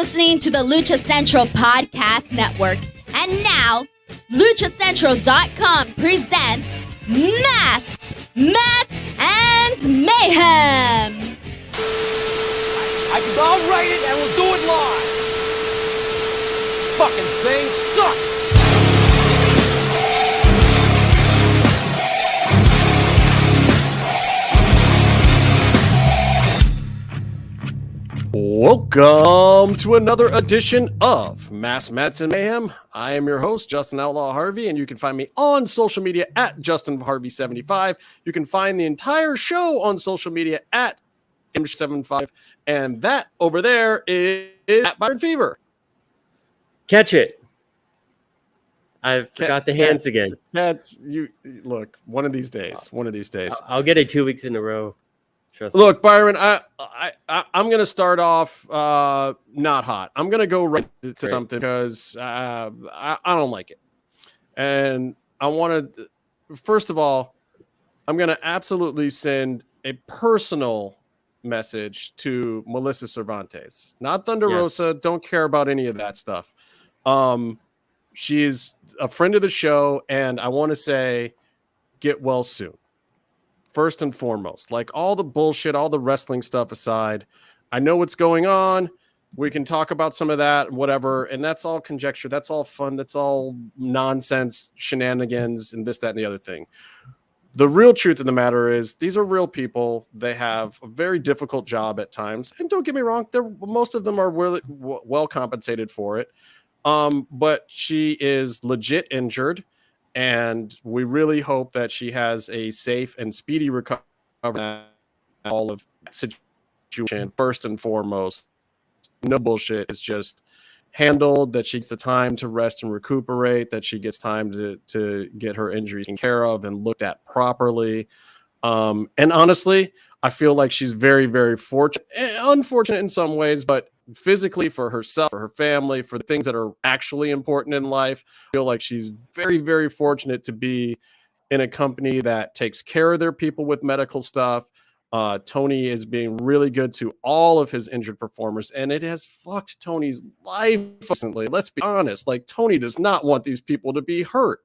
listening to the Lucha Central Podcast Network. And now, LuchaCentral.com presents Masks, Mats, and Mayhem. I'll write it and we'll do it live. Fucking thing sucks. Welcome to another edition of Masks, Mats, and Mayhem. I am your host, Justin Outlaw Harvey, and you can find me on social media at JustinHarvey75. You can find the entire show on social media at M75, and that over there is at Byron Fever. Catch it. I forgot the hands again. That's you. Look, one of these days. I'll get it 2 weeks in a row. Trust Look, Byron, I'm going to start off not hot. I'm going to go right to something because I don't like it. And I want to, first of all, I'm going to absolutely send a personal message to Melissa Cervantes. Not Thunder Rosa. Don't care about any of that stuff. She's a friend of the show, and I want to say get well soon. First and foremost, like all the bullshit, all the wrestling stuff aside, I know what's going on. We can talk about some of that, whatever. And that's all conjecture. That's all fun. That's all nonsense, shenanigans, and this, that, and the other thing. The real truth of the matter is these are real people. They have a very difficult job at times. And don't get me wrong, most of them are really well compensated for it. But she is legit injured. And we really hope that she has a safe and speedy recovery. All of that situation, first and foremost, no bullshit, is just handled, that she gets the time to rest and recuperate, that she gets time to get her injury taken care of and looked at properly. And honestly, I feel like she's very, very fortunate, unfortunate in some ways, but physically, for herself, for her family, for the things that are actually important in life, I feel like she's very, very fortunate to be in a company that takes care of their people with medical stuff. Tony is being really good to all of his injured performers, and it has fucked Tony's life recently. Let's be honest. Like, Tony does not want these people to be hurt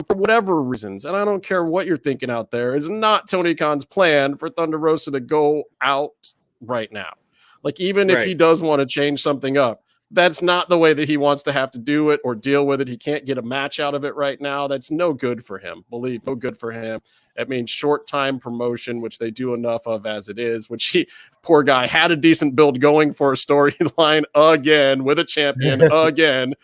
for whatever reasons. And I don't care what you're thinking out there. It's not Tony Khan's plan for Thunder Rosa to go out right now. Like, even if he does want to change something up, that's not the way that he wants to have to do it or deal with it. He can't get a match out of it right now. That's no good for him. No good for him. It means short time promotion, which they do enough of as it is, which he, poor guy, had a decent build going for a storyline again with a champion again.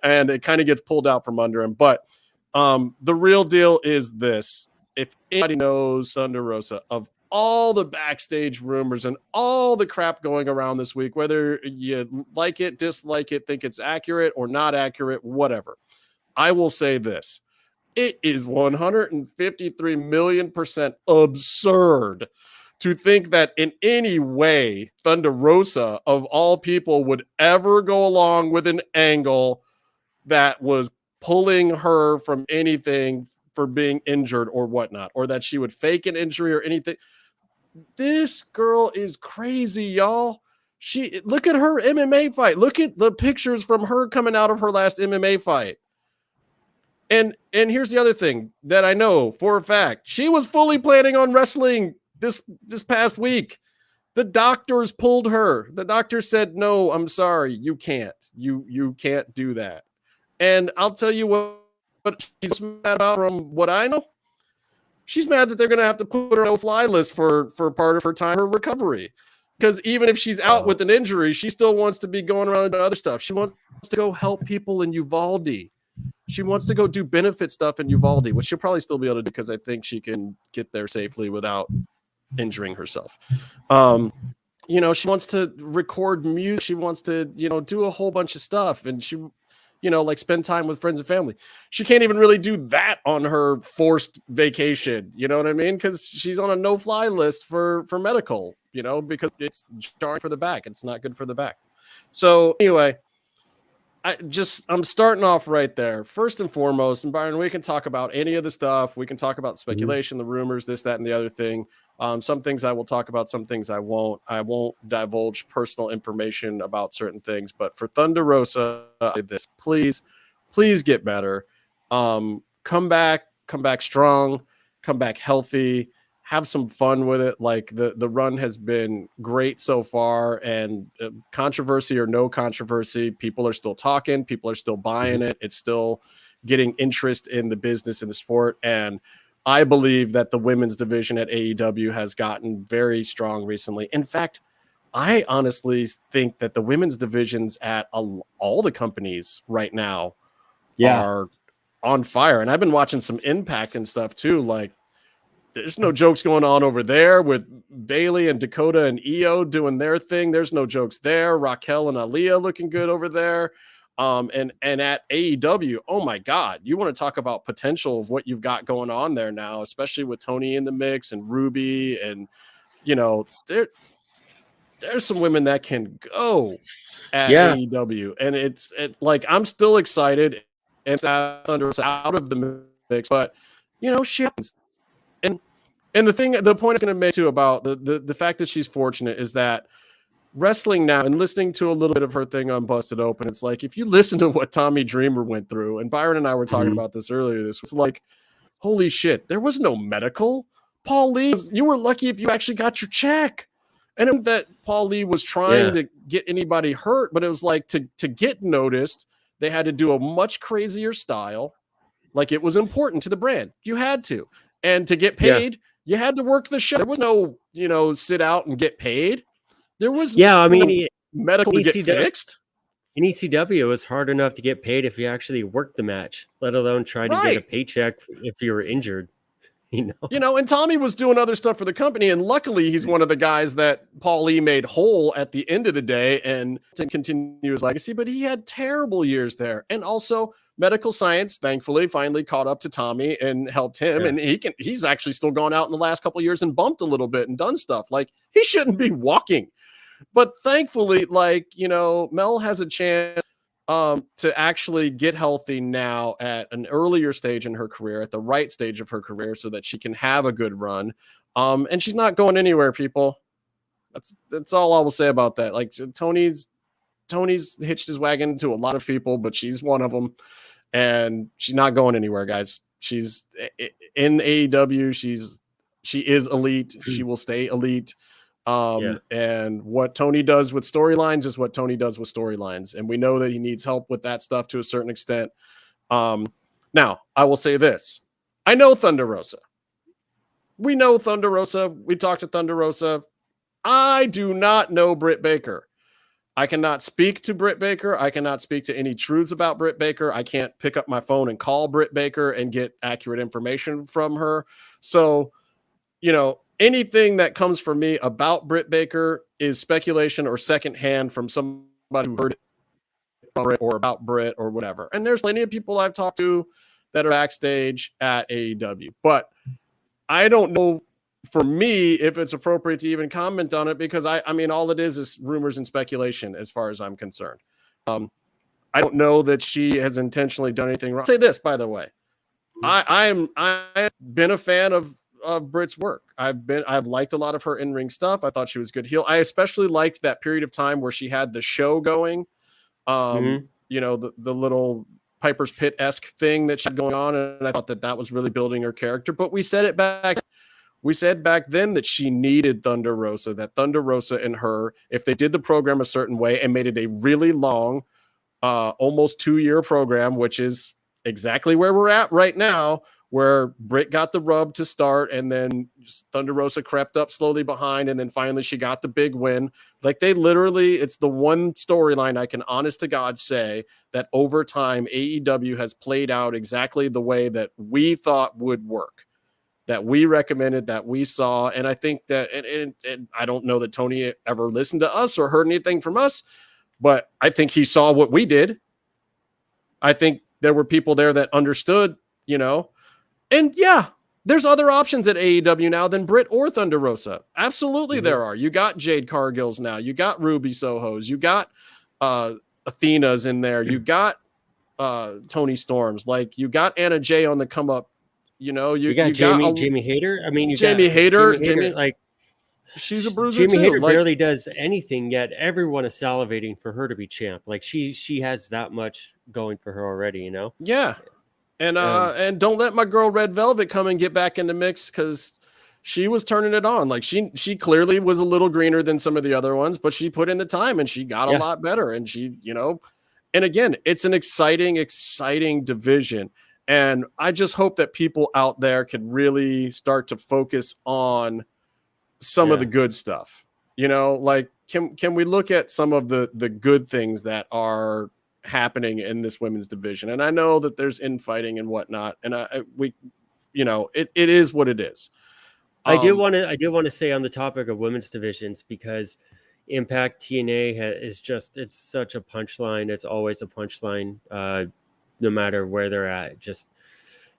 And it kind of gets pulled out from under him. But the real deal is this. If anybody knows Thunder Rosa, of all the backstage rumors and all the crap going around this week, whether you like it, dislike it, think it's accurate or not accurate, whatever, I will say this. It is 153,000,000% absurd to think that in any way Thunder Rosa, of all people, would ever go along with an angle that was pulling her from anything for being injured or whatnot, or that she would fake an injury or anything. This girl is crazy, y'all. Look at her MMA fight. Look at the pictures from her coming out of her last MMA fight. And here's the other thing that I know for a fact. She was fully planning on wrestling this past week. The doctors pulled her. The doctor said, "No, I'm sorry. You can't. You can't do that." And I'll tell you what she's mad about, from what I know. She's mad that they're going to have to put her on a no-fly list for part of her time, her recovery. Because even if she's out with an injury, she still wants to be going around and doing other stuff. She wants to go help people in Uvalde. She wants to go do benefit stuff in Uvalde, which she'll probably still be able to do because I think she can get there safely without injuring herself. She wants to record music. She wants to, do a whole bunch of stuff. And she... like spend time with friends and family. She can't even really do that on her forced vacation. You know what I mean? Because she's on a no-fly list for medical, because it's jarring for the back. It's not good for the back. So anyway, I'm starting off right there. First and foremost, and Byron, we can talk about any of the stuff. We can talk about speculation, the rumors, this, that, and the other thing. Some things I will talk about, some things I won't. I won't divulge personal information about certain things. But for Thunder Rosa, this please get better. Come back strong, come back healthy. Have some fun with it. Like the run has been great so far, and controversy or no controversy, people are still talking, people are still buying it. It's still getting interest in the business and the sport. And I believe that the women's division at AEW has gotten very strong recently. In fact, I honestly think that the women's divisions at all the companies right now are on fire. And I've been watching some Impact and stuff too. Like, there's no jokes going on over there with Bailey and Dakota and Io doing their thing. There's no jokes there. Raquel and Aaliyah looking good over there. And at AEW, oh my God, you want to talk about potential of what you've got going on there now, especially with Tony in the mix and Ruby. And, you know, there's some women that can go at AEW. And it's like, I'm still excited and Thunder out of the mix, but, you know, shit happens. And the point I'm going to make too about the fact that she's fortunate is that wrestling now, and listening to a little bit of her thing on Busted Open, it's like, if you listen to what Tommy Dreamer went through, and Byron and I were talking about this earlier, this was like, holy shit, there was no medical. Paul Lee, you were lucky if you actually got your check. And that Paul Lee was trying to get anybody hurt, but it was like to get noticed, they had to do a much crazier style. Like, it was important to the brand. You had to. And to get paid, you had to work the show. There was no, sit out and get paid. There was medical to get fixed. In ECW, it was hard enough to get paid if you actually worked the match, let alone try to get a paycheck if you were injured. And Tommy was doing other stuff for the company, and luckily he's one of the guys that Paul Lee made whole at the end of the day and to continue his legacy, but he had terrible years there. And also medical science, thankfully, finally caught up to Tommy and helped him. And he's actually still gone out in the last couple of years and bumped a little bit and done stuff. Like, he shouldn't be walking. But thankfully, Mel has a chance to actually get healthy now at an earlier stage in her career, at the right stage of her career, so that she can have a good run. And she's not going anywhere, people. That's all I will say about that. Like, Tony's hitched his wagon to a lot of people, but she's one of them, and she's not going anywhere, guys. She's in AEW. She is elite. She will stay elite. And what Tony does with storylines is what Tony does with storylines. And we know that he needs help with that stuff to a certain extent. Now, I will say this. I know Thunder Rosa. We know Thunder Rosa. We talked to Thunder Rosa. I do not know Britt Baker. I cannot speak to Britt Baker. I cannot speak to any truths about Britt Baker. I can't pick up my phone and call Britt Baker and get accurate information from her. So, anything that comes from me about Britt Baker is speculation or secondhand from somebody who heard it or about Britt or whatever. And there's plenty of people I've talked to that are backstage at AEW. But I don't know, for me, if it's appropriate to even comment on it, because I mean, all it is rumors and speculation as far as I'm concerned. I don't know that she has intentionally done anything wrong. I'll say this, by the way. I've been a fan of Britt's work. I've liked a lot of her in-ring stuff. I thought she was a good heel. I especially liked that period of time where she had the show going. The little Piper's Pit-esque thing that she had going on, and I thought that was really building her character. But we said back then that she needed Thunder Rosa, that Thunder Rosa and her, if they did the program a certain way and made it a really long, almost 2-year program, which is exactly where we're at right now, where Britt got the rub to start, and then Thunder Rosa crept up slowly behind, and then finally she got the big win. Like, it's the one storyline I can honest to God say that over time AEW has played out exactly the way that we thought would work, that we recommended, that we saw. And I think that, and I don't know that Tony ever listened to us or heard anything from us, but I think he saw what we did. I think there were people there that understood, and there's other options at AEW now than Britt or Thunder Rosa. Absolutely, there are. You got Jade Cargills now. You got Ruby Sohos. You got Athena's in there. You got Tony Storms. Like, you got Anna Jay on the come up. You know, you got Jamie Hayter. I mean, you Jamie got Hayter. like she's a bruiser Jamie too. Hayter Like, barely does anything yet. Everyone is salivating for her to be champ. Like she has that much going for her already, you know? Yeah. And don't let my girl Red Velvet come and get back in the mix, because she was turning it on. Like, she clearly was a little greener than some of the other ones, but she put in the time and she got a lot better. And she, you know, and again, it's an exciting division. And I just hope that people out there can really start to focus on some of the good stuff. You know, like, can we look at some of the good things that are happening in this women's division? And I know that there's infighting and whatnot, and we, you know, it is what it is. I do want to say on the topic of women's divisions, because Impact TNA it's such a punchline. It's always a punchline, no matter where they're at. Just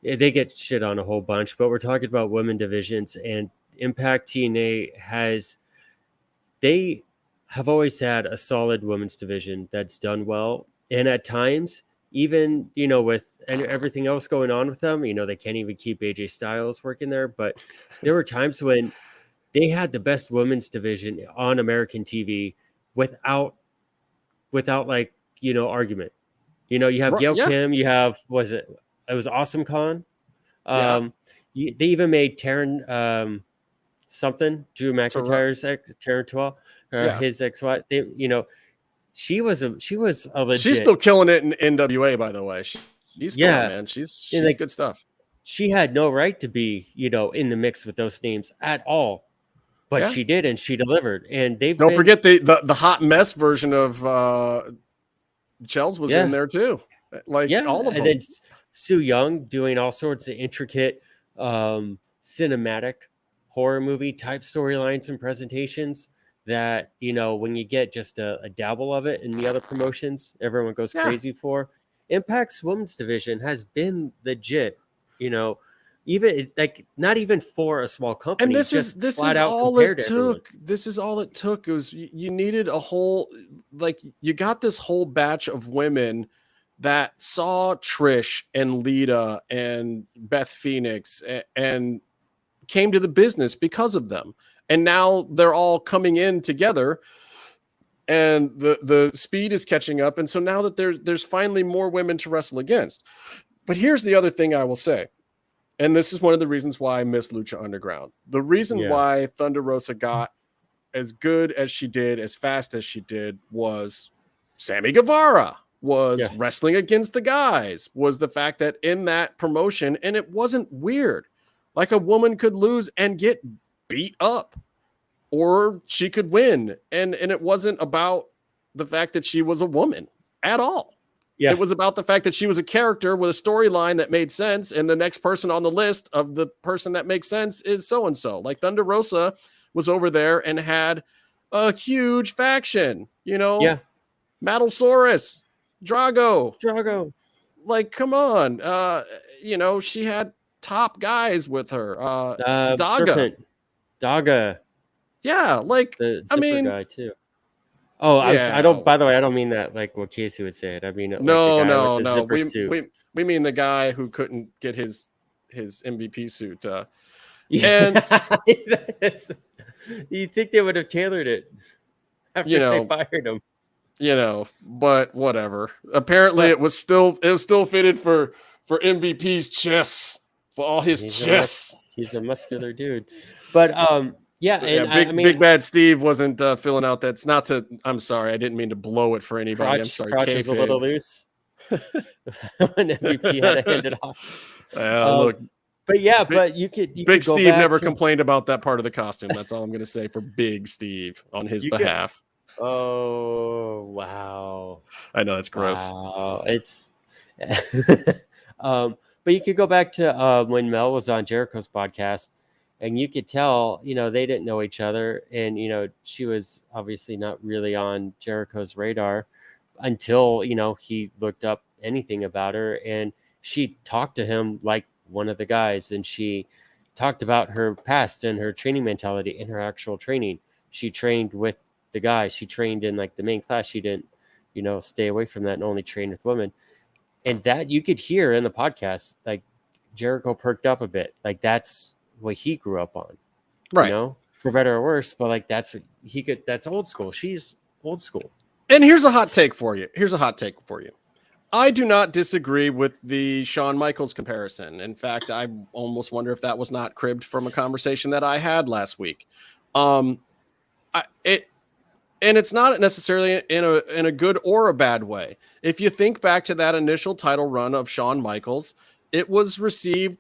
they get shit on a whole bunch. But we're talking about women divisions, and Impact TNA they have always had a solid women's division that's done well. And at times, even, you know, with everything else going on with them, you know, they can't even keep AJ Styles working there. But there were times when they had the best women's division on American TV without like, you know, argument. You know, you have Gail Kim, you have, it was Awesome Khan. They even made Taryn something, Drew McIntyre's Taryn his ex-wife. They, you know, she was a legit. She's still killing it in NWA, by the way. She's still, man. She's like, good stuff. She had no right to be, you know, in the mix with those names at all, but she did, and she delivered. And don't forget the hot mess version of Chels was in there too. Like, all of them. And then Sue Young doing all sorts of intricate cinematic horror movie type storylines and presentations that, you know, when you get just a dabble of it in the other promotions, everyone goes crazy for. Impact's women's division has been legit, you know, even like not even for a small company. And this is all it took. This is all it took. It was, you needed a whole, like, you got this whole batch of women that saw Trish and Lita and Beth Phoenix and came to the business because of them. And now they're all coming in together, and the speed is catching up. And so now that there's finally more women to wrestle against. But here's the other thing I will say, and this is one of the reasons why I miss Lucha Underground. The reason why Thunder Rosa got as good as she did, as fast as she did, was Sammy Guevara was wrestling against the guys, was the fact that in that promotion, and it wasn't weird. Like, a woman could lose and get beat up, or she could win. And it wasn't about the fact that she was a woman at all. Yeah. It was about the fact that she was a character with a storyline that made sense. And the next person on the list of the person that makes sense is so-and-so. Like, Thunder Rosa was over there and had a huge faction, you know? Yeah. Metalsaurus, Drago. Like, come on. You know, she had top guys with her. Daga. Yeah, like, the zipper guy too. Oh, I don't. By the way, I don't mean that like what Casey would say it. I mean, no. We mean the guy who couldn't get his MVP suit. And you think they would have tailored it after they fired him? You know, but whatever. Apparently, it was still fitted for MVP's chest, for all his chests. He's a muscular dude, but Big Bad Steve wasn't filling out that. Not to. I'm sorry, I didn't mean to blow it for anybody. I'm sorry. Crotch is a little loose. When MVP had to hand it off. Look, but you could. Big Steve never complained about that part of the costume. That's all I'm going to say for Big Steve on his behalf. Oh wow! I know that's gross. Wow. It's. But you could go back to when Mel was on Jericho's podcast, and you could tell, you know, they didn't know each other, and you know, she was obviously not really on Jericho's radar until, you know, he looked up anything about her, and she talked to him like one of the guys, and she talked about her past and her training mentality and her actual training. She trained with the guys. She trained in like the main class. She didn't stay away from that and only train with women. And that you could hear in the podcast, like Jericho perked up a bit. Like that's what he grew up on, right? For better or worse. But like that's what he could. That's old school. She's old school. And here's a hot take for you. I do not disagree with the Shawn Michaels comparison. In fact, I almost wonder if that was not cribbed from a conversation that I had last week. And it's not necessarily in a good or a bad way. If you think back to that initial title run of Shawn Michaels, it was received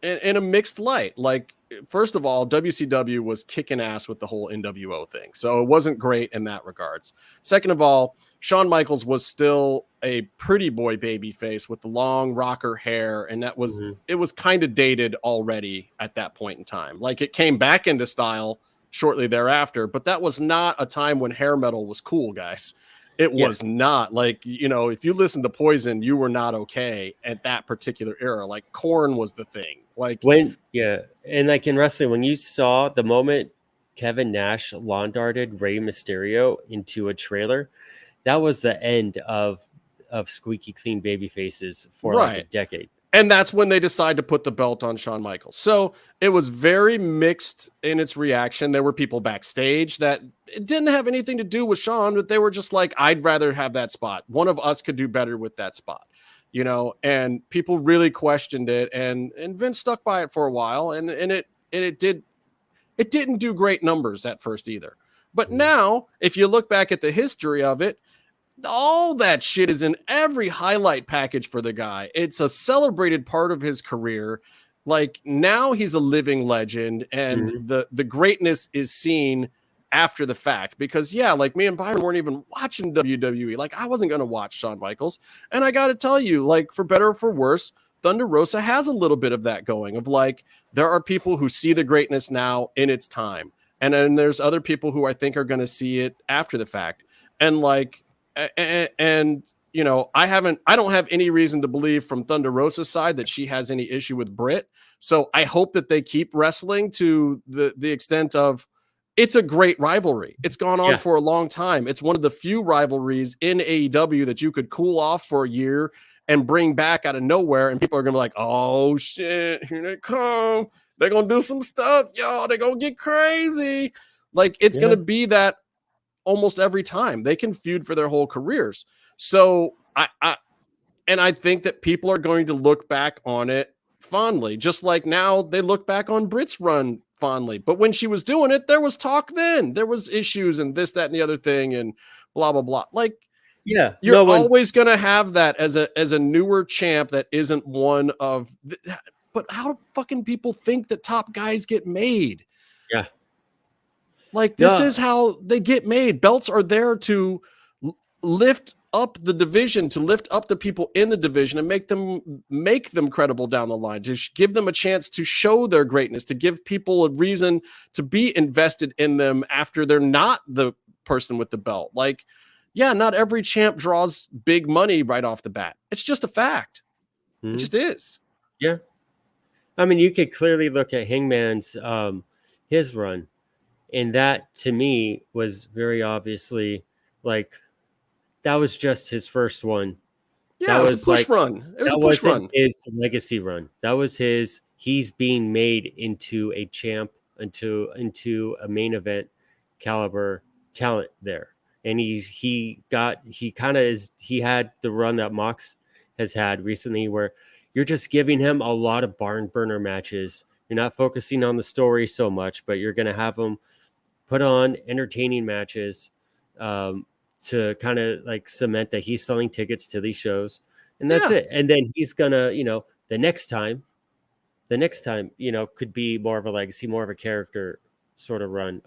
in a mixed light. Like, first of all, WCW was kicking ass with the whole NWO thing, so it wasn't great in that regards. Second of all, Shawn Michaels was still a pretty boy baby face with the long rocker hair, and that was it was kind of dated already at that point in time. Like, it came back into style shortly thereafter, but that was not a time when hair metal was cool, guys. It was not. Like, if you listen to Poison, you were not okay at that particular era. Like, Korn was the thing. Like, and like in wrestling, when you saw the moment Kevin Nash lawn darted Rey Mysterio into a trailer, that was the end of squeaky clean baby faces for like a decade. And that's when they decided to put the belt on Shawn Michaels. So it was very mixed in its reaction. There were people backstage that it didn't have anything to do with Shawn, but they were just like, I'd rather have that spot. One of us could do better with that spot, and people really questioned it. And Vince stuck by it for a while, and it didn't do great numbers at first either. But now, if you look back at the history of it, all that shit is in every highlight package for the guy. It's a celebrated part of his career. Like, now he's a living legend, and the greatness is seen after the fact, because like me and Byron weren't even watching WWE. Like, I wasn't going to watch Shawn Michaels. And I got to tell you, like, for better or for worse, Thunder Rosa has a little bit of that going, of like, there are people who see the greatness now in its time. And then there's other people who I think are going to see it after the fact. And like, I don't have any reason to believe from Thunder Rosa's side that she has any issue with Britt. So I hope that they keep wrestling to the extent of, it's a great rivalry. It's gone on for a long time. It's one of the few rivalries in AEW that you could cool off for a year and bring back out of nowhere. And people are going to be like, oh shit, here they come. They're going to do some stuff, y'all. They're going to get crazy. Like, it's going to be that almost every time. They can feud for their whole careers. So I think that people are going to look back on it fondly, just like now they look back on Britt's run fondly. But when she was doing it, there was talk then. There was issues and this, that, and the other thing and blah, blah, blah. Like, you're always going to have that as a newer champ that isn't one of but how do fucking people think that top guys get made? Yeah. Like, this is how they get made. Belts are there to lift up the division, to lift up the people in the division and make them credible down the line, to give them a chance to show their greatness, to give people a reason to be invested in them after they're not the person with the belt. Like, not every champ draws big money right off the bat. It's just a fact. It just is. Yeah. I mean, you could clearly look at Hangman's his run. And that, to me, was very obviously like, that was just his first one. Yeah, that was a push run. It was a push run. His legacy run. That was he's being made into a champ, into a main event caliber talent there. And he had the run that Mox has had recently, where you're just giving him a lot of barn burner matches. You're not focusing on the story so much, but you're going to have him put on entertaining matches to kind of like cement that he's selling tickets to these shows, and that's it. And then he's gonna, the next time, could be more of a legacy, more of a character sort of run.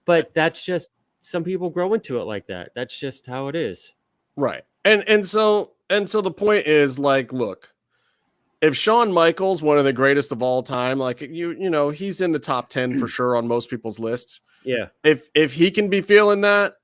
But that's just, some people grow into it like that. That's just how it is. Right. And so the point is, like, look, if Shawn Michaels, one of the greatest of all time, like, he's in the top 10 for sure on most people's lists. Yeah. If he can be feeling that,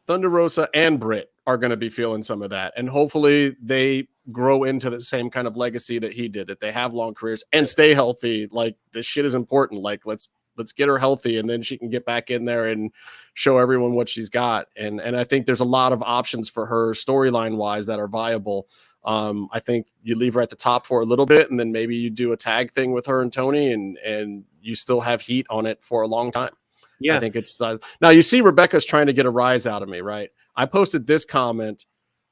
Thunder Rosa and Britt are going to be feeling some of that. And hopefully they grow into the same kind of legacy that he did, that they have long careers and stay healthy. Like, this shit is important. Like, let's get her healthy, and then she can get back in there and show everyone what she's got. And I think there's a lot of options for her storyline wise that are viable. I think you leave her at the top for a little bit, and then maybe you do a tag thing with her and Tony, and you still have heat on it for a long time. Yeah, I think it's now you see Rebecca's trying to get a rise out of me, right? I posted this comment.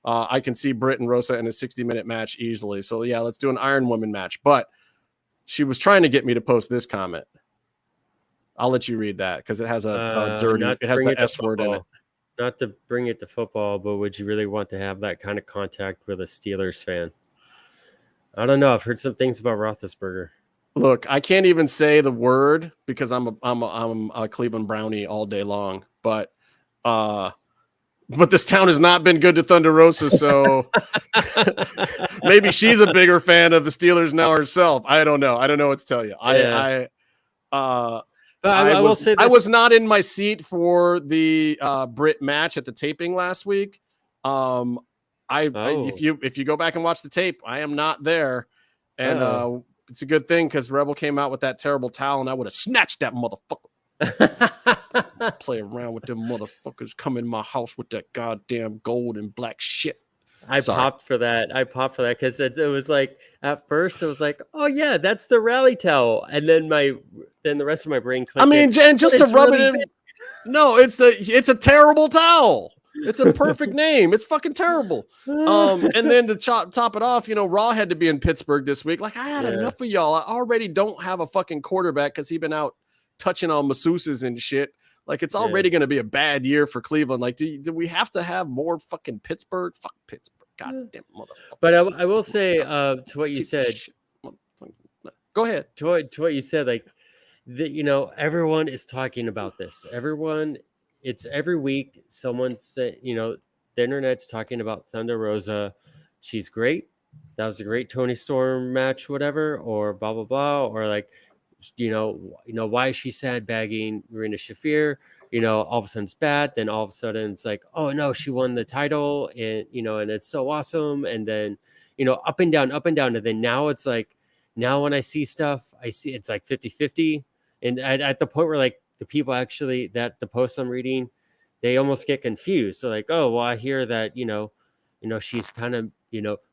I can see Britt and Rosa in a 60-minute match easily. So yeah, let's do an Iron Woman match. But she was trying to get me to post this comment. I'll let you read that because it has a dirty. It has the S word in it. Not to bring it to football, but would you really want to have that kind of contact with a Steelers fan? I don't know. I've heard some things about Roethlisberger. Look, I can't even say the word because I'm a Cleveland Brownie all day long. But this town has not been good to Thunder Rosa, so maybe she's a bigger fan of the Steelers now herself. I don't know. I don't know what to tell you. Yeah. I will say this. I was not in my seat for the Brit match at the taping last week. If you go back and watch the tape, I am not there, and it's a good thing because Rebel came out with that terrible towel, and I would have snatched that motherfucker. Play around with them motherfuckers. Come in my house with that goddamn gold and black shit. I popped for that because it was like, at first it was like, oh yeah, that's the rally towel, and then the rest of my brain clicked. I mean, and just to rub it in. No, it's a terrible towel. It's a perfect name. It's fucking terrible. And then to top it off, Raw had to be in Pittsburgh this week. Like, I had enough of y'all. I already don't have a fucking quarterback because he's been out touching on masseuses and shit. Like, it's already going to be a bad year for Cleveland. Like, do we have to have more fucking Pittsburgh? Fuck Pittsburgh. Goddamn motherfucker. But I will say to what you said. Go ahead. To what you said, like, everyone is talking about this. It's every week someone said, the internet's talking about Thunder Rosa. She's great. That was a great Tony Storm match, whatever, or blah blah blah, or like, why is she sandbagging Marina Shafir? All of a sudden it's bad. Then all of a sudden it's like, oh no, she won the title, and and it's so awesome. And then up and down, and then now it's like, now when I see stuff, I see it's like 50-50, and at the point where like the people actually that the posts I'm reading, they almost get confused. So like, oh well, I hear that she's kind of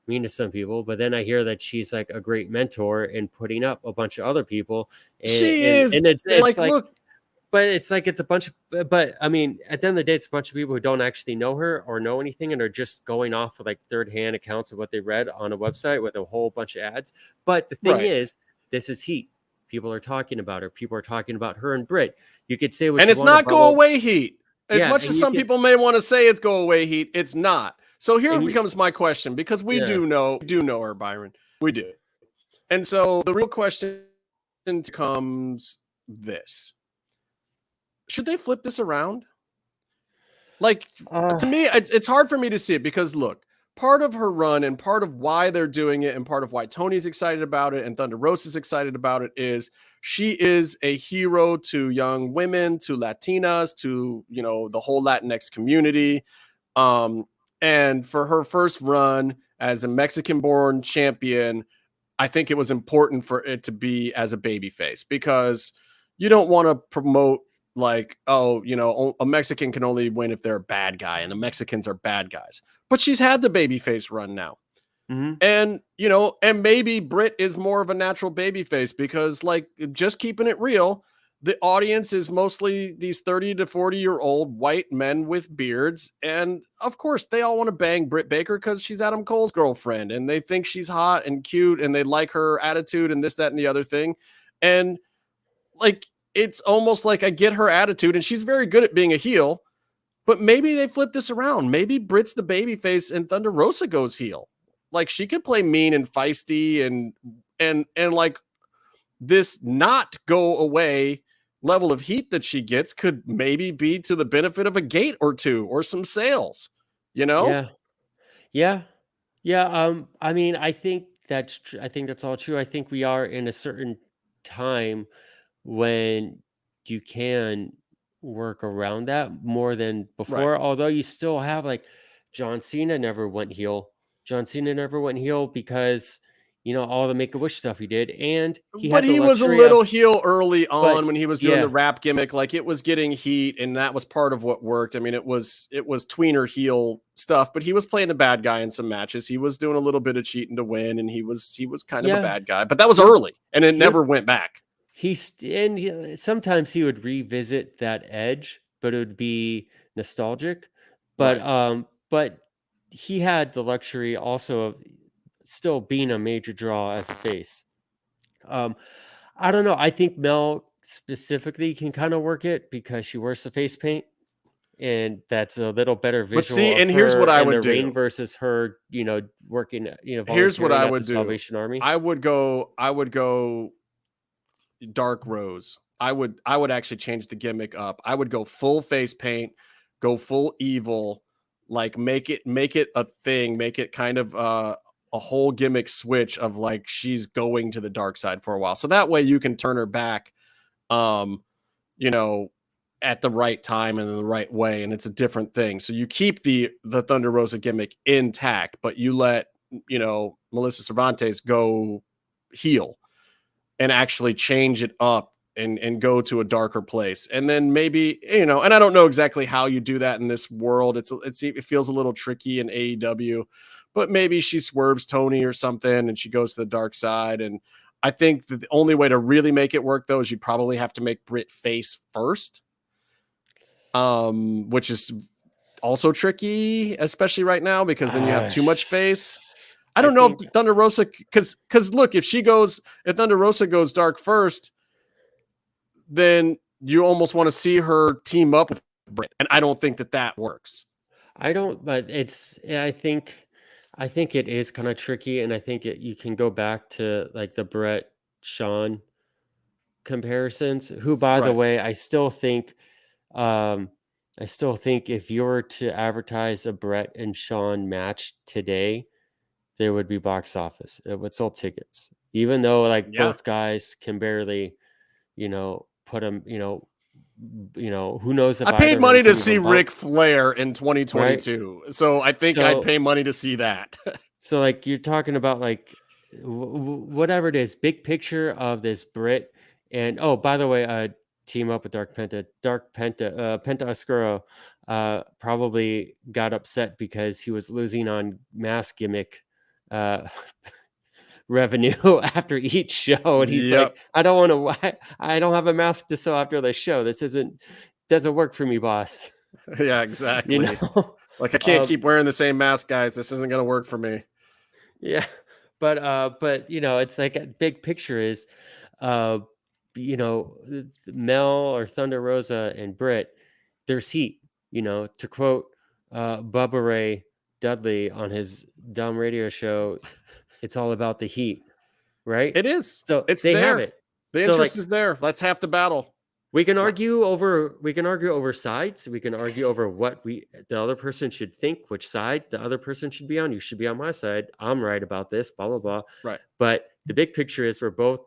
mean to some people, but then I hear that she's like a great mentor and putting up a bunch of other people. And, she is, and it's like look, but it's like it's a bunch of. But I mean, at the end of the day, it's a bunch of people who don't actually know her or know anything, and are just going off of like third-hand accounts of what they read on a website with a whole bunch of ads. But the thing is, this is heat. People are talking about her. People are talking about her and Britt. You could say, and it's not go away heat. As much as some people may want to say it's go away heat, it's not. So here becomes my question, because we do know her, Byron. We do. And so the real question becomes this. Should they flip this around? Like, to me, it's hard for me to see it because, look, part of her run and part of why they're doing it and part of why Tony's excited about it and Thunder Rosa's excited about it is she is a hero to young women, to Latinas, to, the whole Latinx community. And for her first run as a Mexican-born champion, I think it was important for it to be as a babyface, because you don't want to promote like, oh, a Mexican can only win if they're a bad guy, and the Mexicans are bad guys. But she's had the babyface run now. Mm-hmm. And, and maybe Britt is more of a natural babyface because, like, just keeping it real, the audience is mostly these 30 to 40-year-old white men with beards. And of course, they all want to bang Britt Baker because she's Adam Cole's girlfriend, and they think she's hot and cute, and they like her attitude and this, that, and the other thing. And like, it's almost like I get her attitude, and she's very good at being a heel, but maybe they flip this around. Maybe Britt's the babyface and Thunder Rosa goes heel. Like, she could play mean and feisty and like this not go away level of heat that she gets could maybe be to the benefit of a gate or two or some sales, Yeah. I mean, I think that's all true. I think we are in a certain time when you can work around that more than before. Right. Although you still have like John Cena never went heel. John Cena never went heel because, all the Make-A-Wish stuff he did. And he But had the he was a luxury little of, heel early on but when he was doing the yeah, rap gimmick. Like it was getting heat, and that was part of what worked. I mean, it was tweener heel stuff, but he was playing the bad guy in some matches. He was doing a little bit of cheating to win, and he was kind of a yeah, bad guy. But that was he, early, and it he, never went back. sometimes he would revisit that edge, but it would be nostalgic. But Right. but he had the luxury also of still being a major draw as a face. I don't know. I think Mel specifically can kind of work it because she wears the face paint, and that's a little better But see, visual of and here's what her I in would the ring do. versus her, working, Here's what volunteering I at the would do. Salvation Army. I would go dark rose. I would actually change the gimmick up. I would go full face paint, go full evil, like make it a thing, make it kind of a whole gimmick switch of like she's going to the dark side for a while. So that way you can turn her back you know, at the right time and in the right way, and it's a different thing. So you keep the Thunder Rosa gimmick intact, but you let, Melissa Cervantes go heel and actually change it up and go to a darker place. And then maybe, and I don't know exactly how you do that in this world. It feels a little tricky in AEW, but maybe she swerves Tony or something and she goes to the dark side. And I think that the only way to really make it work though is you probably have to make Britt face first. Which is also tricky, especially right now, because then you have too much face. I don't know if Thunder Rosa, because look, if Thunder Rosa goes dark first, then you almost want to see her team up with Britt, and I don't think that works. I don't, but I think it is kind of tricky, and I think you can go back to like the Brett Shawn comparisons. Who, by the way, I still think if you were to advertise a Brett and Shawn match today, there would be box office. It would sell tickets, even though both guys can barely, put them, who knows if I paid either money of them to can see even bump, Ric Flair in 2022, right? so I think I'd pay money to see that. So like you're talking about whatever it is, big picture of this Brit, and oh, by the way, team up with Penta Oscuro probably got upset because he was losing on mask gimmick revenue after each show, and he's like, I don't have a mask to sell after the show. This doesn't work for me, boss. Yeah, exactly. Like I can't keep wearing the same mask, guys. This isn't gonna work for me. Yeah, but it's like a big picture is, Mel or Thunder Rosa and Britt, there's heat. To quote Bubba Ray Dudley on his dumb radio show, it's all about the heat, right? It is. So it's they there. have it. The interest is there. That's half the battle. We can argue over sides. We can argue over what the other person should think, which side the other person should be on. You should be on my side. I'm right about this, blah, blah, blah. Right. But the big picture is we're both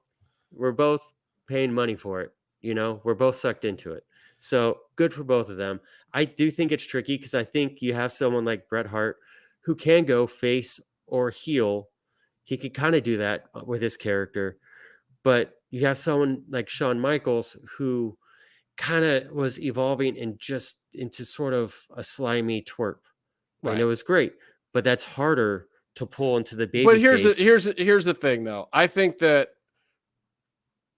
paying money for it. We're both sucked into it. So good for both of them. I do think it's tricky because I think you have someone like Bret Hart who can go face or heel. He could kind of do that with his character. But you have someone like Shawn Michaels who kind of was evolving into sort of a slimy twerp. Right. And it was great, but that's harder to pull into the baby. But here's the thing, though. I think that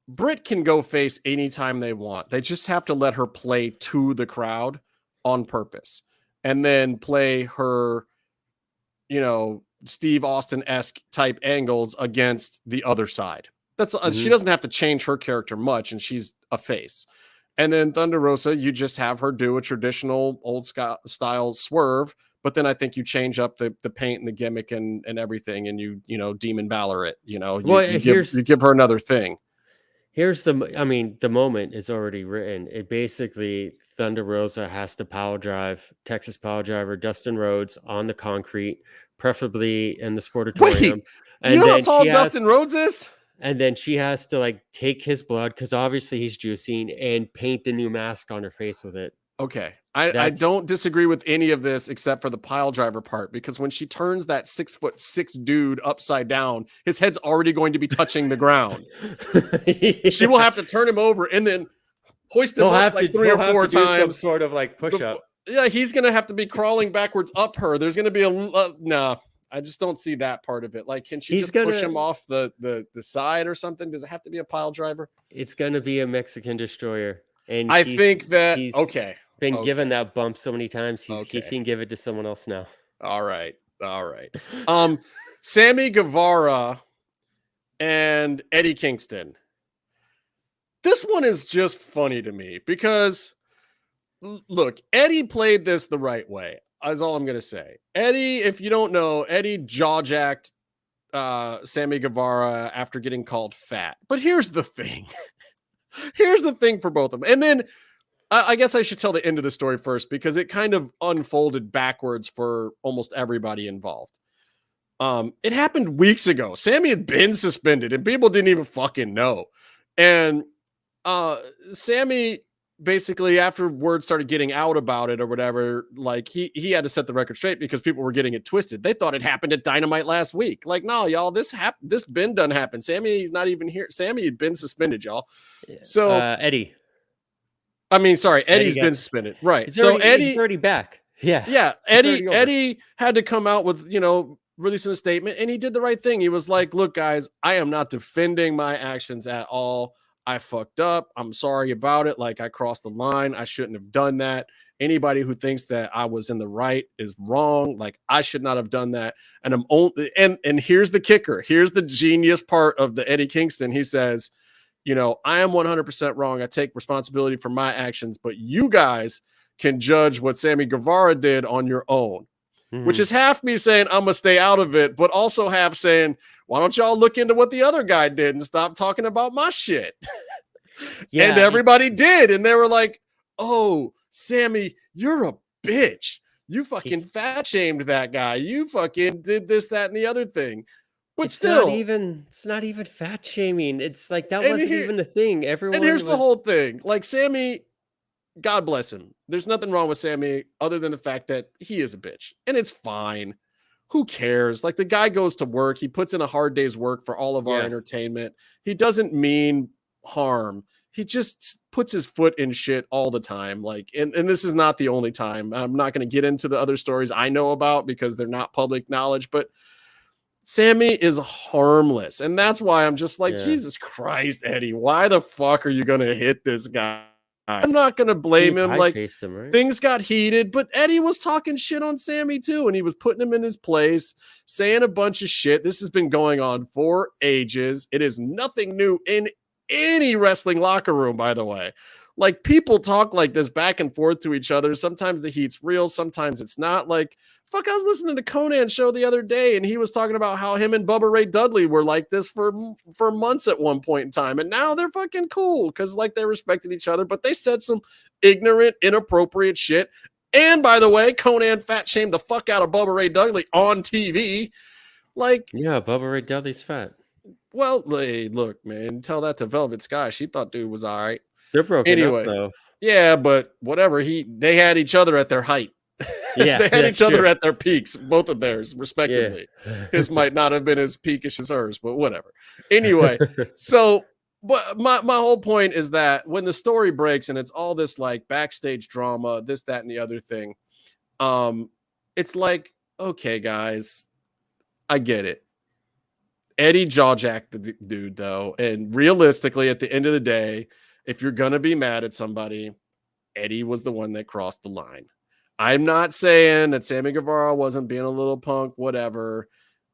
Britt can go face anytime they want. They just have to let her play to the crowd on purpose, and then play her, Steve Austin-esque type angles against the other side. That's she doesn't have to change her character much, and she's a face. And then Thunder Rosa, you just have her do a traditional old style swerve, but then I think you change up the paint and the gimmick and everything, and you Demon Balor it. You give her another thing. Here's the moment is already written. It basically Thunder Rosa has to power drive Texas power driver Dustin Rhodes on the concrete, preferably in the Sportatorium. Wait, and you know how tall Dustin Rhodes is? And then she has to take his blood, because obviously he's juicing, and paint the new mask on her face with it. Okay. I don't disagree with any of this except for the pile driver part, because when she turns that 6'6" dude upside down, his head's already going to be touching the ground. Yeah. She will have to turn him over and then hoist him up like 3 or 4 times. Some sort of like push up. Yeah, he's gonna have to be crawling backwards up her. There's gonna be no. I just don't see that part of it. Like, can she push him off the side or something? Does it have to be a pile driver? It's gonna be a Mexican destroyer, and I think that he's okay. Been given that bump so many times, he Okay. can give it to someone else now. All right. Sammy Guevara and Eddie Kingston. This one is just funny to me because, look, Eddie played this the right way. Is all I'm going to say. Eddie, if you don't know, Eddie jaw-jacked Sammy Guevara after getting called fat. But here's the thing. Here's the thing for both of them. And then I guess I should tell the end of the story first because it kind of unfolded backwards for almost everybody involved. It happened weeks ago. Sammy had been suspended and people didn't even fucking know. And Sammy basically, after word started getting out about it or whatever, like he had to set the record straight because people were getting it twisted. They thought it happened at Dynamite last week. Like, no, y'all, this been done happen. Sammy's not even here. Sammy had been suspended, y'all. So Eddie. I mean, sorry, Eddie's been suspended. Right. He's already back. Yeah. Yeah. Eddie had to come out with, releasing a statement, and he did the right thing. He was like, look, guys, I am not defending my actions at all. I fucked up. I'm sorry about it. Like, I crossed the line. I shouldn't have done that. Anybody who thinks that I was in the right is wrong. Like, I should not have done that. And I'm only, and here's the kicker. Here's the genius part of the Eddie Kingston. He says, I am 100% wrong. I take responsibility for my actions, but you guys can judge what Sammy Guevara did on your own, which is half me saying I'm going to stay out of it, but also half saying, why don't y'all look into what the other guy did and stop talking about my shit? Yeah, and everybody did. And they were like, oh, Sammy, you're a bitch. You fucking fat shamed that guy. You fucking did this, that, and the other thing. But it's not even fat shaming. It's like that wasn't even a thing. And here's the whole thing. Like, Sammy, God bless him. There's nothing wrong with Sammy other than the fact that he is a bitch. And it's fine. Who cares? Like, the guy goes to work. He puts in a hard day's work for all of our entertainment. He doesn't mean harm. He just puts his foot in shit all the time. Like, and this is not the only time. I'm not going to get into the other stories I know about because they're not public knowledge, but Sammy is harmless. And that's why I'm just like, Jesus Christ, Eddie, why the fuck are you going to hit this guy? I'm not going to blame him. Like, things got heated, but Eddie was talking shit on Sammy too. And he was putting him in his place, saying a bunch of shit. This has been going on for ages. It is nothing new in any wrestling locker room, by the way. Like, people talk like this back and forth to each other. Sometimes the heat's real. Sometimes it's not. Like, fuck, I was listening to Conan's show the other day, and he was talking about how him and Bubba Ray Dudley were like this for months at one point in time. And now they're fucking cool because, like, they respected each other, but they said some ignorant, inappropriate shit. And, by the way, Conan fat shamed the fuck out of Bubba Ray Dudley on TV. Like, yeah, Bubba Ray Dudley's fat. Well, hey, look, man, tell that to Velvet Sky. She thought dude was all right. They're broken up, though. Yeah, but whatever. They had each other at their height. Yeah, they had each other at their peaks, both of theirs, respectively. Yeah. His might not have been as peakish as hers, but whatever. Anyway, so, but my whole point is that when the story breaks and it's all this like backstage drama, this, that, and the other thing, it's like, okay, guys, I get it. Eddie jaw-jacked the dude, though, and realistically, at the end of the day, if you're going to be mad at somebody, Eddie was the one that crossed the line. I'm not saying that Sammy Guevara wasn't being a little punk, whatever,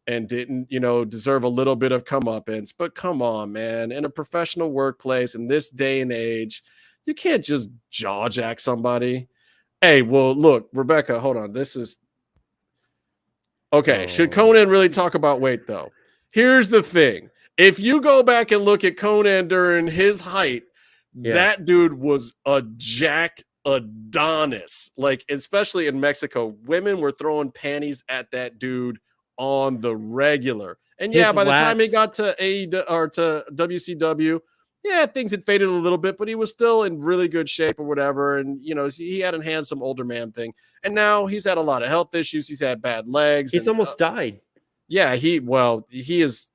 and didn't, deserve a little bit of comeuppance, but come on, man. In a professional workplace in this day and age, you can't just jaw-jack somebody. Hey, well, look, Rebecca, hold on. This is... Okay, should Conan really talk about weight, though? Here's the thing. If you go back and look at Conan during his height, that dude was a jacked Adonis. Like, especially in Mexico, women were throwing panties at that dude on the regular. And by the time he got to AEW or to WCW, yeah, things had faded a little bit, but he was still in really good shape or whatever. And, you know, he hadn't had some older man thing. And now he's had a lot of health issues. He's had bad legs. He's almost died. Yeah, he is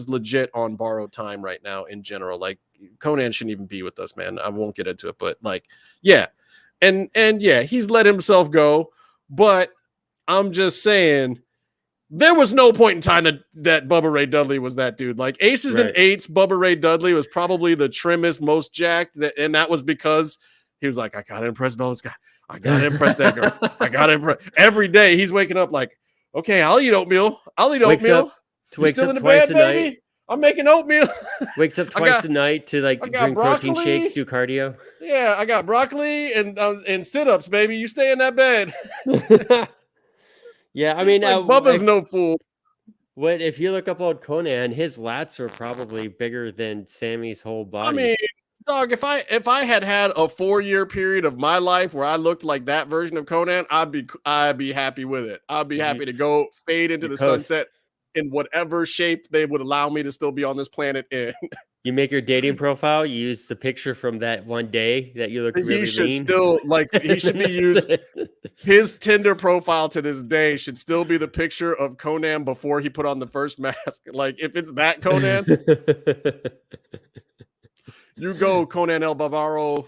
legit on borrowed time right now in general. Like, Conan shouldn't even be with us, man. I won't get into it, but like, yeah. And yeah, he's let himself go, but I'm just saying there was no point in time that Bubba Ray Dudley was that dude. Like, aces and eights, Bubba Ray Dudley was probably the trimmest, most jacked, and that was because he was like, I gotta impress Bella's guy. I gotta impress that girl. I gotta impress. Every day he's waking up like, okay, I'll eat oatmeal. Wakes up still in the twice bed, a baby? night. I'm making oatmeal. Wakes up twice a night to like drink protein shakes, do cardio. Yeah, I got broccoli and sit-ups, baby. You stay in that bed. Yeah, I mean, like, Bubba's no fool. What if you look up old Conan? His lats are probably bigger than Sammy's whole body. I mean, dog, if I had a 4-year period of my life where I looked like that version of Conan, I'd be happy with it. I'd be happy to go fade into the sunset in whatever shape they would allow me to still be on this planet in. You make your dating profile, you use the picture from that one day that you look really lean. He should be used. His Tinder profile to this day should still be the picture of Conan before he put on the first mask. Like, if it's that Conan, you go Conan El Bavaro,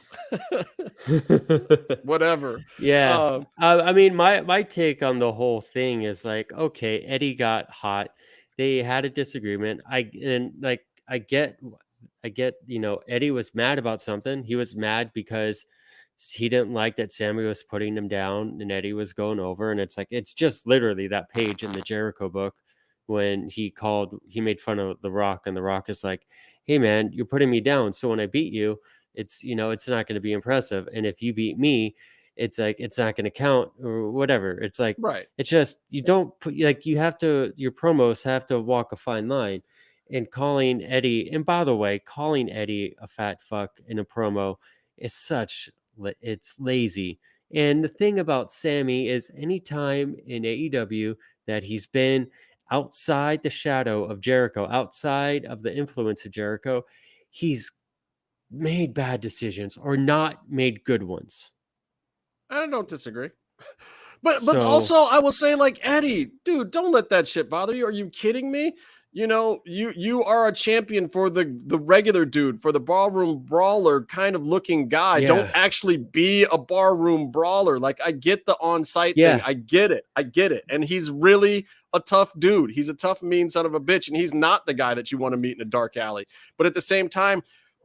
whatever. Yeah. I mean, my take on the whole thing is like, okay, Eddie got hot. They had a disagreement. I get, you know, Eddie was mad about something. He was mad because he didn't like that Sammy was putting him down and Eddie was going over. And it's like, it's just literally that page in the Jericho book when he made fun of The Rock, and The Rock is like, hey man, you're putting me down. So when I beat you, it's, you know, it's not going to be impressive. And if you beat me, it's like, it's not going to count or whatever. It's like, right. It's just, you don't put, like, you have to, your promos have to walk a fine line. And calling Eddie, and by the way, calling Eddie a fat fuck in a promo is it's lazy. And the thing about Sammy is anytime in AEW that he's been outside the shadow of Jericho, outside of the influence of Jericho, he's made bad decisions or not made good ones. I don't disagree. But also I will say, like, Eddie, dude, don't let that shit bother you. Are you kidding me? You know, you are a champion for the regular dude, for the barroom brawler kind of looking guy. Yeah. Don't actually be a barroom brawler. Like, I get the on-site thing. I get it. And he's really a tough dude. He's a tough, mean son of a bitch. And he's not the guy that you want to meet in a dark alley. But at the same time,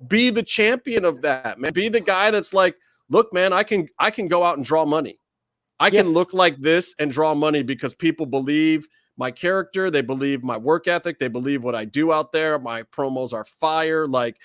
be the champion of that, man. Be the guy that's like, look, man, I can go out and draw money. I can look like this and draw money because people believe my character, they believe my work ethic, they believe what I do out there. My promos are fire. Like,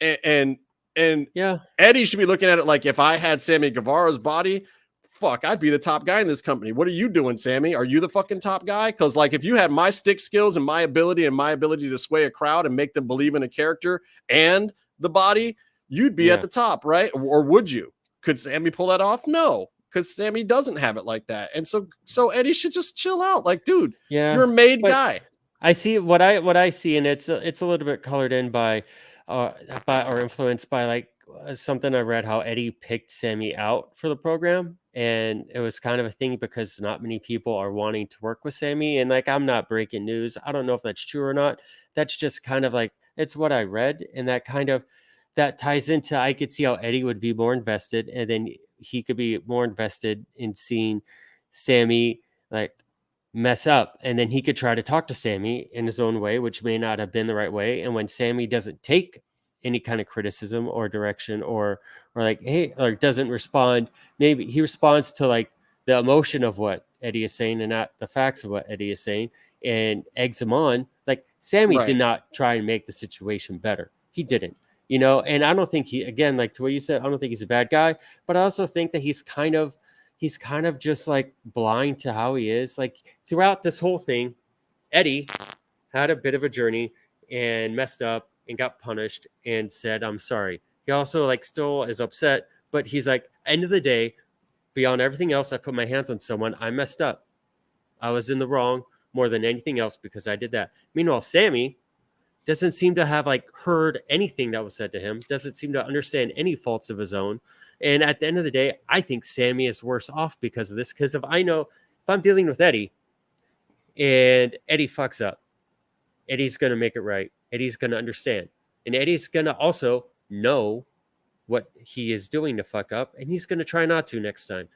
and Eddie should be looking at it like, if I had Sammy Guevara's body, fuck, I'd be the top guy in this company. What are you doing, Sammy? Are you the fucking top guy? Because, like, if you had my stick skills and my ability to sway a crowd and make them believe in a character and the body, you'd be at the top, right? Or would you? Could Sammy pull that off? No. Because Sammy doesn't have it like that. And so Eddie should just chill out. Like, dude, you're a made guy. I see what I see, and it's a little bit colored in by or influenced by, like, something I read, how Eddie picked Sammy out for the program. And it was kind of a thing because not many people are wanting to work with Sammy. And, like, I'm not breaking news. I don't know if that's true or not. That's just kind of like, it's what I read. And that ties into, I could see how Eddie would be more invested, and then he could be more invested in seeing Sammy, like, mess up, and then he could try to talk to Sammy in his own way, which may not have been the right way. And when Sammy doesn't take any kind of criticism or direction or like, hey, or doesn't respond, maybe he responds to, like, the emotion of what Eddie is saying and not the facts of what Eddie is saying, and eggs him on. Like, Sammy did not try and make the situation better. He didn't. You know, and I don't think again, like to what you said, I don't think he's a bad guy, but I also think that he's kind of just, like, blind to how he is. Like, throughout this whole thing, Eddie had a bit of a journey and messed up and got punished and said, I'm sorry. He also, like, still is upset, but he's like, end of the day, beyond everything else, I put my hands on someone. I messed up. I was in the wrong more than anything else because I did that. Meanwhile, Sammy Doesn't seem to have like heard anything that was said to him. Doesn't seem to understand any faults of his own. And at the end of the day, I think Sammy is worse off because of this. Because if I'm dealing with Eddie and Eddie fucks up, Eddie's going to make it right. Eddie's going to understand. And Eddie's going to also know what he is doing to fuck up. And he's going to try not to next time.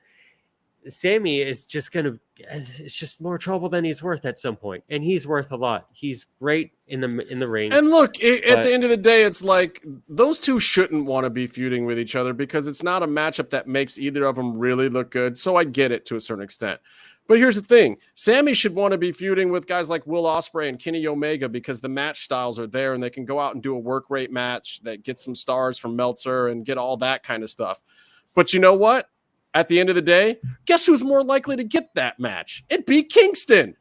Sammy is just it's just more trouble than he's worth at some point. And he's worth a lot. He's great in the ring. And look, at the end of the day, it's like those two shouldn't want to be feuding with each other because it's not a matchup that makes either of them really look good. So I get it to a certain extent. But here's the thing. Sammy should want to be feuding with guys like Will Ospreay and Kenny Omega because the match styles are there and they can go out and do a work rate match that gets some stars from Meltzer and get all that kind of stuff. But you know what? At the end of the day, guess who's more likely to get that match? It'd be Kingston.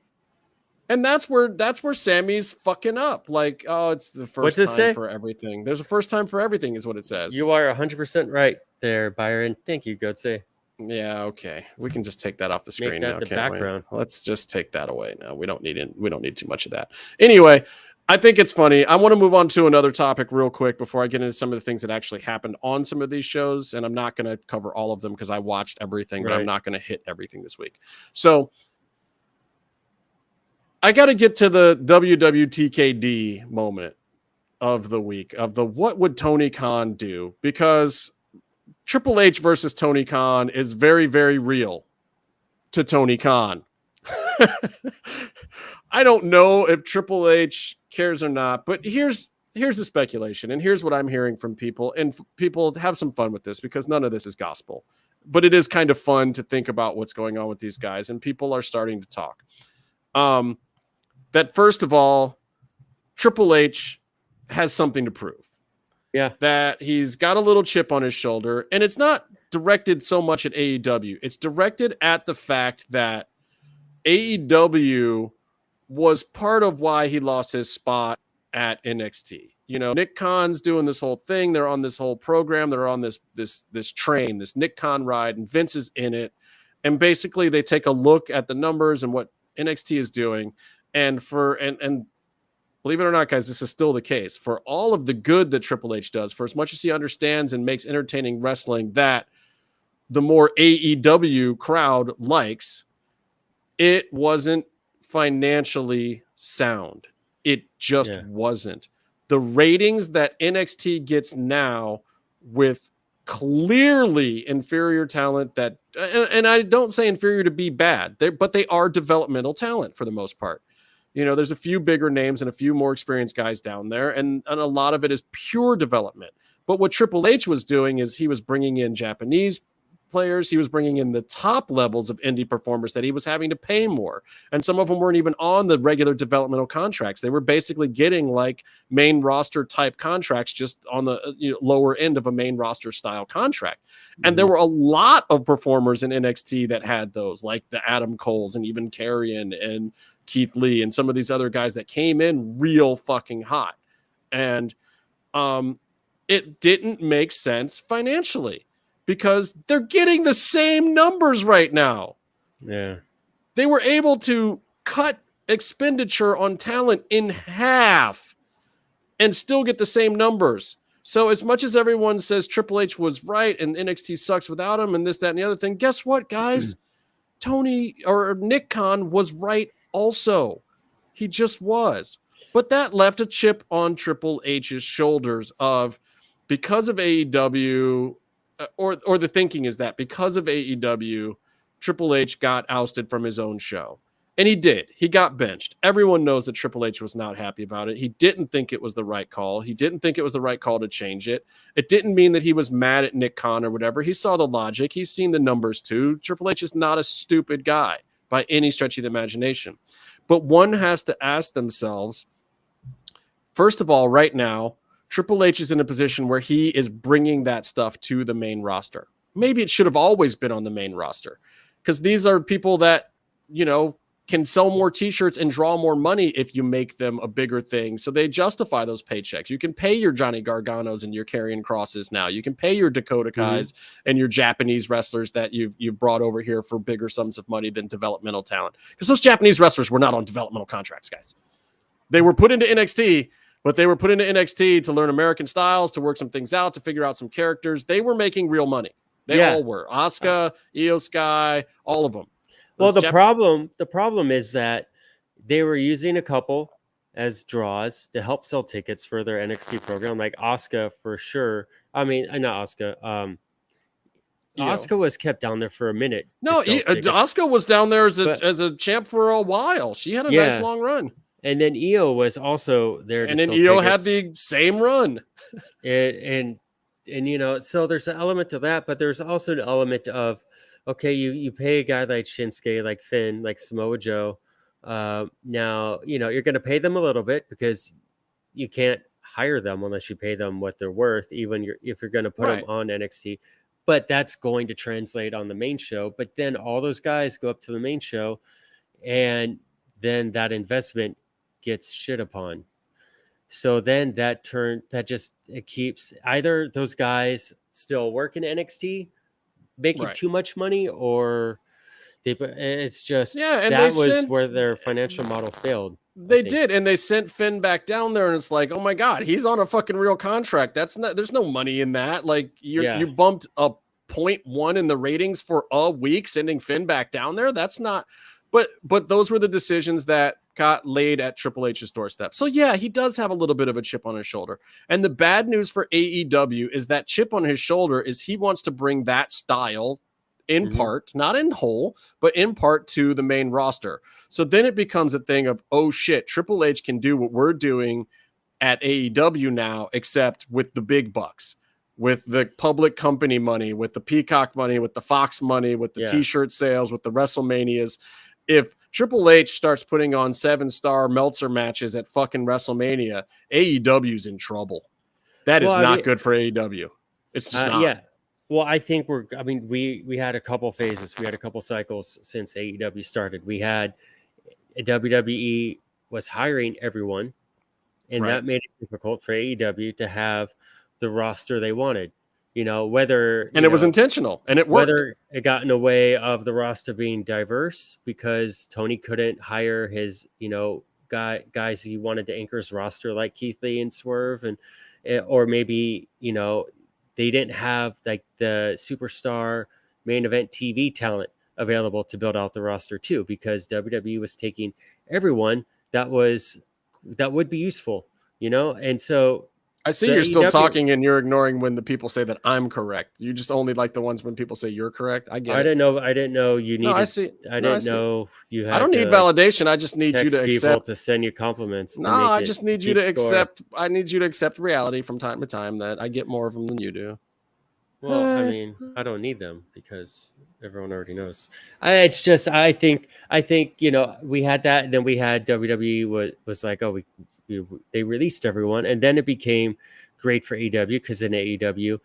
And that's where Sammy's fucking up. Like, oh, it's the first time for everything. There's a first time for everything is what it says. You are 100% right there, Byron. Thank you, Godsey. Yeah, okay. We can just take that off the screen now. The background. Let's just take that away now. We don't need too much of that. Anyway, I think it's funny. I want to move on to another topic real quick before I get into some of the things that actually happened on some of these shows. And I'm not going to cover all of them because I watched everything, but I'm not going to hit everything this week. So I got to get to the WWTKD moment of the week of the what would Tony Khan do? Because Triple H versus Tony Khan is very, very real to Tony Khan. I don't know if Triple H cares or not, but here's the speculation, and here's what I'm hearing from people, and people have some fun with this because none of this is gospel, but it is kind of fun to think about what's going on with these guys, and people are starting to talk. That first of all, Triple H has something to prove. Yeah. That he's got a little chip on his shoulder, and it's not directed so much at AEW. It's directed at the fact that AEW was part of why he lost his spot at NXT. You know, Nick Khan's doing this whole thing. They're on this whole program. They're on this train, this Nick Khan ride, and Vince is in it. And basically they take a look at the numbers and what NXT is doing. And believe it or not, guys, this is still the case. For all of the good that Triple H does, for as much as he understands and makes entertaining wrestling that the more AEW crowd likes, it wasn't financially sound. It just wasn't. The ratings that NXT gets now with clearly inferior talent that, and I don't say inferior to be bad, but they are developmental talent for the most part. You know, there's a few bigger names and a few more experienced guys down there, and a lot of it is pure development. But what Triple H was doing is he was bringing in Japanese players. He was bringing in the top levels of indie performers that he was having to pay more. And some of them weren't even on the regular developmental contracts. They were basically getting like main roster type contracts just on the lower end of a main roster style contract. And there were a lot of performers in NXT that had those, like the Adam Coles and even Karrion and Keith Lee and some of these other guys that came in real fucking hot. And it didn't make sense financially because they're getting the same numbers right now. Yeah. They were able to cut expenditure on talent in half and still get the same numbers. So as much as everyone says Triple H was right and NXT sucks without him and this, that, and the other thing, guess what, guys? Tony or Nick Khan was right also. He just was. But that left a chip on Triple H's shoulders of, because of AEW, or the thinking is that because of AEW, Triple H got ousted from his own show. And he did. He got benched. Everyone knows that Triple H was not happy about it. He didn't think it was the right call. He didn't think it was the right call to change it. It didn't mean that he was mad at Nick Khan or whatever. He saw the logic. He's seen the numbers too. Triple H is not a stupid guy by any stretch of the imagination. But one has to ask themselves, first of all, right now, Triple H is in a position where he is bringing that stuff to the main roster. Maybe it should have always been on the main roster because these are people that, you know, can sell more t-shirts and draw more money if you make them a bigger thing. So they justify those paychecks. You can pay your Johnny Garganos and your Karrion Crosses now. You can pay your Dakota Kais and your Japanese wrestlers that you've brought over here for bigger sums of money than developmental talent. Because those Japanese wrestlers were not on developmental contracts, guys. They were put into NXT But they were put into NXT to learn American styles, to work some things out, to figure out some characters. They were making real money. They all were. Asuka, Io Sky, all of them. Well, the problem is that they were using a couple as draws to help sell tickets for their NXT program, like Asuka for sure. I mean, not Asuka. Asuka was kept down there for a minute. No, Asuka was down there as a champ for a while. She had a nice long run. And then Io was also there. And then Io had the same run. And so there's an element to that, but there's also an element of, okay, you pay a guy like Shinsuke, like Finn, like Samoa Joe. Now, you're going to pay them a little bit because you can't hire them unless you pay them what they're worth, even if you're going to put them on NXT. But that's going to translate on the main show. But then all those guys go up to the main show, and then that investment gets shit upon. So then it keeps either those guys still working NXT, making too much money, or it's just where their financial model failed. They did, and they sent Finn back down there, and it's like, oh my god, he's on a fucking real contract. There's no money in that. Like you bumped a 0.1 in the ratings for a week, sending Finn back down there. That's not. But those were the decisions that got laid at Triple H's doorstep. So yeah, he does have a little bit of a chip on his shoulder. And the bad news for AEW is that chip on his shoulder is he wants to bring that style in part, not in whole, but in part to the main roster. So then it becomes a thing of, oh shit, Triple H can do what we're doing at AEW now, except with the big bucks, with the public company money, with the Peacock money, with the Fox money, with the t-shirt sales, with the WrestleManias. If Triple H starts putting on 7-star Meltzer matches at fucking WrestleMania, AEW's in trouble. That is not good for AEW. It's just not. Yeah. Well, I think we had a couple phases. We had a couple cycles since AEW started. We had WWE was hiring everyone, and that made it difficult for AEW to have the roster they wanted. It was intentional, and it worked. Whether it got in the way of the roster being diverse because Tony couldn't hire his, guys he wanted to anchor his roster like Keith Lee and Swerve, or maybe they didn't have like the superstar main event TV talent available to build out the roster too, because WWE was taking everyone that would be useful, and so. I see you're still talking and you're ignoring when the people say that I'm correct. You just only like the ones when people say you're correct. I get it. I didn't know you needed. No, I see. I didn't know you had. I don't need validation. I just need you to accept. To send you compliments. No, I just need you to accept. I need you to accept reality from time to time that I get more of them than you do. Well, I mean, I don't need them because everyone already knows. It's just I think we had that, and then we had WWE was like, oh, they released everyone, and then it became great for AEW because then AEW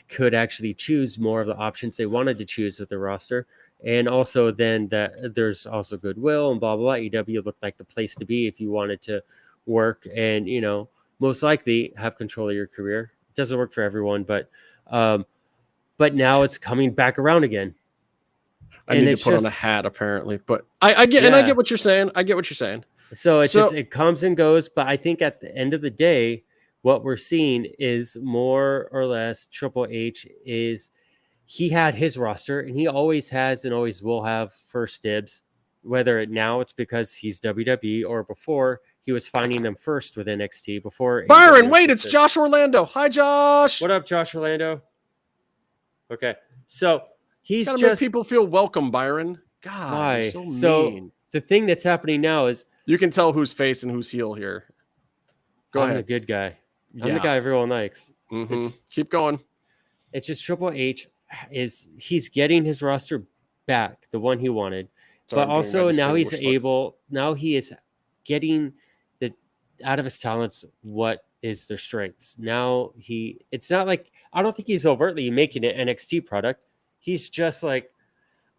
could actually choose more of the options they wanted to choose with the roster, and also then that there's also goodwill and blah blah blah. AEW looked like the place to be if you wanted to work and most likely have control of your career. It doesn't work for everyone, but now it's coming back around again. I need to put on a hat apparently, but I get what you're saying. I get what you're saying. So it comes and goes, but I think at the end of the day, what we're seeing is more or less Triple H he had his roster, and he always has and always will have first dibs, whether now it's because he's WWE or before he was finding them first with NXT before. Byron, wait, it's Josh Orlando. Hi, Josh. What up, Josh Orlando? Okay, so he's gotta just make people feel welcome, Byron. God, why? You're so mean. So the thing that's happening now is you can tell who's face and who's heel here. Go ahead. I'm the good guy. I'm the guy everyone likes. Mm-hmm. Keep going. It's just Triple H he's getting his roster back, the one he wanted, but also now he is getting out of his talents what is their strengths. Now it's not like I don't think he's overtly making an NXT product. He's just like,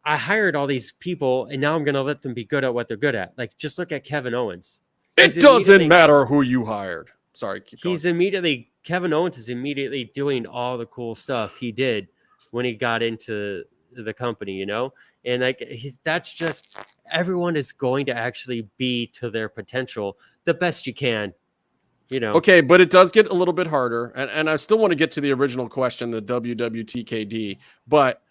I hired all these people, and now I'm going to let them be good at what they're good at. Like, just look at Kevin Owens. It doesn't matter who you hired. Sorry, keep going. Kevin Owens is immediately doing all the cool stuff he did when he got into the company, And that's just, everyone is going to actually be to their potential the best you can. you know. Okay, but it does get a little bit harder, and I still want to get to the original question, the WWTKD, but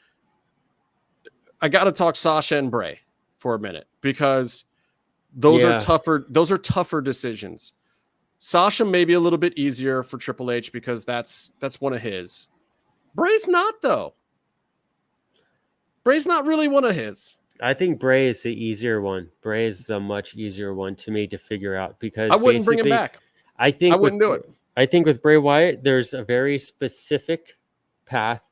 I got to talk Sasha and Bray for a minute because those are tougher. Those are tougher decisions. Sasha may be a little bit easier for Triple H because that's one of his. Bray's not though. Bray's not really one of his. I think Bray is the easier one. Bray is the much easier one to me to figure out because I wouldn't bring him back. I wouldn't do it. I think with Bray Wyatt, there's a very specific path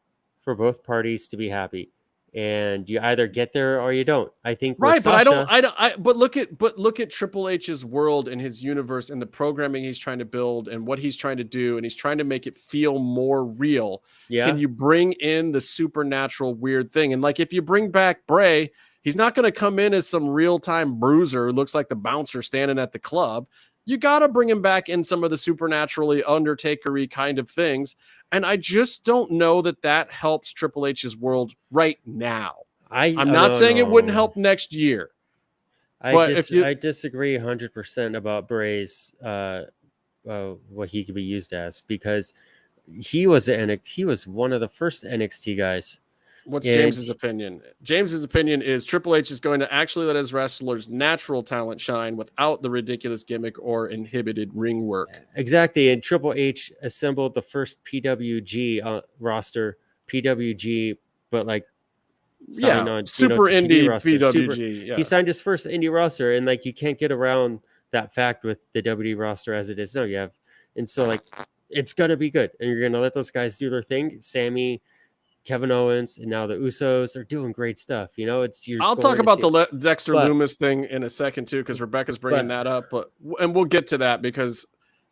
for both parties to be happy, and you either get there or you don't. I think right, but Sasha, but look at Triple H's world and his universe and the programming he's trying to build and what he's trying to do, and he's trying to make it feel more real. Yeah. Can you bring in the supernatural weird thing? And like if you bring back Bray, he's not going to come in as some real-time bruiser who looks like the bouncer standing at the club. You got to bring him back in some of the supernaturally Undertaker-y kind of things. And I just don't know that helps Triple H's world right now. I'm not saying it wouldn't help next year. I disagree 100% about Bray's what he could be used as because he was one of the first NXT guys. What's James's opinion? James's opinion is Triple H is going to actually let his wrestlers' natural talent shine without the ridiculous gimmick or inhibited ring work. Exactly. And Triple H assembled the first PWG roster, PWG, but like on super indie PWG. He signed his first indie roster, and like you can't get around that fact with the WWE roster as it is now. You have, and so like it's gonna be good, and you're gonna let those guys do their thing. Sammy, Kevin Owens, and now the Usos are doing great stuff. You know, I'll talk about the Dexter Loomis thing in a second too, because Rebecca's bringing that up. And we'll get to that because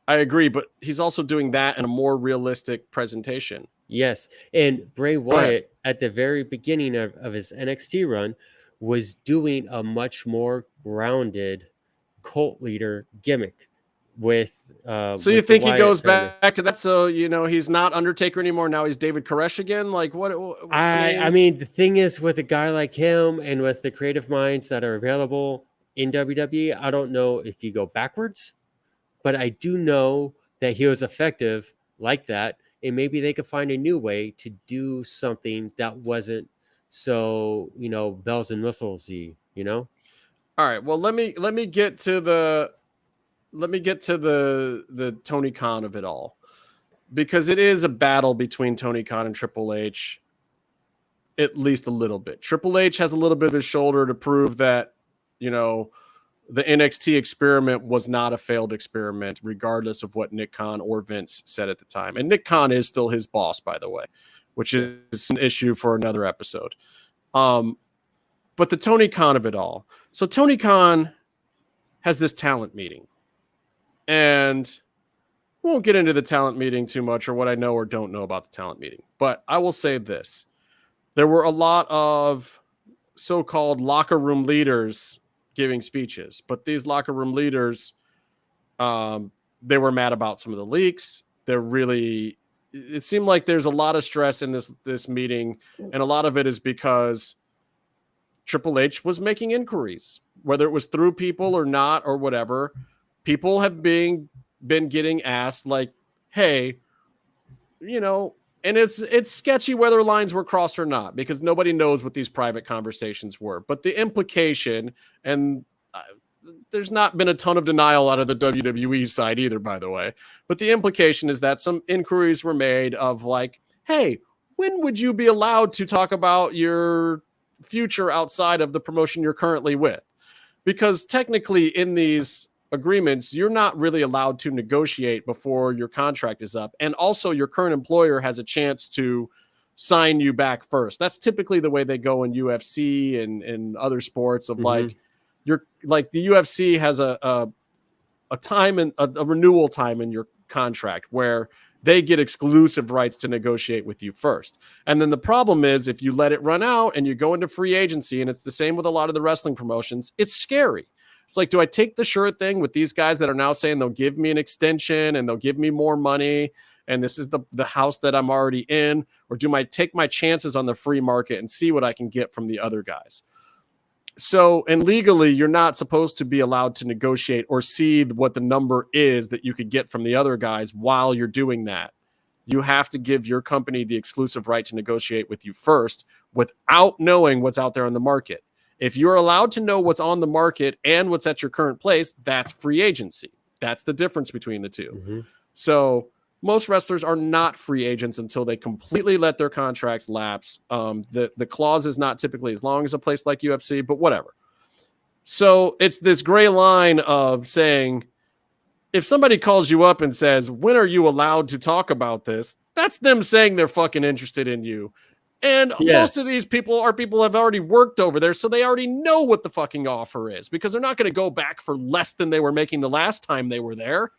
I agree. But he's also doing that in a more realistic presentation. Yes, and Bray Wyatt at the very beginning of his NXT run was doing a much more grounded cult leader gimmick. So you think he goes back to that? So he's not Undertaker anymore. Now he's David Koresh again. Like what? I mean, the thing is with a guy like him and with the creative minds that are available in WWE, I don't know if you go backwards, but I do know that he was effective like that, and maybe they could find a new way to do something that wasn't so bells and whistles-y. All right. Well, let me get to the. Let me get to the Tony Khan of it all, because it is a battle between Tony Khan and Triple H, at least a little bit. Triple H has a little bit of his shoulder to prove that, the NXT experiment was not a failed experiment, regardless of what Nick Khan or Vince said at the time. And Nick Khan is still his boss, by the way, which is an issue for another episode. But the Tony Khan of it all. So Tony Khan has this talent meeting. And we won't get into the talent meeting too much or what I know or don't know about the talent meeting. But I will say this. There were a lot of so-called locker room leaders giving speeches. But these locker room leaders, they were mad about some of the leaks. It seemed like there's a lot of stress in this meeting. And a lot of it is because Triple H was making inquiries, whether it was through people or not or whatever. People have been getting asked like, hey, and it's sketchy whether lines were crossed or not, because nobody knows what these private conversations were. But the implication, and there's not been a ton of denial out of the WWE side either, by the way, but the implication is that some inquiries were made of like, hey, when would you be allowed to talk about your future outside of the promotion you're currently with? Because technically in these agreements, you're not really allowed to negotiate before your contract is up. And also your current employer has a chance to sign you back first. That's typically the way they go in UFC and other sports of like, you're like the UFC has a time and a renewal time in your contract where they get exclusive rights to negotiate with you first. And then the problem is if you let it run out and you go into free agency, and it's the same with a lot of the wrestling promotions, it's scary. It's like, do I take the sure thing with these guys that are now saying they'll give me an extension and they'll give me more money and this is the house that I'm already in? Or do I take my chances on the free market and see what I can get from the other guys? So, and legally, you're not supposed to be allowed to negotiate or see what the number is that you could get from the other guys while you're doing that. You have to give your company the exclusive right to negotiate with you first without knowing what's out there on the market. If you're allowed to know what's on the market and what's at your current place, that's free agency. That's the difference between the two. Mm-hmm. So most wrestlers are not free agents until they completely let their contracts lapse. The clause is not typically as long as a place like UFC, but whatever. So it's this gray line of saying, if somebody calls you up and says, when are you allowed to talk about this? That's them saying they're fucking interested in you. And most of these people are people who have already worked over there, so they already know what the fucking offer is because they're not going to go back for less than they were making the last time they were there.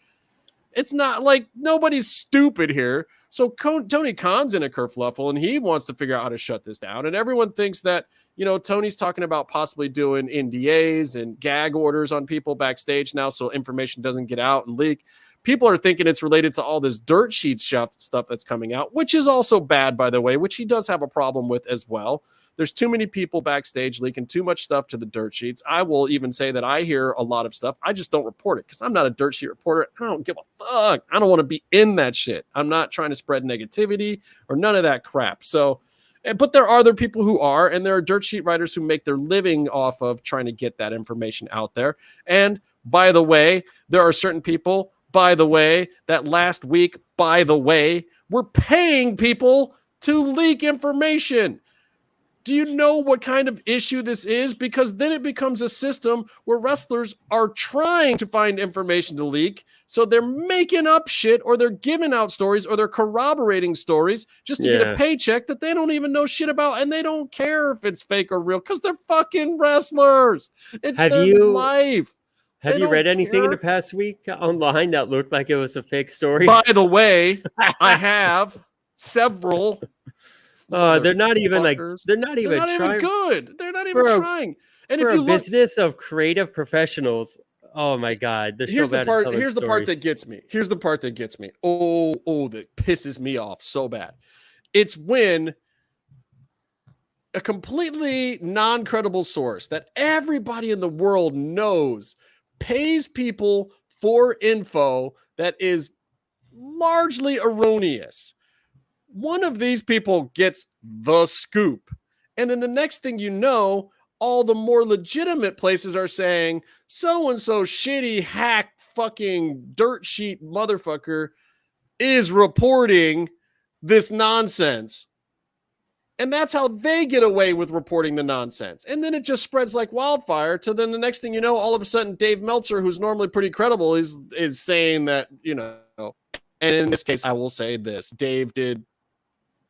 It's not like nobody's stupid here. So Tony Khan's in a kerfluffle, and he wants to figure out how to shut this down. And everyone thinks that, you know, Tony's talking about possibly doing NDAs and gag orders on people backstage now so information doesn't get out and leak. People are thinking it's related to all this dirt sheet stuff that's coming out, which is also bad, by the way, which he does have a problem with as well. There's too many people backstage leaking too much stuff to the dirt sheets. I will even say that I hear a lot of stuff. I just don't report it because I'm not a dirt sheet reporter. I don't give a fuck. I don't want to be in that shit. I'm not trying to spread negativity or none of that crap. So, but there are other people who are, and there are dirt sheet writers who make their living off of trying to get that information out there. And by the way, there are certain people, by the way, that last week, by the way, were paying people to leak information. Do you know what kind of issue this is? Because then it becomes a system where wrestlers are trying to find information to leak. So they're making up shit, or they're giving out stories, or they're corroborating stories just to get a paycheck that they don't even know shit about. And they don't care if it's fake or real because they're fucking wrestlers. It's their life. Have you read anything in the past week online that looked like it was a fake story? By the way, I have several. They're not even trying. Even good. They're not even trying. And for if you a business of creative professionals, oh my God, here's the part that gets me. Here's the part that gets me. Oh, that pisses me off so bad. It's when a completely non-credible source that everybody in the world knows pays people for info that is largely erroneous. One of these people gets the scoop. And then the next thing you know, all the more legitimate places are saying, so-and-so shitty hack fucking dirt sheet motherfucker is reporting this nonsense. And that's how they get away with reporting the nonsense. And then it just spreads like wildfire to then the next thing you know, all of a sudden Dave Meltzer, who's normally pretty credible, is saying that, you know, and in this case, I will say this, Dave did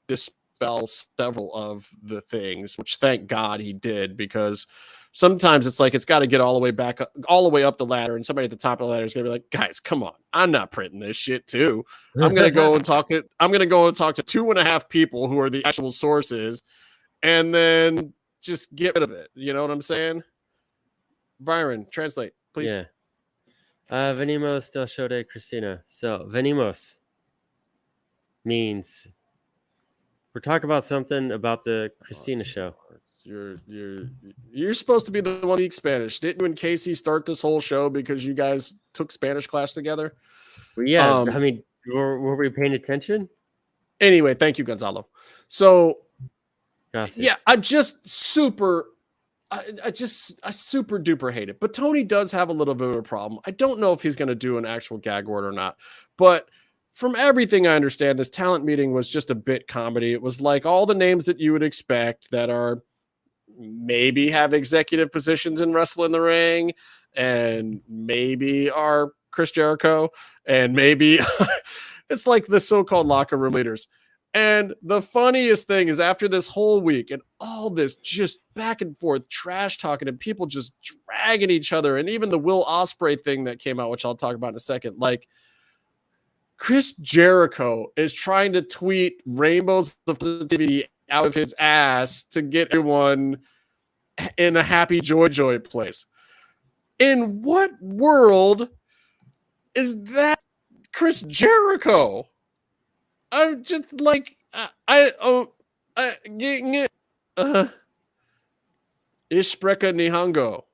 dispel several of the things, which thank God he did, because sometimes it's like it's got to get all the way back, all the way up the ladder, and somebody at the top of the ladder is gonna be like, guys, come on, I'm not printing this shit too. I'm gonna go and talk to 2.5 people who are the actual sources, and then just get rid of it. You know what I'm saying? Byron, translate, please. Yeah. Venimos del show de Cristina. So venimos means we're talking about something about the Cristina show. You're supposed to be the one who speaks Spanish. Didn't you and Casey start this whole show because you guys took Spanish class together? Well, yeah, I mean, were we paying attention? Anyway, thank you, Gonzalo. So, Gracias. Yeah, I super duper hate it. But Tony does have a little bit of a problem. I don't know if he's going to do an actual gag order or not, but from everything I understand, this talent meeting was just a bit comedy. It was like all the names that you would expect that are maybe have executive positions in Wrestle in the Ring, and maybe are Chris Jericho, and maybe it's like the so-called locker room leaders. And the funniest thing is, after this whole week and all this just back and forth trash talking and people just dragging each other, and even the Will Ospreay thing that came out, which I'll talk about in a second, like, Chris Jericho is trying to tweet rainbows of positivity out of his ass to get everyone in a happy joy place. In what world is that Chris Jericho? I'm just like, Ich spreche Nihongo.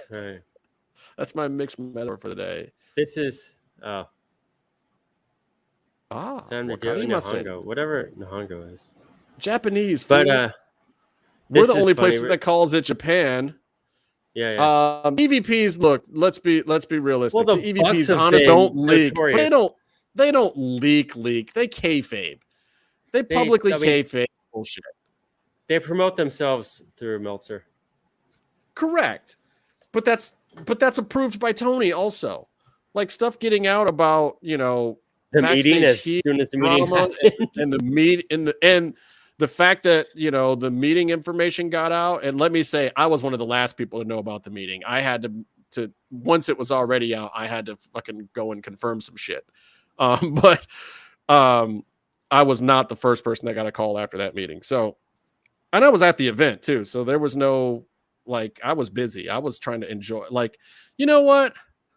Right. That's my mixed metaphor for the day. This is Ah, time to do wakarimasen. Nihongo, whatever Nihongo is. Japanese, But fool. We're this the only is funny. place that calls it Japan. Yeah. EVPs, look, let's be realistic. Well, the the Bucks EVPs have honest been don't leak. But notorious. they don't leak. They kayfabe. They publicly kayfabe bullshit. They promote themselves through Meltzer. Correct. But that's approved by Tony also. Like stuff getting out about, The meeting as soon as the meeting happened. and the fact that, the meeting information got out, and let me say, I was one of the last people to know about the meeting. I had to once it was already out, I had to fucking go and confirm some shit. But I was not the first person that got a call after that meeting. So, and I was at the event too. So there was no, I was busy. I was trying to enjoy, you know what?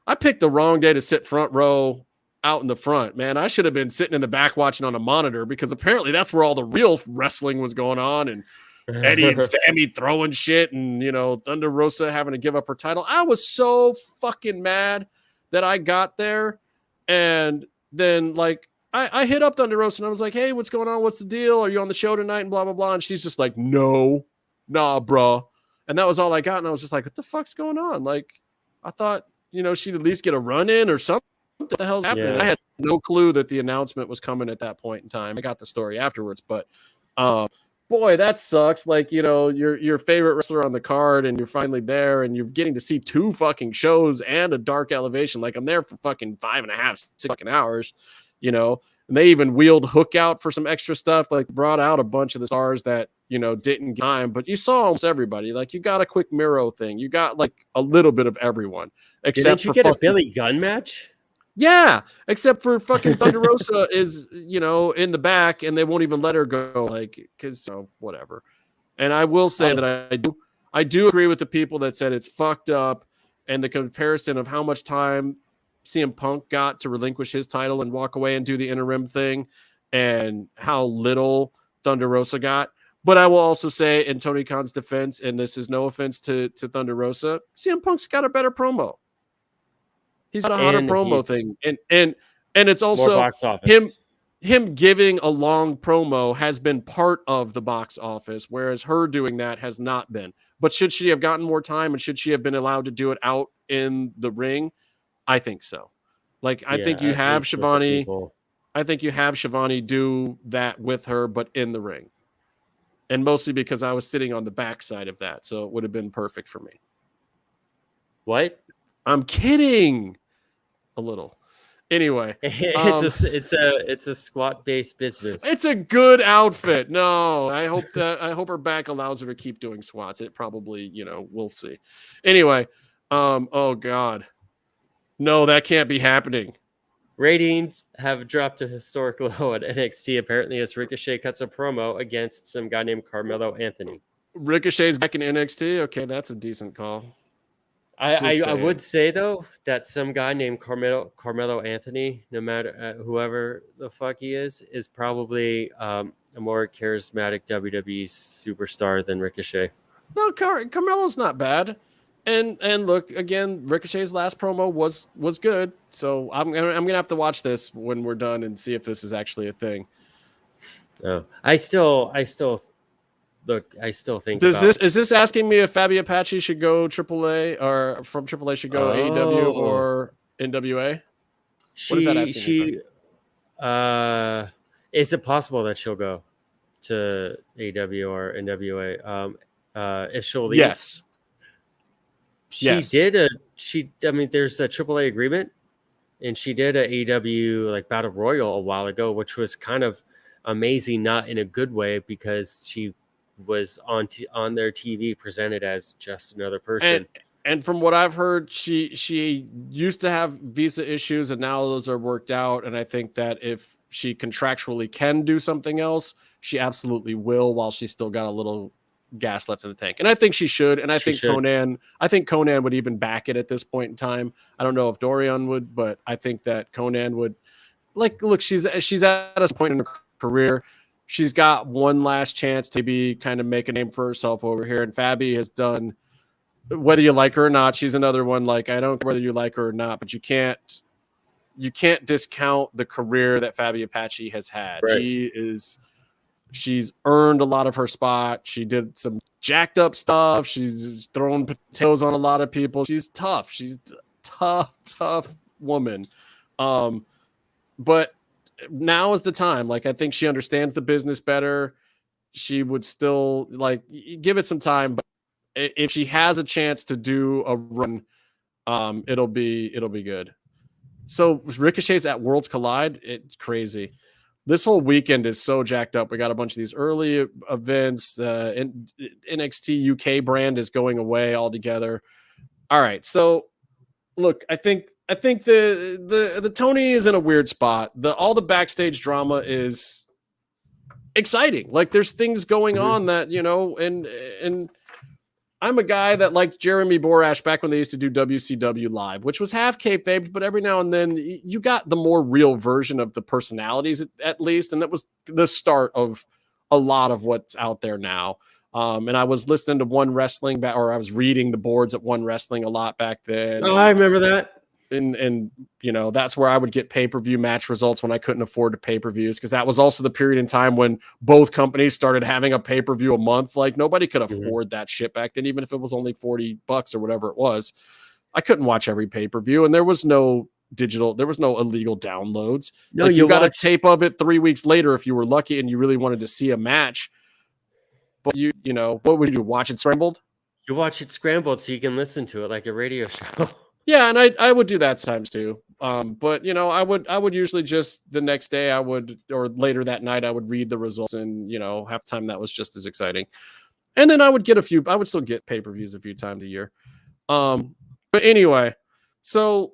I picked the wrong day to sit front row out in the front, man. I should have been sitting in the back watching on a monitor, because apparently that's where all the real wrestling was going on, and Eddie and Sammy throwing shit, and Thunder Rosa having to give up her title. I was so fucking mad that I got there, and then I hit up Thunder Rosa and I was like, "Hey, what's going on? What's the deal? Are you on the show tonight?" And blah blah blah. And she's just like, "No, nah, bruh." And that was all I got. And I was just like, "What the fuck's going on?" I thought she'd at least get a run in or something. What the hell's happening? Yeah. I had no clue that the announcement was coming at that point in time. I got the story afterwards, but boy, that sucks. Your favorite wrestler on the card, and you're finally there, and you're getting to see 2 fucking shows and a dark elevation. I'm there for fucking 5.5, 6 fucking hours, and they even wheeled Hook out for some extra stuff, brought out a bunch of the stars that, didn't get time, but you saw almost everybody. You got a quick Miro thing. You got a little bit of everyone, except Didn't you for get a Billy Gunn match? Yeah, except for fucking Thunder Rosa is, in the back, and they won't even let her go, because whatever. And I will say that I do agree with the people that said it's fucked up, and the comparison of how much time CM Punk got to relinquish his title and walk away and do the interim thing, and how little Thunder Rosa got. But I will also say, in Tony Khan's defense, and this is no offense to Thunder Rosa, CM Punk's got a better promo. He's got a hotter promo thing, and it's also box office. him giving a long promo has been part of the box office, whereas her doing that has not been. But should she have gotten more time, and should she have been allowed to do it out in the ring? I think so. I think you have Shivani. I think you have Shivani do that with her, but in the ring, and mostly because I was sitting on the backside of that, so it would have been perfect for me. What? I'm kidding. A little. Anyway, it's a squat based business. It's a good outfit. No, I hope her back allows her to keep doing squats. It probably, we'll see. Anyway, oh god, no, that can't be happening. Ratings have dropped to historic low at NXT, apparently, as Ricochet cuts a promo against some guy named Carmelo Anthony. Ricochet's back in NXT. Okay, that's a decent call. I would say, though, that some guy named Carmelo Anthony, no matter whoever the fuck he is probably a more charismatic WWE superstar than Ricochet. No, Carmelo's not bad. And look, again, Ricochet's last promo was good. So I'm gonna have to watch this when we're done and see if this is actually a thing. Oh, I still think. Is this asking me if Fabi Apache should go AAA, or from AAA should go AEW or NWA? What is that asking me? Is it possible that she'll go to AEW or NWA? If she'll leave? Yes. There's a AAA agreement, and she did a AEW Battle Royal a while ago, which was kind of amazing, not in a good way, because she was on their TV presented as just another person. And from what I've heard, she used to have visa issues, and now those are worked out. And I think that if she contractually can do something else, she absolutely will, while she's still got a little gas left in the tank. And I think she should. And I think Conan would even back it at this point in time. I don't know if Dorian would, but I think that Conan would. Look, she's at a point in her career. she's got one last chance to maybe kind of make a name for herself over here. And Fabi has done, whether you like her or not, she's another one. Like, I don't care whether you like her or not, but you can't discount the career that Fabi Apache has had. Right. She's earned a lot of her spot. She did some jacked up stuff. She's thrown potatoes on a lot of people. She's tough. She's a tough woman. But now is the time. Like, I think she understands the business better. She would still, like, give it some time. But if she has a chance to do a run, it'll be good. So Ricochet's at Worlds Collide. It's crazy. This whole weekend is so jacked up. We got a bunch of these early events. NXT UK brand is going away altogether. All right. So look, I think the Tony is in a weird spot. All the backstage drama is exciting. Like, there's things going on that, you know, and I'm a guy that liked Jeremy Borash back when they used to do WCW Live, which was half kayfabe, but every now and then you got the more real version of the personalities at least. And that was the start of a lot of what's out there now. And I was listening to One Wrestling or I was reading the boards at One Wrestling a lot back then. Oh, I remember that. And you know, that's where I would get pay-per-view match results when I couldn't afford to pay-per-views, because that was also the period in time when both companies started having a pay-per-view a month. Like, nobody could afford that shit back then, even if it was only $40 or whatever it was. I couldn't watch every pay-per-view, and there was no illegal downloads. No, like, you got a tape of it 3 weeks later if you were lucky and you really wanted to see a match. But you know, what would you do? Watch it scrambled? You watch it scrambled so you can listen to it like a radio show. Yeah, and I would do that sometimes too. But you know, I would usually just the next day or later that night I would read the results, and you know, halftime that was just as exciting. And then I would still get pay-per-views a few times a year. But anyway, so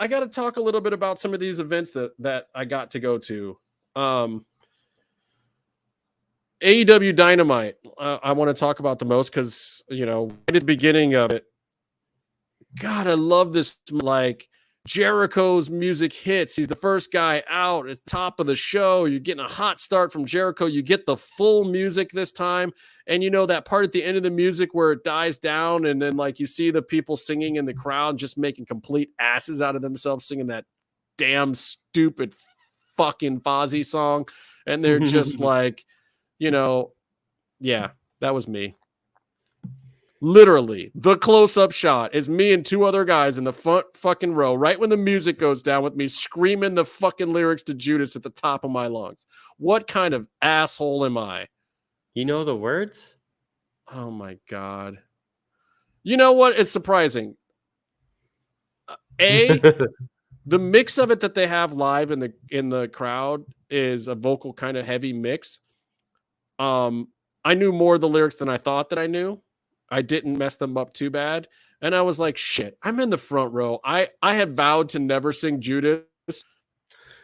I got to talk a little bit about some of these events that I got to go to. AEW Dynamite, I want to talk about the most because, you know, right at the beginning of it, God, I love this. Like, Jericho's music hits. He's the first guy out. It's top of the show. You're getting a hot start from Jericho. You get the full music this time. And you know that part at the end of the music where it dies down and then, like, you see the people singing in the crowd just making complete asses out of themselves singing that damn stupid fucking Fozzy song. And they're just like, you know, yeah, that was me. Literally, the close-up shot is me and two other guys in the front fucking row, right when the music goes down, with me screaming the fucking lyrics to Judas at the top of my lungs. What kind of asshole am I? You know the words? Oh my God. You know what? It's surprising. The mix of it that they have live in the crowd is a vocal kind of heavy mix. I knew more of the lyrics than I thought that I knew. I didn't mess them up too bad. And I was like, shit, I'm in the front row. I had vowed to never sing Judas,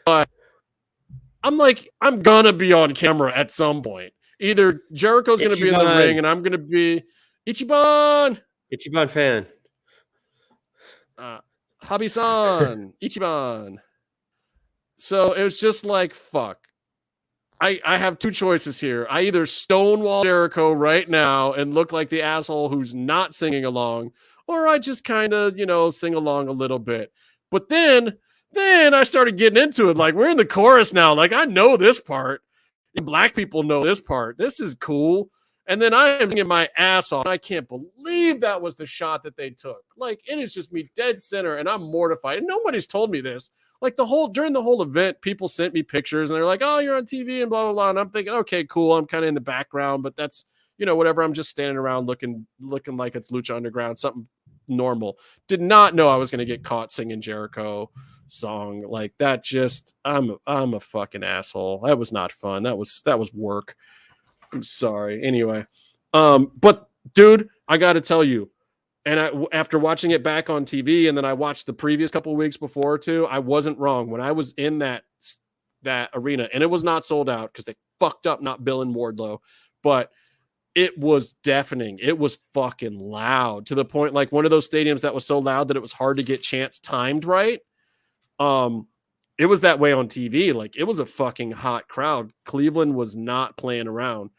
but I'm like, I'm going to be on camera at some point. Either Jericho's going to be in the ring and I'm going to be Ichiban fan. Habi-san, Ichiban. So it was just like, fuck. I have two choices here. I either stonewall Jericho right now and look like the asshole who's not singing along, or I just kind of, you know, sing along a little bit. But then I started getting into it. Like, we're in the chorus now. Like, I know this part. And black people know this part. This is cool. And then I am singing my ass off. I can't believe that was the shot that they took. Like, it is just me dead center, and I'm mortified. And nobody's told me this. Like, during the whole event, people sent me pictures and they're like, oh, you're on TV and blah, blah, blah. And I'm thinking, okay, cool. I'm kind of in the background, but that's, you know, whatever. I'm just standing around looking like it's Lucha Underground, something normal. Did not know I was going to get caught singing Jericho song like that. Just, I'm a fucking asshole. That was not fun. That was work. I'm sorry. Anyway. But dude, I got to tell you, and after watching it back on TV, and then I watched the previous couple of weeks before too, I wasn't wrong. When I was in that arena, and it was not sold out because they fucked up not billing Wardlow, but it was deafening. It was fucking loud to the point, like one of those stadiums that was so loud that it was hard to get chants timed right. it was that way on TV. Like, it was a fucking hot crowd. Cleveland was not playing around.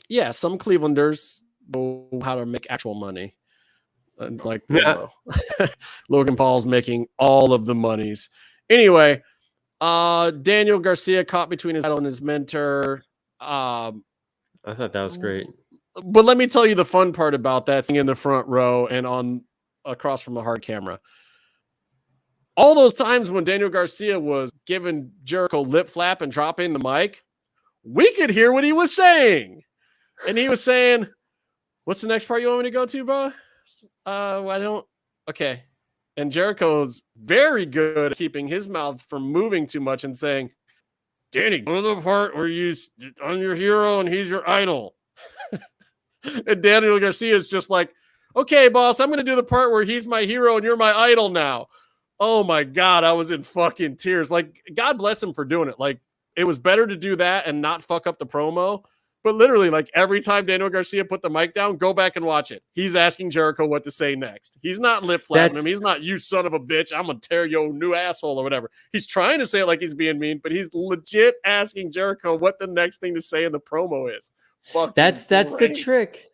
Yeah, some Clevelanders know how to make actual money. Like, Logan Paul's making all of the monies. Anyway, Daniel Garcia caught between his idol and his mentor. I thought that was great. But let me tell you the fun part about that, in the front row and on across from a hard camera. All those times when Daniel Garcia was giving Jericho lip flap and dropping the mic, we could hear what he was saying. And he was saying, what's the next part you want me to go to, bro? I don't. Okay. And Jericho's very good at keeping his mouth from moving too much and saying, Danny, go to the part where I'm your hero and he's your idol. And Daniel Garcia is just like, okay, boss, I'm going to do the part where he's my hero and you're my idol now. Oh my God, I was in fucking tears. Like, God bless him for doing it. Like, it was better to do that and not fuck up the promo. But literally, like, every time Daniel Garcia put the mic down, go back and watch it. He's asking Jericho what to say next. He's not lip flapping him. He's not, you son of a bitch, I'm going to tear your new asshole or whatever. He's trying to say it like he's being mean, but he's legit asking Jericho what the next thing to say in the promo is. That's the trick.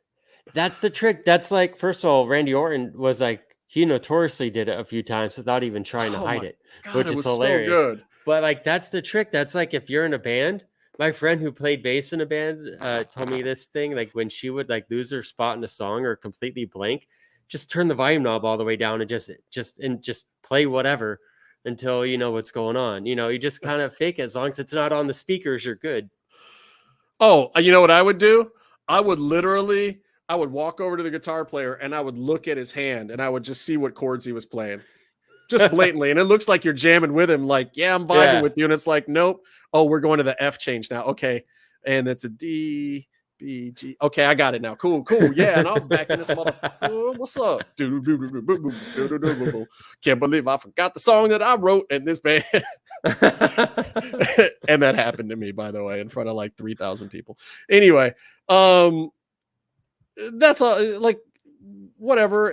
That's the trick. That's like, first of all, Randy Orton was like, he notoriously did it a few times without even trying to hide it, which is hilarious. So good. But like, that's the trick. That's like, if you're in a band, my friend who played bass in a band told me this thing, like when she would like lose her spot in a song or completely blank, just turn the volume knob all the way down and just play whatever until you know what's going on. You know, you just kind of fake it. As long as it's not on the speakers, you're good. Oh, you know what I would do? I would walk over to the guitar player and I would look at his hand and I would just see what chords he was playing. Just blatantly. And it looks like you're jamming with him. Like, yeah, I'm vibing with you. And it's like, nope. Oh, we're going to the F change now. Okay. And it's a D, B, G. Okay, I got it now. Cool. Yeah. And I'm back in this motherfucker. What's up? Can't believe I forgot the song that I wrote in this band. And that happened to me, by the way, in front of like 3,000 people. Anyway, that's all. Like, whatever.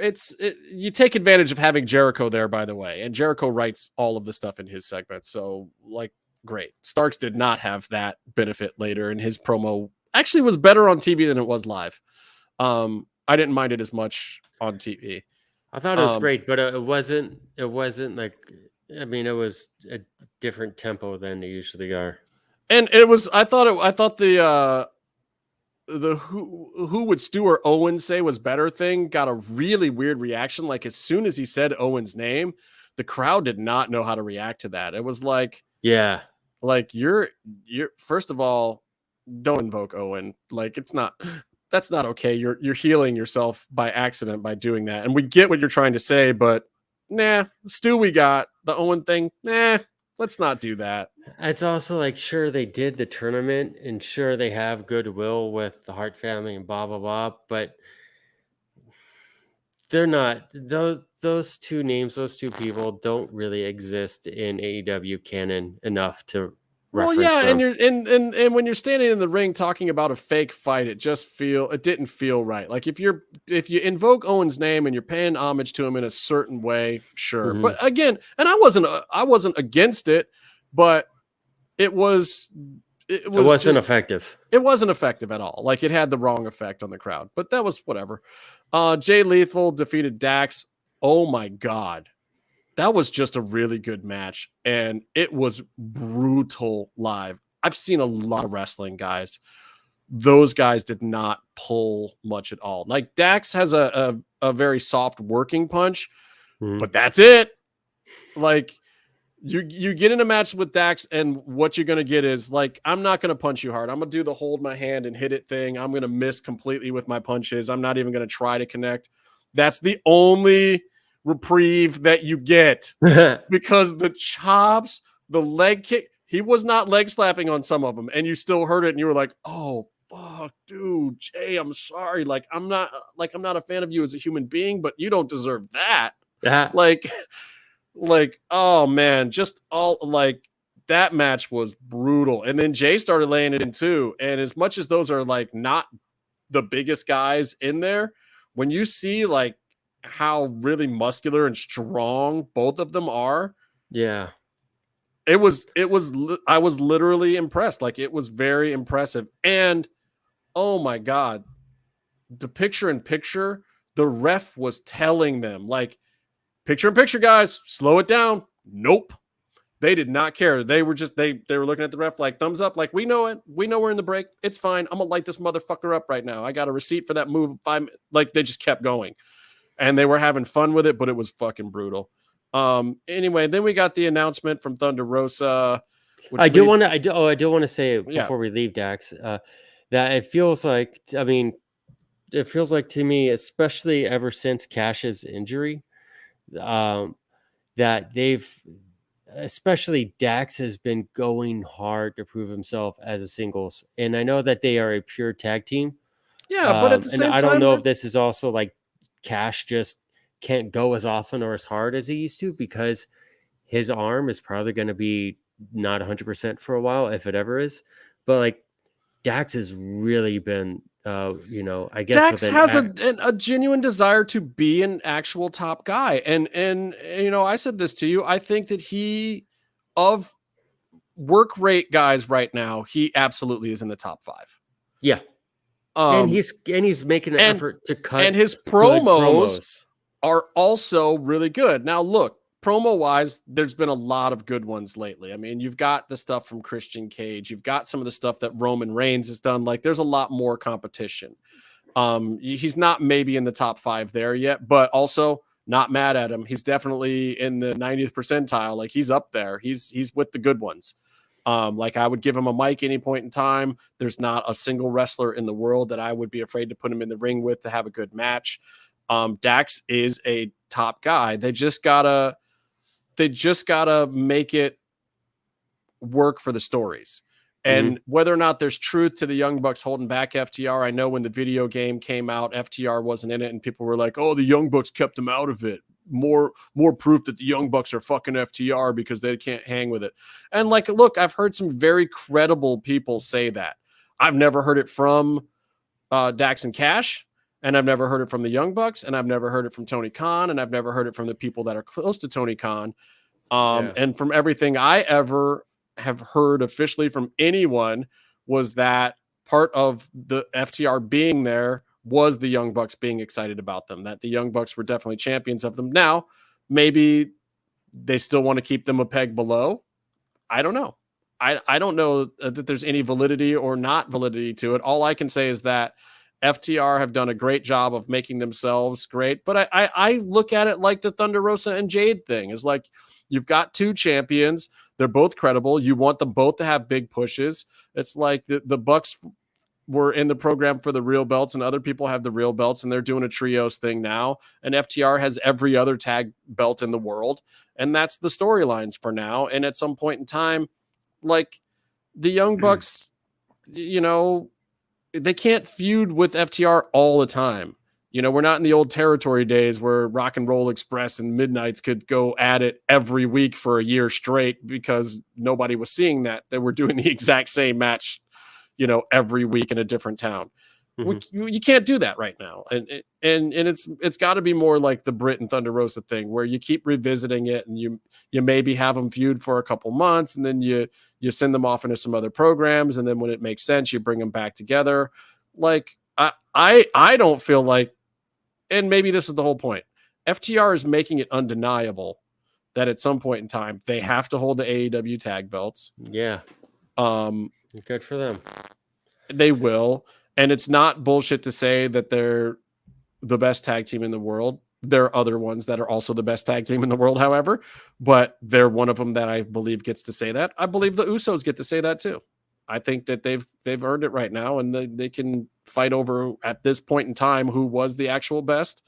You take advantage of having Jericho there, by the way, and Jericho writes all of the stuff in his segments. So, like, great. Starks did not have that benefit later, and his promo actually was better on TV than it was live. I didn't mind it as much on TV. I thought it was great, but it wasn't like, I mean, it was a different tempo than they usually are. And it was, I thought the who would Stuart Owens say was better thing got a really weird reaction. Like, as soon as he said Owens' name, the crowd did not know how to react to that. It was like, yeah, like you're first of all, don't invoke Owen. Like, that's not okay. You're healing yourself by accident by doing that. And we get what you're trying to say, but nah, Stu, we got the Owen thing. Nah, let's not do that. It's also like, sure, they did the tournament and sure they have goodwill with the Hart family and blah, blah, blah. But they're not, those two names, those two people don't really exist in AEW canon enough to reference them. And when you're standing in the ring talking about a fake fight, it didn't feel right. Like, if you invoke Owen's name and you're paying homage to him in a certain way, sure. Mm-hmm. But again, and I wasn't against it, but it wasn't effective. It wasn't effective at all. Like, it had the wrong effect on the crowd, but that was whatever. Jay Lethal defeated Dax. Oh my God. That was just a really good match, and it was brutal live. I've seen a lot of wrestling, guys. Those guys did not pull much at all. Like, Dax has a very soft working punch, but that's it. Like, you get in a match with Dax, and what you're going to get is, like, I'm not going to punch you hard. I'm going to do the hold my hand and hit it thing. I'm going to miss completely with my punches. I'm not even going to try to connect. That's the only reprieve that you get, because the chops, the leg kick, he was not leg slapping on some of them, and you still heard it and you were like, oh fuck, dude, Jay, I'm sorry, like I'm not a fan of you as a human being, but you don't deserve that. like oh man, just all, like, that match was brutal. And then Jay started laying it in too, and as much as those are like not the biggest guys in there, when you see like how really muscular and strong both of them are, Yeah. I was literally impressed. Like, it was very impressive. And oh my God, the picture in picture, the ref was telling them, like, picture in picture, guys, slow it down. Nope. They did not care. They were just, they were looking at the ref like, thumbs up, like, we know it. We know we're in the break. It's fine. I'm gonna light this motherfucker up right now. I got a receipt for that move. Like, they just kept going. And they were having fun with it, but it was fucking brutal. Anyway, then we got the announcement from Thunder Rosa. I do want to say before Yeah. we leave, Dax, that it feels like, I mean, it feels like to me, especially ever since Cash's injury, that especially Dax has been going hard to prove himself as a singles. And I know that they are a pure tag team. Yeah, but at the same time, I don't know if this is also like Cash just can't go as often or as hard as he used to, because his arm is probably going to be not 100% for a while, if it ever is. But like, Dax has really been, I guess Dax has a genuine desire to be an actual top guy. And I said this to you. I think that he, of work rate guys right now, he absolutely is in the top 5. Yeah. And he's making an effort to cut. And his promos are also really good. Now, look, promo wise, there's been a lot of good ones lately. I mean, you've got the stuff from Christian Cage. You've got some of the stuff that Roman Reigns has done. Like, there's a lot more competition. He's not maybe in the top 5 there yet, but also not mad at him. He's definitely in the 90th percentile. Like, he's up there. He's with the good ones. Like, I would give him a mic any point in time. There's not a single wrestler in the world that I would be afraid to put him in the ring with to have a good match. Dax is a top guy. They just gotta make it work for the stories. And whether or not there's truth to the Young Bucks holding back FTR, I know when the video game came out, FTR wasn't in it, and people were like, "Oh, the Young Bucks kept them out of it." More proof that the Young Bucks are fucking FTR because they can't hang with it. And like, look, I've heard some very credible people say that. I've never heard it from Dax and Cash, and I've never heard it from the Young Bucks, and I've never heard it from Tony Khan, and I've never heard it from the people that are close to Tony Khan. And from everything I ever have heard officially from anyone was that part of the FTR being there was the Young Bucks being excited about them, that the Young Bucks were definitely champions of them. Now, maybe they still want to keep them a peg below. I don't know. I don't know that there's any validity or not validity to it. All I can say is that FTR have done a great job of making themselves great. But I look at it like the Thunder Rosa and Jade thing is like, you've got 2 champions. They're both credible. You want them both to have big pushes. It's like the Bucks were in the program for the real belts, and other people have the real belts, and they're doing a trios thing now. And FTR has every other tag belt in the world. And that's the storylines for now. And at some point in time, like, the Young Bucks, they can't feud with FTR all the time. We're not in the old territory days where Rock and Roll Express and Midnights could go at it every week for a year straight because nobody was seeing that. They were doing the exact same match, every week in a different town. You can't do that right now. And it's got to be more like the Britt and Thunder Rosa thing, where you keep revisiting it, and you maybe have them feud for a couple months, and then you send them off into some other programs, and then when it makes sense, you bring them back together. Like, I don't feel like, and maybe this is the whole point, FTR is making it undeniable that at some point in time they have to hold the AEW tag belts. Yeah. Good for them. They will. And it's not bullshit to say that they're the best tag team in the world. There are other ones that are also the best tag team in the world, however, but they're one of them that I believe gets to say that. I believe the Usos get to say that too. I think that they've earned it right now, and they can fight over at this point in time who was the actual best,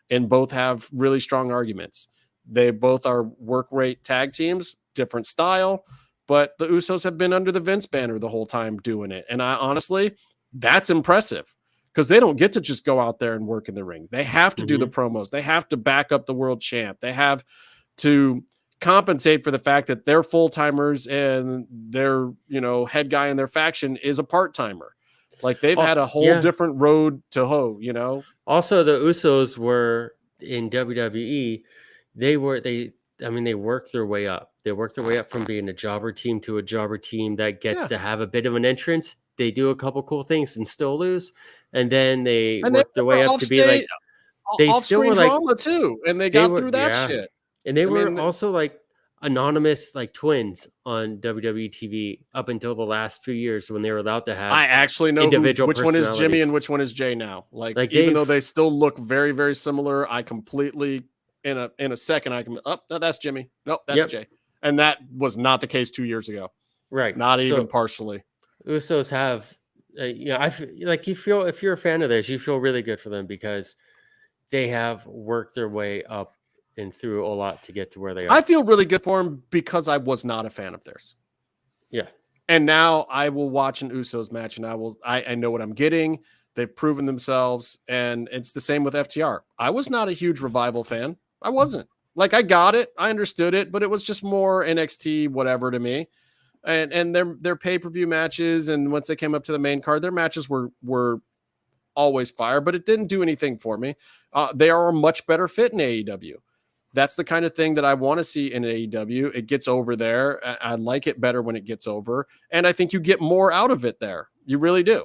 and both have really strong arguments. They both are work rate tag teams, different style, but the Usos have been under the Vince banner the whole time doing it. And I honestly, that's impressive, because they don't get to just go out there and work in the ring. They have to do the promos. They have to back up the world champ. They have to compensate for the fact that they're full-timers and their, head guy in their faction is a part-timer. Like, they've had a whole different road to hoe, Also, the Usos were in WWE. They worked their way up. They work their way up from being a jobber team to a jobber team that gets to have a bit of an entrance. They do a couple cool things and still lose, and then they work their way up to be like they still were like drama too, and they got through that shit. And they were also like anonymous like twins on WWE TV up until the last few years when they were allowed to have. I actually know which one is Jimmy and which one is Jay now. Like even though they still look very, very similar, I completely in a second I can no, that's Jimmy. No, that's Jay. And that was not the case 2 years ago. Right. Not even partially. Usos have I like you feel if you're a fan of theirs, you feel really good for them because they have worked their way up and through a lot to get to where they are. I feel really good for them because I was not a fan of theirs. Yeah. And now I will watch an Usos match and I know what I'm getting. They've proven themselves. And it's the same with FTR. I was not a huge Revival fan. I wasn't. Like I got it. I understood it, but it was just more NXT, whatever to me. And their pay-per-view matches. And once they came up to the main card, their matches were always fire, but it didn't do anything for me. They are a much better fit in AEW. That's the kind of thing that I want to see in AEW. It gets over there. I like it better when it gets over. And I think you get more out of it there. You really do.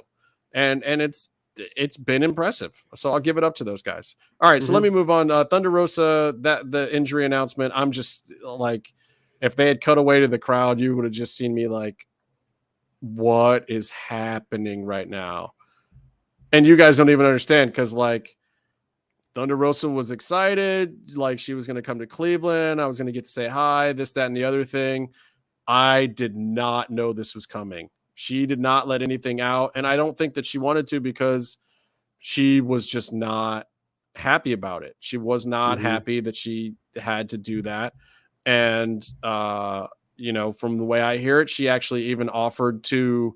And it's been impressive. So I'll give it up to those guys. All right. So let me move on. Thunder Rosa, the injury announcement. I'm just like, if they had cut away to the crowd, you would have just seen me like, what is happening right now? And you guys don't even understand because like, Thunder Rosa was excited, like she was going to come to Cleveland. I was going to get to say hi, this, that, and the other thing. I did not know this was coming. She did not let anything out, and I don't think that she wanted to because she was just not happy about it. She was not happy that she had to do that. And, from the way I hear it, she actually even offered to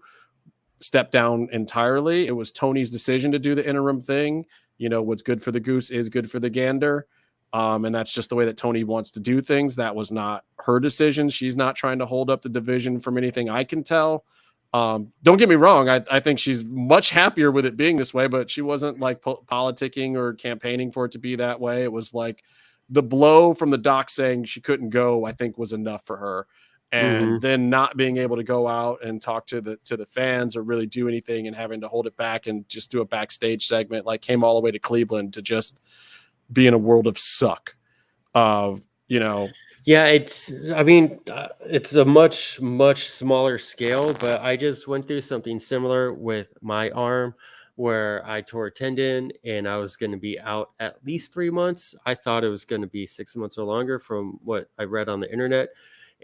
step down entirely. It was Tony's decision to do the interim thing. What's good for the goose is good for the gander. And that's just the way that Tony wants to do things. That was not her decision. She's not trying to hold up the division from anything I can tell. Don't get me wrong. I think she's much happier with it being this way, but she wasn't like politicking or campaigning for it to be that way. It was like the blow from the doc saying she couldn't go, I think was enough for her. And then not being able to go out and talk to the fans or really do anything and having to hold it back and just do a backstage segment, like came all the way to Cleveland to just be in a world of suck. Yeah, it's a much, much smaller scale, but I just went through something similar with my arm where I tore a tendon and I was going to be out at least 3 months. I thought it was going to be 6 months or longer from what I read on the internet.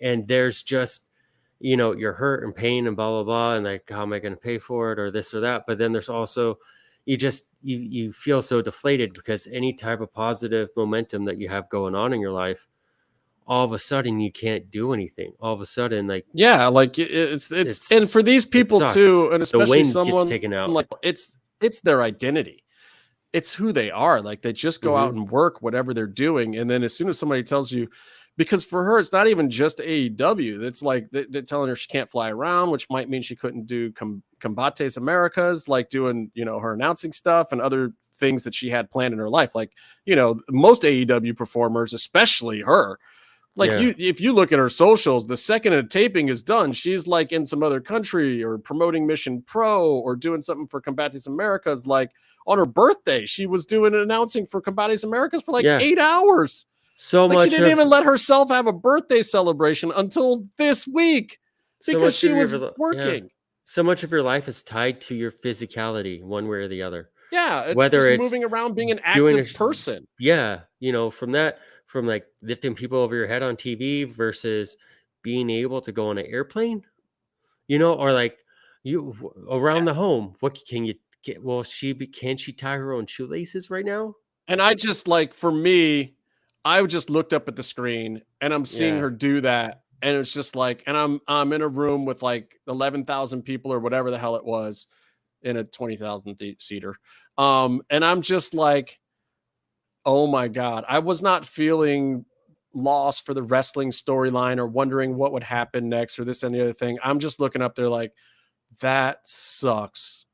And there's just, you're hurt and pain and blah, blah, blah. And like, how am I going to pay for it or this or that? But then there's also, you feel so deflated because any type of positive momentum that you have going on in your life, all of a sudden you can't do anything. All of a sudden, like, yeah, like it's and for these people too, and especially someone taken out. Like it's their identity. It's who they are. Like they just go out and work whatever they're doing. And then as soon as somebody tells you, because for her, it's not even just AEW. It's like they're telling her she can't fly around, which might mean she couldn't do Combates Americas, like doing, her announcing stuff and other things that she had planned in her life. Like, most AEW performers, especially her, like if you look at her socials, the second a taping is done, she's like in some other country or promoting Mission Pro or doing something for Combates Americas. Like on her birthday, she was doing an announcing for Combates Americas for 8 hours. So like much she didn't even let herself have a birthday celebration until this week because she was working. Yeah. So much of your life is tied to your physicality, one way or the other. Yeah, it's whether just it's moving around, being an active person. Yeah, from like lifting people over your head on TV versus being able to go on an airplane, or like you around the home. What can you get? Well, can she tie her own shoelaces right now? And I just for me, I just looked up at the screen and I'm seeing her do that. And it's just like, and I'm in a room with like 11,000 people or whatever the hell it was in a 20,000 seater. And I'm just like, oh my God, I was not feeling lost for the wrestling storyline or wondering what would happen next or this and the other thing. I'm just looking up there like, that sucks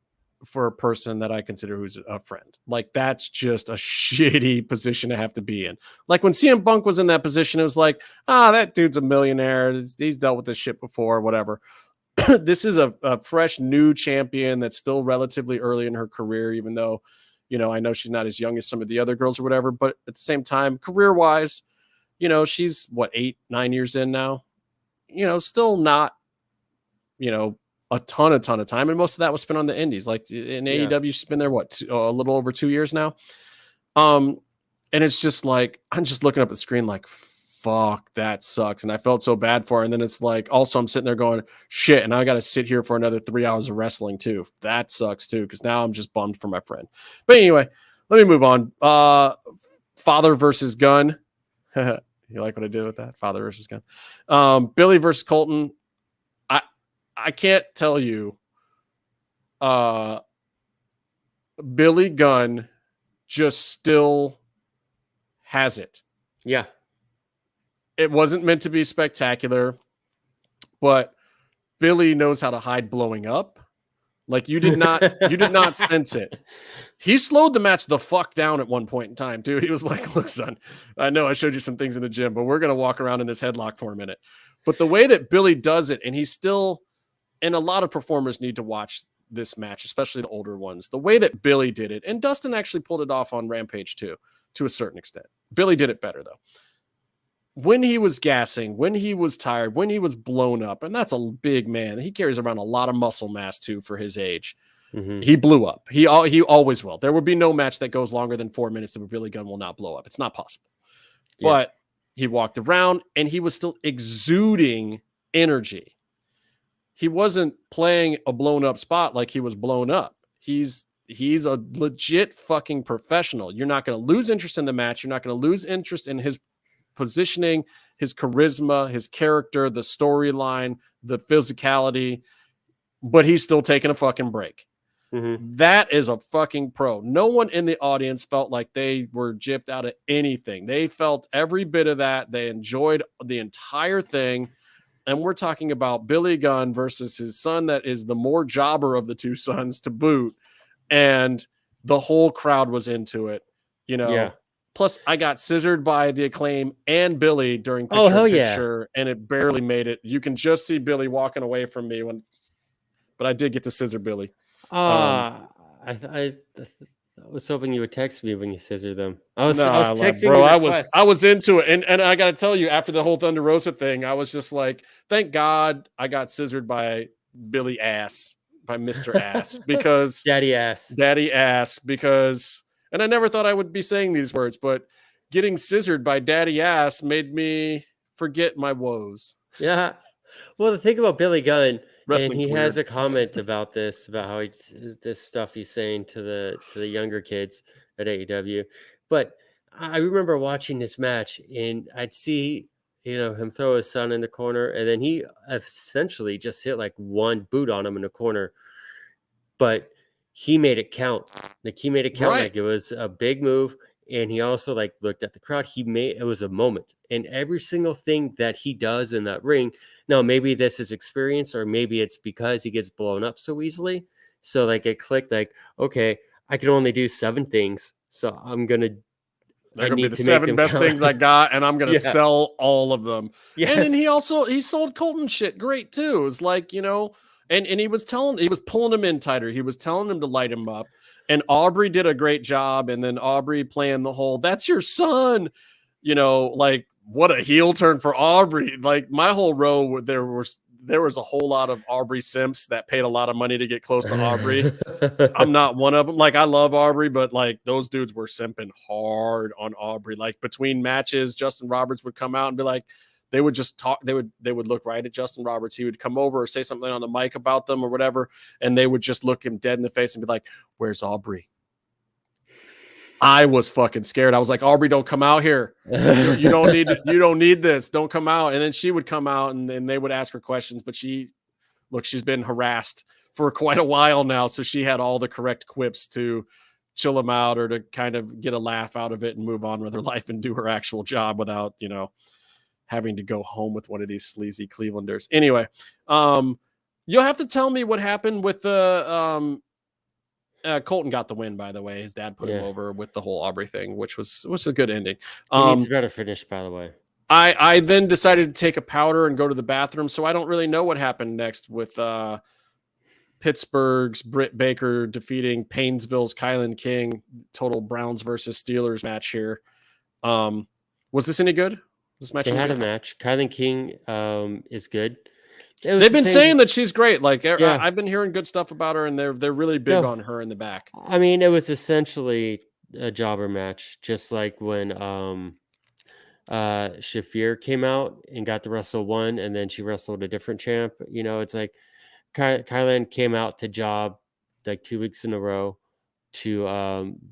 for a person that I consider who's a friend. Like, that's just a shitty position to have to be in. Like, when CM Punk was in that position, it was like, that dude's a millionaire. He's dealt with this shit before, whatever. This is a fresh new champion that's still relatively early in her career, even though, I know she's not as young as some of the other girls or whatever, but at the same time, career-wise, she's 8-9 years in now, still not, a ton of time. And most of that was spent on the indies. Like in AEW, she's been there, a little over 2 years now. And it's just like, I'm just looking up at the screen like, fuck, that sucks. And I felt so bad for her. And then it's like, also I'm sitting there going, shit, and I got to sit here for another 3 hours of wrestling too. That sucks too, because now I'm just bummed for my friend. But anyway, let me move on. Father versus Gunn. You like what I did with that? Father versus Gunn. Billy versus Colton. I can't tell you. Billy Gunn just still has it. Yeah. It wasn't meant to be spectacular, but Billy knows how to hide blowing up. Like, you did not sense it. He slowed the match the fuck down at one point in time, too. He was like, look, son, I know I showed you some things in the gym, but we're going to walk around in this headlock for a minute. But the way that Billy does it, and he's still, and a lot of performers need to watch this match, especially the older ones, the way that Billy did it, and Dustin actually pulled it off on Rampage too, to a certain extent. Billy did it better, though. When he was gassing, when he was tired, when he was blown up, and that's a big man. He carries around a lot of muscle mass, too, for his age. Mm-hmm. He blew up. He always will. There will be no match that goes longer than 4 minutes where Billy Gunn will not blow up. It's not possible. Yeah. But he walked around, and he was still exuding energy. He wasn't playing a blown-up spot like he was blown up. He's a legit fucking professional. You're not going to lose interest in the match. You're not going to lose interest in his positioning, his charisma, his character, the storyline, the physicality, but he's still taking a fucking break. Mm-hmm. That is a fucking pro. No one in the audience felt like they were gypped out of anything. They felt every bit of that. They enjoyed the entire thing. And we're talking about Billy Gunn versus his son that is the more jobber of the two sons to boot. And the whole crowd was into it, Yeah. Plus, I got scissored by the Acclaim and Billy during picture, and it barely made it. You can just see Billy walking away from me but I did get to scissor Billy. I was hoping you would text me when you scissor them. I was texting bro. I was into it, and I got to tell you, after the whole Thunder Rosa thing, I was just like, thank God I got scissored by Billy Ass, by Mr. Ass, because Daddy Ass, because. And I never thought I would be saying these words, but getting scissored by Daddy Ass made me forget my woes. Yeah. Well, the thing about Billy Gunn, and he has a comment about this, about how this stuff he's saying to the younger kids at AEW. But I remember watching this match, and I'd see him throw his son in the corner, and then he essentially just hit like one boot on him in the corner, but he made it count. Like it was a big move. And he also looked at the crowd. It was a moment. And every single thing that he does in that ring. Now, maybe this is experience, or maybe it's because he gets blown up so easily. So it clicked okay, I can only do 7 things. So I'm going to. They're going to be the 7 best things I got, and I'm going to sell all of them. Yes. And then he sold Colton shit great too. It was And he was pulling him in tighter. He was telling him to light him up. And Aubrey did a great job. And then Aubrey playing the whole, that's your son. What a heel turn for Aubrey. My whole row, there was a whole lot of Aubrey simps that paid a lot of money to get close to Aubrey. I'm not one of them. I love Aubrey, but those dudes were simping hard on Aubrey. Between matches, Justin Roberts would come out and be like, they would just talk. They would look right at Justin Roberts. He would come over or say something on the mic about them or whatever, and they would just look him dead in the face and be like, "Where's Aubrey?" I was fucking scared. I was like, "Aubrey, don't come out here. You don't need this. Don't come out." And then she would come out, and then they would ask her questions. But she's been harassed for quite a while now, so she had all the correct quips to chill him out or to kind of get a laugh out of it and move on with her life and do her actual job without having to go home with one of these sleazy Clevelanders. Anyway, you'll have to tell me what happened with the Colton got the win, by the way. His dad put him over with the whole Aubrey thing, which was a good ending. He needs a better finish, by the way. I then decided to take a powder and go to the bathroom, so I don't really know what happened next with Pittsburgh's Britt Baker defeating Painesville's Kylan King. Total Browns versus Steelers match here. Was this any good? This match they had a match. Kylan King is good. They've been saying that she's great. Like, I've been hearing good stuff about her, and they're really big on her in the back. I mean, it was essentially a jobber match, just like when Shafir came out and got to wrestle one, and then she wrestled a different champ. You know, it's like Kylan came out to job like 2 weeks in a row to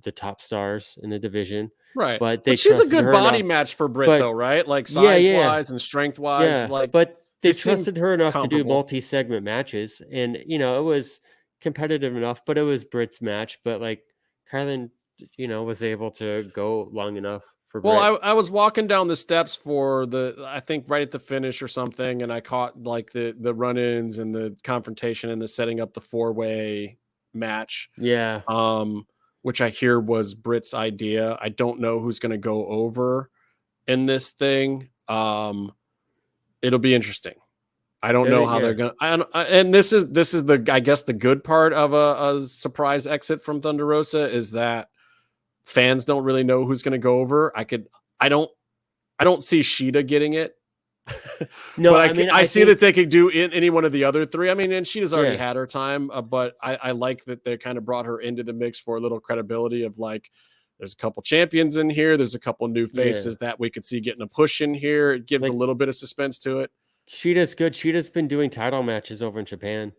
the top stars in the division. Right. But she's a good body match for Britt, though, right? Like size-wise and strength-wise. Yeah, like, but they trusted her enough comparable to do multi-segment matches. And, you know, it was competitive enough, but it was Britt's match. But, like, Kylan, you know, was able to go long enough for Britt. Well, I was walking down the steps for I think right at the finish or something, and I caught, like, the run-ins and the confrontation and the setting up the four-way match. Yeah. Which I hear was Britt's idea. I don't know who's going to go over in this thing. It'll be interesting. I don't know how they're going to, and this is the, I guess the good part of a surprise exit from Thunder Rosa is that fans don't really know who's going to go over. I don't see Shida getting it. No, but I see that they could do any one of the other three. I mean, and Sheeta's already had her time, but I like that they kind of brought her into the mix for a little credibility of, like, there's a couple champions in here. There's a couple new faces that we could see getting a push in here. It gives a little bit of suspense to it. Sheeta's good. Sheeta's been doing title matches over in Japan,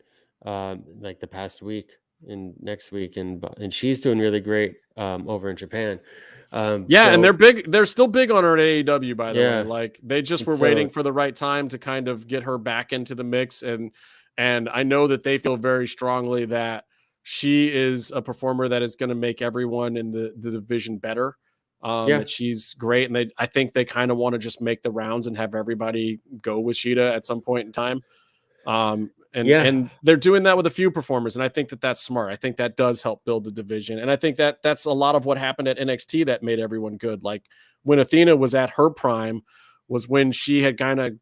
like the past week and next week, and she's doing really great over in Japan. And they're big. They're still big on her at AEW, by the way. Like, they just were waiting for the right time to kind of get her back into the mix. And I know that they feel very strongly that she is a performer that is going to make everyone in the division better. That she's great. And I think they kind of want to just make the rounds and have everybody go with Shida at some point in time. And they're doing that with a few performers, and I think that that's smart. I think that does help build the division, and I think that that's a lot of what happened at NXT that made everyone good. Like, when Athena was at her prime was when she had kind of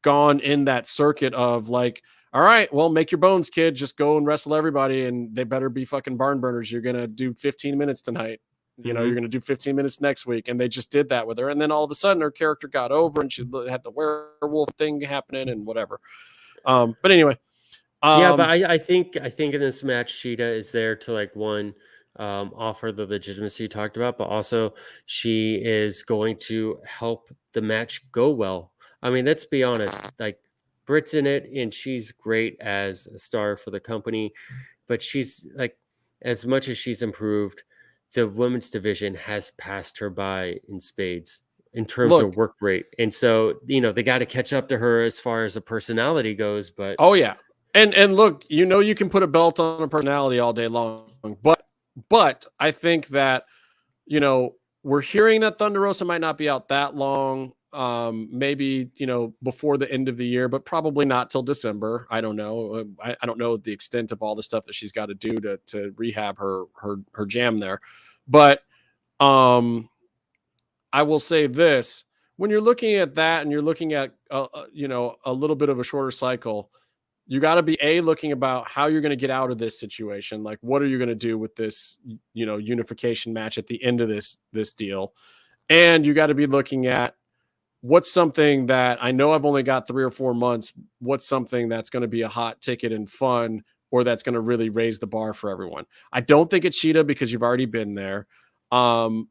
gone in that circuit of, like, all right, well, make your bones, kid. Just go and wrestle everybody, and they better be fucking barn burners. You're going to do 15 minutes tonight. You know, you're going to do 15 minutes next week. And they just did that with her. And then all of a sudden her character got over, and she had the werewolf thing happening and whatever. But anyway. But I think in this match, Sheeta is there to, like, offer the legitimacy you talked about, but also she is going to help the match go well. I mean, let's be honest, like, Britt's in it and she's great as a star for the company, but she's, like, as much as she's improved, the women's division has passed her by in spades in terms of work rate. And so, you know, they got to catch up to her as far as the personality goes, but And look, you know, you can put a belt on a personality all day long, but I think that, you know, we're hearing that Thunder Rosa might not be out that long. Maybe, you know, before the end of the year, but probably not till December. I don't know. I don't know the extent of all the stuff that she's got to do to rehab her jam there. But I will say this: when you're looking at that and you're looking at you know, a little bit of a shorter cycle, you got to be looking about how you're going to get out of this situation. Like, what are you going to do with this, you know, unification match at the end of this deal? And you got to be looking at what's something that I know I've only got 3 or 4 months. What's something that's going to be a hot ticket and fun, or that's going to really raise the bar for everyone? I don't think it's Sheeta because you've already been there. I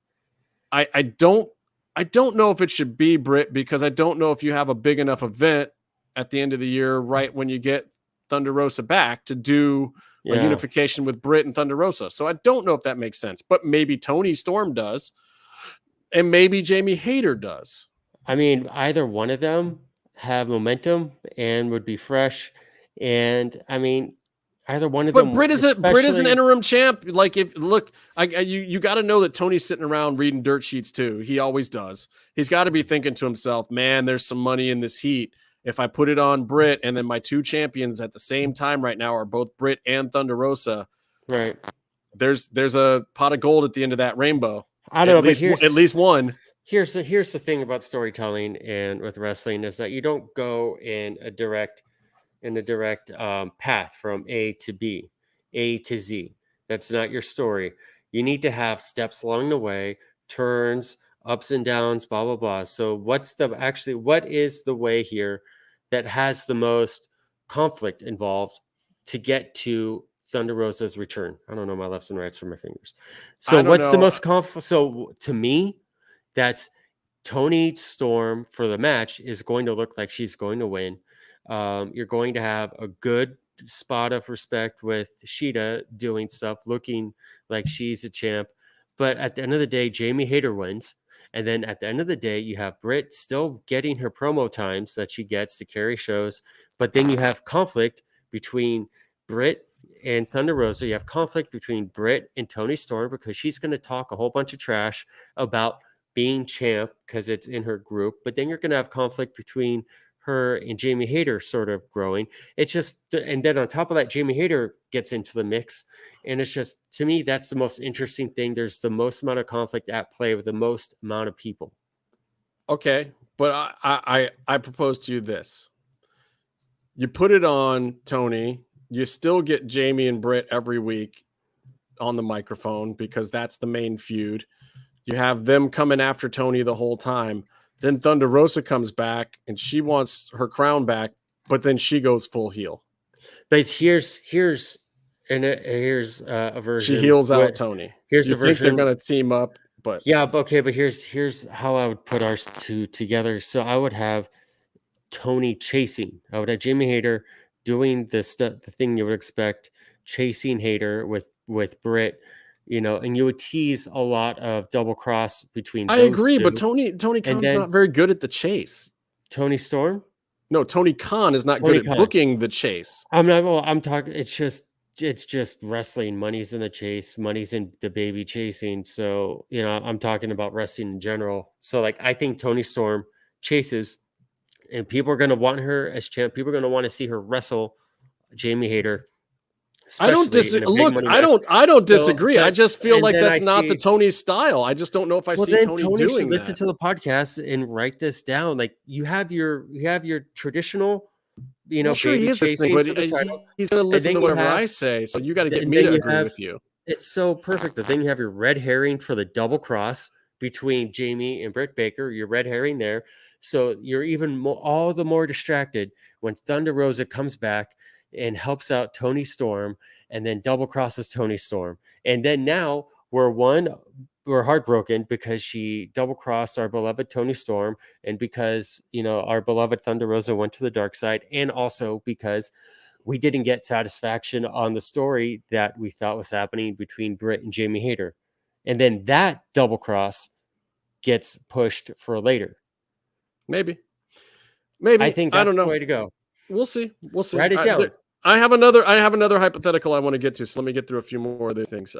don't know if it should be Britt, because I don't know if you have a big enough event at the end of the year, right when you get Thunder Rosa back, to do a unification with Britt and Thunder Rosa. So I don't know if that makes sense, but maybe Tony Storm does, and maybe Jamie Hayter does. I mean, either one of them have momentum and would be fresh. And I mean, either one of them. But Britt is an interim champ. Like, you got to know that Tony's sitting around reading dirt sheets too. He always does. He's got to be thinking to himself, man, there's some money in this heat. If I put it on Britt, and then my two champions at the same time right now are both Britt and Thunder Rosa, right? there's a pot of gold at the end of that rainbow. I don't know, but at least one. Here's the thing about storytelling and with wrestling is that you don't go in a direct path from A to B, A to Z. That's not your story. You need to have steps along the way, turns, ups and downs, blah blah blah. So what is the way here that has the most conflict involved to get to Thunder Rosa's return? I don't know my lefts and rights from my fingers. So what's the most conflict? So to me, that's Toni Storm for the match is going to look like she's going to win. You're going to have a good spot of respect with Sheeta doing stuff, looking like she's a champ. But at the end of the day, Jamie Hayter wins. And then at the end of the day, you have Britt still getting her promo times that she gets to carry shows. But then you have conflict between Britt and Thunder Rosa. You have conflict between Britt and Toni Storm because she's going to talk a whole bunch of trash about being champ because it's in her group. But then you're going to have conflict between her and Jamie Hayter sort of growing. It's just, and then on top of that, Jamie Hayter gets into the mix. And it's just, to me, that's the most interesting thing. There's the most amount of conflict at play with the most amount of people. Okay. But I propose to you this. You put it on Tony, you still get Jamie and Britt every week on the microphone because that's the main feud. You have them coming after Tony the whole time. Then Thunder Rosa comes back and she wants her crown back, but then she goes full heel. But here's a version. She heals out Tony. Here's a version. Think they're going to team up, but yeah, okay. But here's how I would put ours two together. So I would have Tony chasing. I would have Jamie Hayter doing the thing you would expect, chasing Hayter with Britt. And you would tease a lot of double cross between. I agree, but Tony Khan's not very good at the chase. Toni Storm? No, Tony Khan is not good at booking the chase. I'm talking. It's just wrestling. Money's in the chase. Money's in the baby chasing. So I'm talking about wrestling in general. So I think Toni Storm chases, and people are going to want her as champ. People are going to want to see her wrestle Jamie Hayter. I don't disagree. I don't disagree. I just feel like that's not the Tony style. I just don't know if I see Tony doing that. Listen to the podcast and write this down. You have your traditional, sure he is listening, but he's going to listen to whatever I say. So you got to get me to agree with you. It's so perfect. Then you have your red herring for the double cross between Jamie and Britt Baker. Your red herring there. So you're even all the more distracted when Thunder Rosa comes back and helps out Toni Storm and then double crosses Toni Storm. And then now we're heartbroken because she double crossed our beloved Toni Storm and because, our beloved Thunder Rosa went to the dark side, and also because we didn't get satisfaction on the story that we thought was happening between Britt and Jamie Hayter. And then that double cross gets pushed for later. Maybe. I think that's the way to go. We'll see. Write it down. I have another hypothetical I want to get to. So let me get through a few more of these things.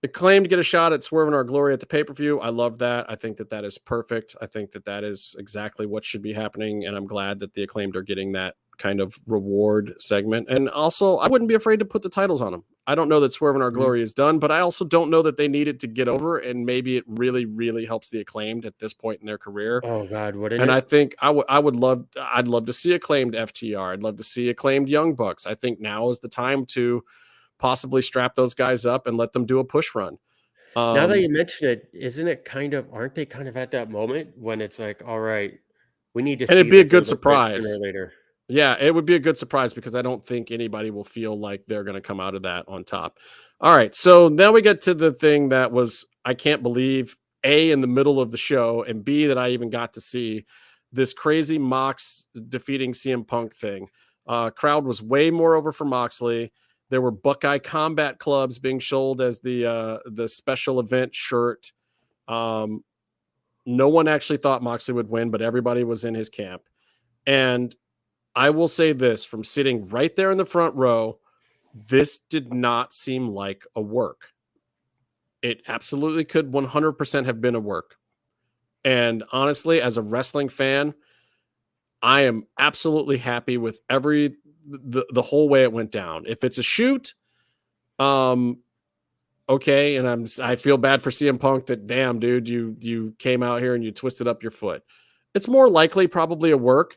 Acclaimed to get a shot at swerving our glory at the pay-per-view. I love that. I think that is perfect. I think that is exactly what should be happening. And I'm glad that the Acclaimed are getting that kind of reward segment. And also, I wouldn't be afraid to put the titles on them. I don't know that Swerving Our Glory is done, but I also don't know that they needed to get over, and maybe it really, really helps the Acclaimed at this point in their career. Oh God, wouldn't it? And I think I'd love to see Acclaimed FTR. I'd love to see Acclaimed Young Bucks. I think now is the time to possibly strap those guys up and let them do a push run. Now that you mention it, aren't they kind of at that moment when it's like, all right, we need to see, and it'd be a good surprise later. Yeah, it would be a good surprise because I don't think anybody will feel like they're going to come out of that on top. All right, so now we get to the thing that was, I can't believe, A, in the middle of the show, and B, that I even got to see this crazy Mox defeating CM Punk thing. Crowd was way more over for Moxley. There were Buckeye Combat Clubs being sold as the special event shirt. No one actually thought Moxley would win, but everybody was in his camp. And I will say this, from sitting right there in the front row, this did not seem like a work. It absolutely could 100% have been a work. And honestly, as a wrestling fan, I am absolutely happy with the whole way it went down. If it's a shoot, Okay, and I feel bad for CM Punk that damn dude, you came out here and you twisted up your foot. It's more likely probably a work,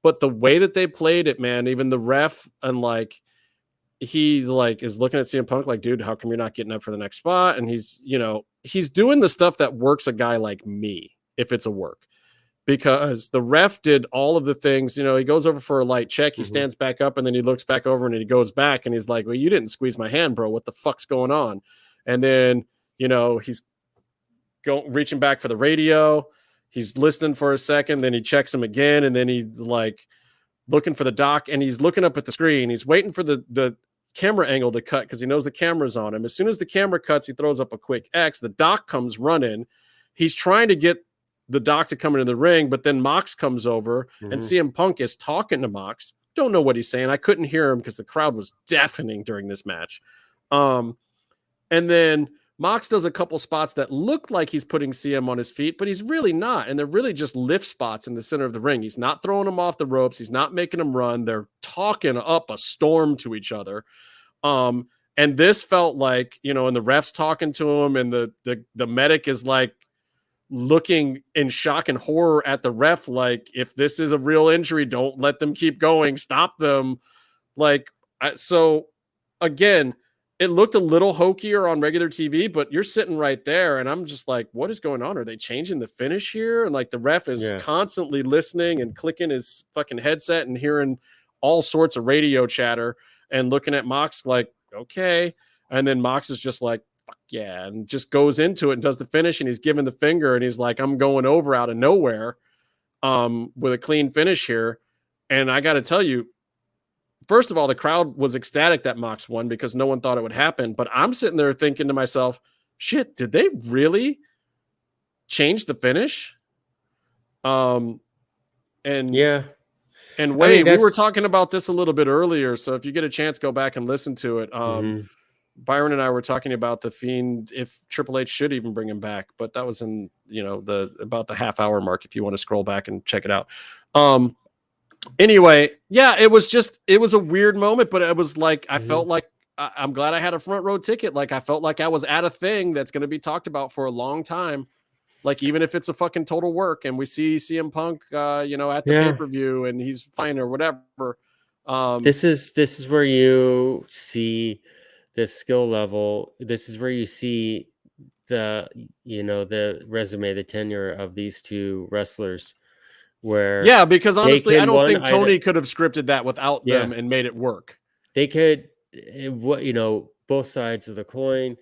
but the way that they played it, man, even the ref and like he like is looking at CM Punk like, dude, how come you're not getting up for the next spot? And he's doing the stuff that works a guy like me if it's a work. Because the ref did all of the things, he goes over for a light check, he stands back up, and then he looks back over and he goes back and he's like, well, you didn't squeeze my hand, bro. What the fuck's going on? And then, he's reaching back for the radio. He's listening for a second, then he checks him again, and then he's like looking for the doc, and he's looking up at the screen. He's waiting for the camera angle to cut because he knows the camera's on him. As soon as the camera cuts, he throws up a quick X. The doc comes running. He's trying to get the doc to come into the ring, but then Mox comes over and CM Punk is talking to Mox. Don't know what he's saying. I couldn't hear him because the crowd was deafening during this match. And then Mox does a couple spots that look like he's putting CM on his feet, but he's really not. And they're really just lift spots in the center of the ring. He's not throwing him off the ropes. He's not making him run. They're talking up a storm to each other. And this felt like, and the ref's talking to him, and the medic is like looking in shock and horror at the ref. Like, if this is a real injury, don't let them keep going. Stop them. So again, it looked a little hokier on regular TV, but you're sitting right there, and I'm just like, what is going on? Are they changing the finish here? And like the ref is constantly listening and clicking his fucking headset and hearing all sorts of radio chatter and looking at Mox like, okay. And then Mox is just like, fuck yeah, and just goes into it and does the finish, and he's giving the finger, and he's like, I'm going over out of nowhere with a clean finish here. And I got to tell you, first of all, the crowd was ecstatic that Mox won because no one thought it would happen. But I'm sitting there thinking to myself, shit, did they really change the finish? And Wade, we were talking about this a little bit earlier. So if you get a chance, go back and listen to it. Byron and I were talking about the Fiend, if Triple H should even bring him back, but that was in, about the half hour mark, if you want to scroll back and check it out. Anyway, yeah, it was a weird moment, but it was like, I felt like I'm glad I had a front row ticket. Like, I felt like I was at a thing that's going to be talked about for a long time. Like, even if it's a fucking total work and we see CM Punk, at the pay-per-view and he's fine or whatever. This is where you see the skill level. This is where you see the resume, the tenure of these two wrestlers. Because honestly, I don't think Tony could have scripted that without them and made it work. They could, both sides of the coin,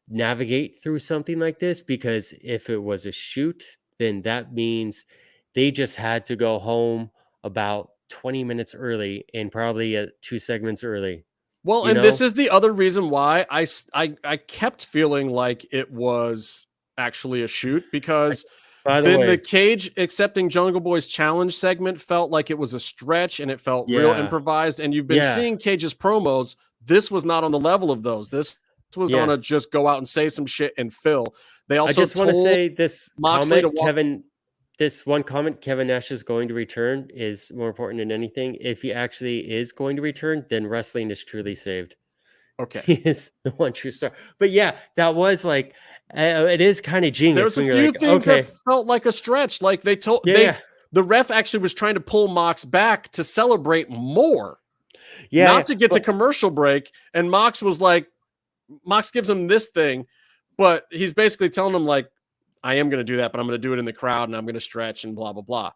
navigate through something like this, because if it was a shoot, then that means they just had to go home about 20 minutes early and probably 2 segments early. Well, and this is the other reason why I kept feeling like it was actually a shoot, because the Cage accepting Jungle Boy's challenge segment felt like it was a stretch and it felt real improvised. And you've been seeing Cage's promos. This was not on the level of those. This was on a just go out and say some shit and fill. They also I just want to say this Moxley comment, this one comment, Kevin Nash is going to return, is more important than anything. If he actually is going to return, then wrestling is truly saved. Okay. He is the one true star. But yeah, that was like, it is kind of genius. There's a few things that felt like a stretch. Like the ref actually was trying to pull Mox back to celebrate more. Yeah. Not to get to commercial break. And Mox gives him this thing, but he's basically telling him like, I am going to do that, but I'm going to do it in the crowd and I'm going to stretch and blah, blah, blah.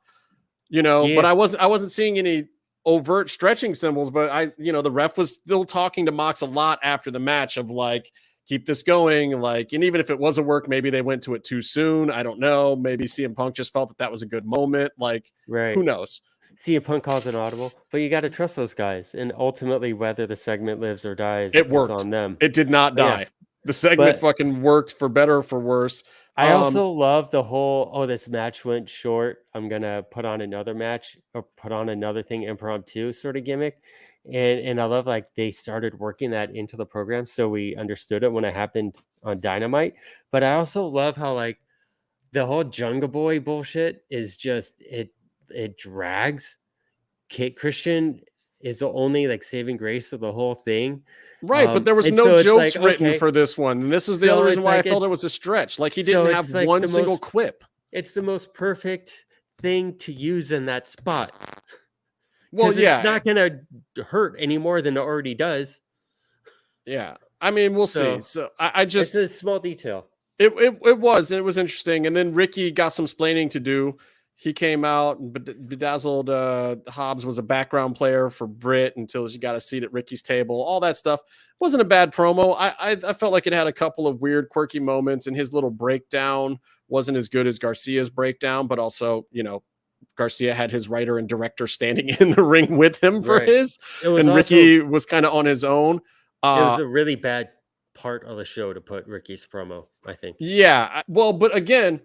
But I wasn't seeing any overt stretching symbols, but the ref was still talking to Mox a lot after the match of like, keep this going. Like, and even if it was a work, maybe they went to it too soon. I don't know. Maybe CM Punk just felt that was a good moment. Like, who knows? CM Punk calls an audible, but you got to trust those guys. And ultimately, whether the segment lives or dies, it worked on them. It did not die. The segment fucking worked, for better or for worse. I also love the whole, this match went short, I'm going to put on another match or put on another thing impromptu sort of gimmick. And I love like they started working that into the program, so we understood it when it happened on Dynamite. But I also love how like the whole Jungle Boy bullshit is just, it drags. Christian is the only like saving grace of the whole thing. Right, but there was and no so it's jokes like, written okay, for this one. And this is the so other reason it's why I like felt it it's- was a stretch. Like he so didn't it's have like one the single most- quip. it's the most perfect thing to use in that spot. Well, Because it's not going to hurt any more than it already does. Yeah. I mean, we'll So, see. So I just it's a small detail. it was interesting. And then Ricky got some splaining to do. He came out and bedazzled Hobbs was a background player for Britt until she got a seat at Ricky's table. All that stuff wasn't a bad promo. I felt like it had a couple of weird, quirky moments, and his little breakdown wasn't as good as Garcia's breakdown, but also, you know, Garcia had his writer and director standing in the ring with him for his, and Ricky was kind of on his own. It was a really bad part of the show to put Ricky's promo, I think. Yeah, well, but again,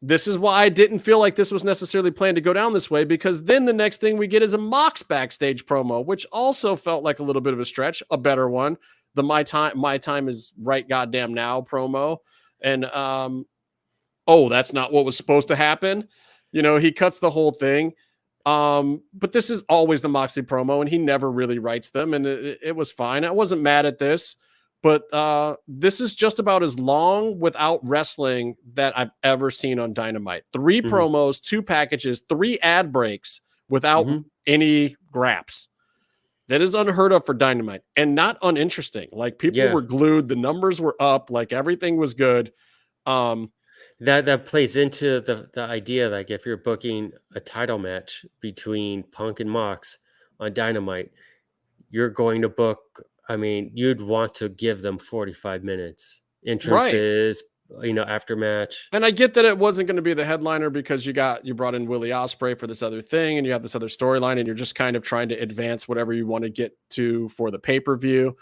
this is why I didn't feel like this was necessarily planned to go down this way, because then the next thing we get is a Mox backstage promo, which also felt like a little bit of a stretch, a better one. The my time is right goddamn now promo. And oh, that's not what was supposed to happen. You know, he cuts the whole thing. But this is always the Moxley promo, and he never really writes them, and it was fine. I wasn't mad at this. But this is just about as long without wrestling that I've ever seen on Dynamite. 3 promos, 2 packages, 3 ad breaks without any graps. That is unheard of for Dynamite and not uninteresting. Like people were glued. The numbers were up. Like everything was good. That plays into the idea, like if you're booking a title match between Punk and Mox on Dynamite, you're going to book, I mean, you'd want to give them 45 minutes entrances, you know, after match. And I get that it wasn't going to be the headliner because you brought in Willie Ospreay for this other thing, and you have this other storyline, and you're just kind of trying to advance whatever you want to get to for the pay-per-view.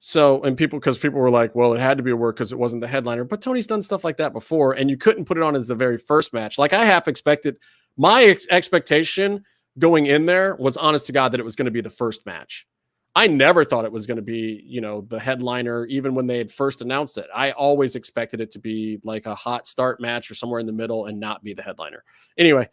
So, and because people were like, well, it had to be a work because it wasn't the headliner, but Tony's done stuff like that before, and you couldn't put it on as the very first match. Like I half expected, my expectation going in there was honest to God that it was going to be the first match. I never thought it was going to be, you know, the headliner, even when they had first announced it. I always expected it to be like a hot start match or somewhere in the middle and not be the headliner. Anyway,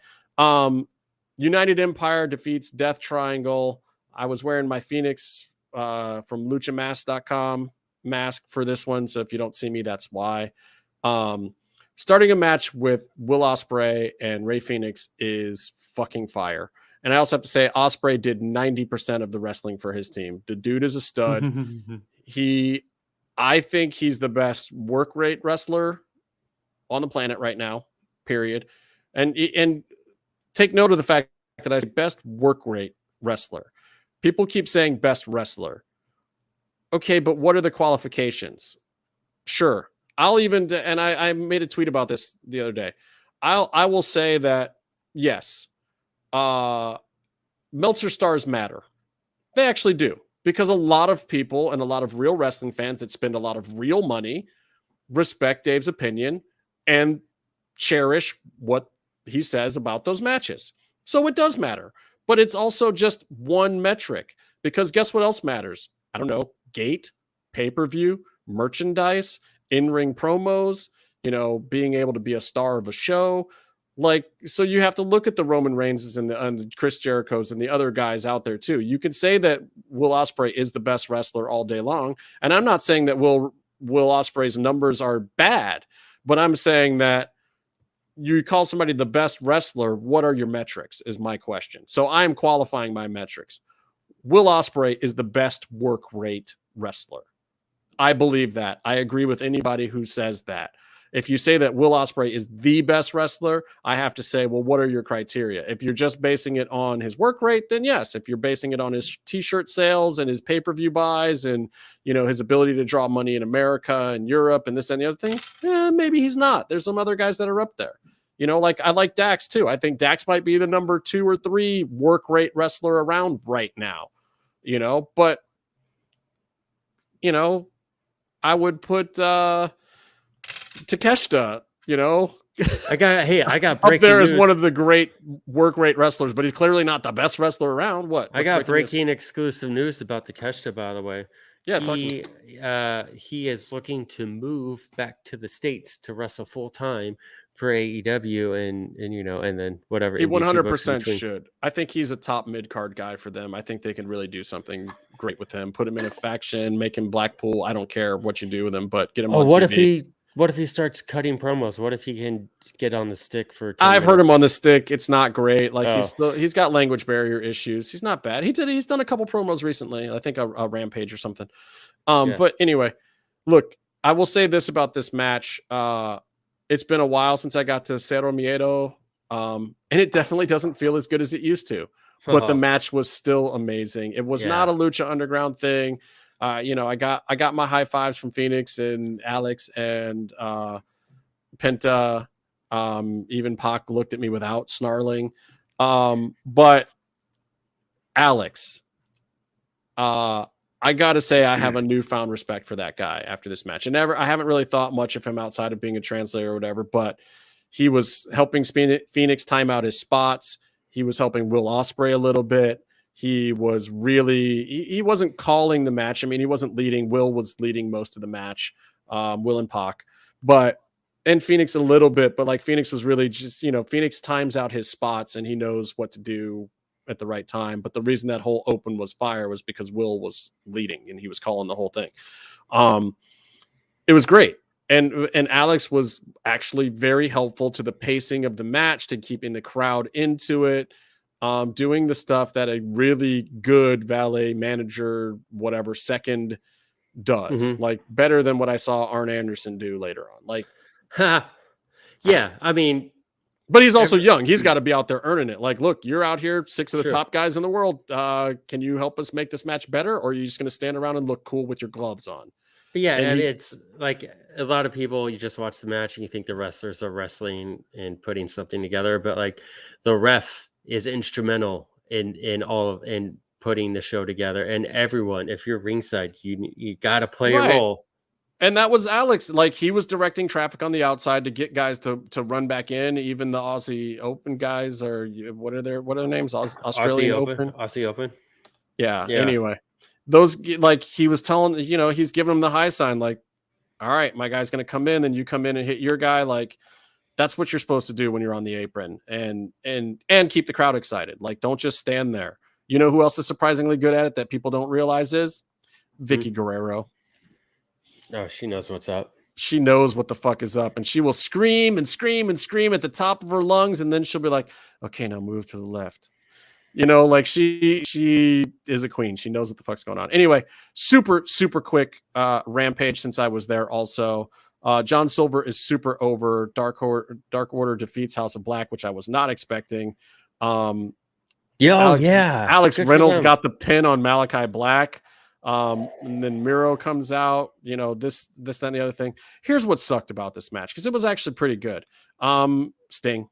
United Empire defeats Death Triangle. I was wearing my Phoenix from luchamask.com mask for this one. So if you don't see me, that's why. Starting a match with Will Ospreay and Rey Fenix is fucking fire. And I also have to say, Ospreay did 90% of the wrestling for his team. The dude is a stud. I think he's the best work rate wrestler on the planet right now, period. And take note of the fact that I say best work rate wrestler. People keep saying best wrestler. Okay, but what are the qualifications? Sure. I'll even, and I made a tweet about this the other day. I will say that, yes, Meltzer stars matter. They actually do, because a lot of people and a lot of real wrestling fans that spend a lot of real money respect Dave's opinion and cherish what he says about those matches. So it does matter, but it's also just one metric, because guess what else matters? I don't know, gate, pay-per-view, merchandise, in-ring promos, you know, being able to be a star of a show. Like, so you have to look at the Roman Reigns and the Chris Jericho's and the other guys out there too. You can say that Will Ospreay is the best wrestler all day long. And I'm not saying that Will Ospreay's numbers are bad, but I'm saying that you call somebody the best wrestler. What are your metrics is my question. So I'm qualifying my metrics. Will Ospreay is the best work rate wrestler. I believe that. I agree with anybody who says that. If you say that Will Ospreay is the best wrestler, I have to say, well, what are your criteria? If you're just basing it on his work rate, then yes. If you're basing it on his t-shirt sales and his pay-per-view buys and, you know, his ability to draw money in America and Europe and this and the other thing, maybe he's not. There's some other guys that are up there. You know, like I like Dax too. I think Dax might be the number 2 or 3 work rate wrestler around right now, you know, but, you know, I would put Takeshita, you know, I got up there news. as one of the great work rate wrestlers, but he's clearly not the best wrestler around. I got breaking exclusive news about Takeshita, by the way. Yeah, he is looking to move back to the States to wrestle full time for AEW and and then whatever. He NBC books in 100% between. should. I think he's a top mid-card guy for them. I think they can really do something great with him. Put him in a faction, make him Blackpool. I don't care what you do with him, but get him on what TV. if he starts cutting promos? What if he can get on the stick for 10 I've heard him minutes? on the stick. It's not great. Like Oh. he's got language barrier issues. He's not bad. He's done a couple promos recently. I think a Rampage or something. Yeah. But anyway, look, I will say this about this match. It's been a while since I got to Cerro Miedo. And it definitely doesn't feel as good as it used to. But the match was still amazing. It was not a Lucha Underground thing. I got my high fives from Phoenix and Alex and Penta. Even Pac looked at me without snarling. But Alex, I gotta say I have a newfound respect for that guy after this match. I haven't really thought much of him outside of being a translator or whatever, but he was helping Phoenix time out his spots. He was helping Will Ospreay a little bit. He was really, he wasn't calling the match. I mean, he wasn't leading. Will was leading most of the match, Will and Pac, and Phoenix a little bit, but like Phoenix was really just, Phoenix times out his spots and he knows what to do at the right time. But the reason that whole open was fire was because Will was leading and he was calling the whole thing. It was great. And Alex was actually very helpful to the pacing of the match, to keeping the crowd into it, doing the stuff that a really good valet manager, whatever, second does, like better than what I saw Arn Anderson do later on. Like, yeah, I mean, but he's also young. He's got to be out there earning it. Like, look, you're out here, 6 of the top guys in the world. Can you help us make this match better? Or are you just going to stand around and look cool with your gloves on? But yeah, and it's like a lot of people, you just watch the match and you think the wrestlers are wrestling and putting something together, but like the ref is instrumental in putting the show together. And everyone, if you're ringside, you got to play a role. And that was Alex. Like, he was directing traffic on the outside to get guys to run back in. Even the Aussie Open guys, or what are their names? Australian Open. Aussie Open. Yeah. Anyway, those, like, he was telling, he's giving them the high sign. Like, all right, my guy's going to come in, then you come in and hit your guy. Like, that's what you're supposed to do when you're on the apron, and keep the crowd excited. Like, don't just stand there. You know who else is surprisingly good at it that people don't realize is Vicky Guerrero. Oh, she knows what's up. She knows what the fuck is up, and she will scream and scream and scream at the top of her lungs, and then she'll be like, okay, now move to the left. Like, she is a queen. She knows what the fuck's going on. Anyway, super, super quick Rampage, since I was there also. John Silver is super over. Dark Order defeats House of Black, which I was not expecting. Alex Reynolds got the pin on Malachi Black. And then Miro comes out, this, that, and the other thing. Here's what sucked about this match, because it was actually pretty good. Sting.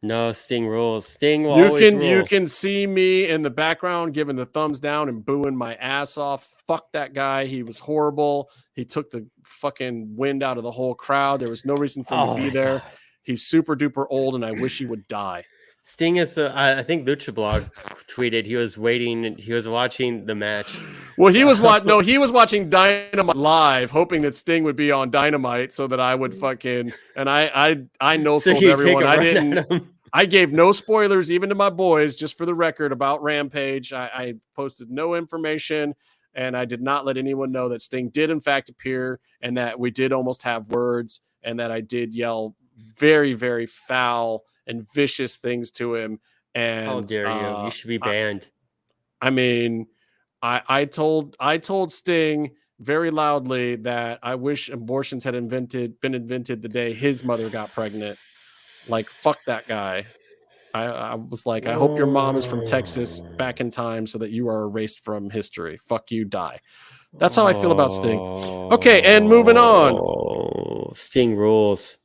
No, Sting rules. Sting will always rule. You can see me in the background giving the thumbs down and booing my ass off. Fuck that guy. He was horrible. He took the fucking wind out of the whole crowd. There was no reason for him to be there. God. He's super duper old, and I wish he would die. Sting is, I think Lucha Blog tweeted he was waiting. He was watching the match. Well, he was watching Dynamite live, hoping that Sting would be on Dynamite so that I would fucking. And I know told everyone I gave no spoilers even to my boys, just for the record, about Rampage. I posted no information, and I did not let anyone know that Sting did in fact appear, and that we did almost have words, and that I did yell very, very foul and vicious things to him. And how dare you? You should be banned. I told Sting very loudly that I wish abortions had been invented the day his mother got pregnant. Like, fuck that guy. I was like, I hope your mom is from Texas back in time so that you are erased from history. Fuck you, die. That's how I feel about Sting. Okay, and moving on. Sting rules.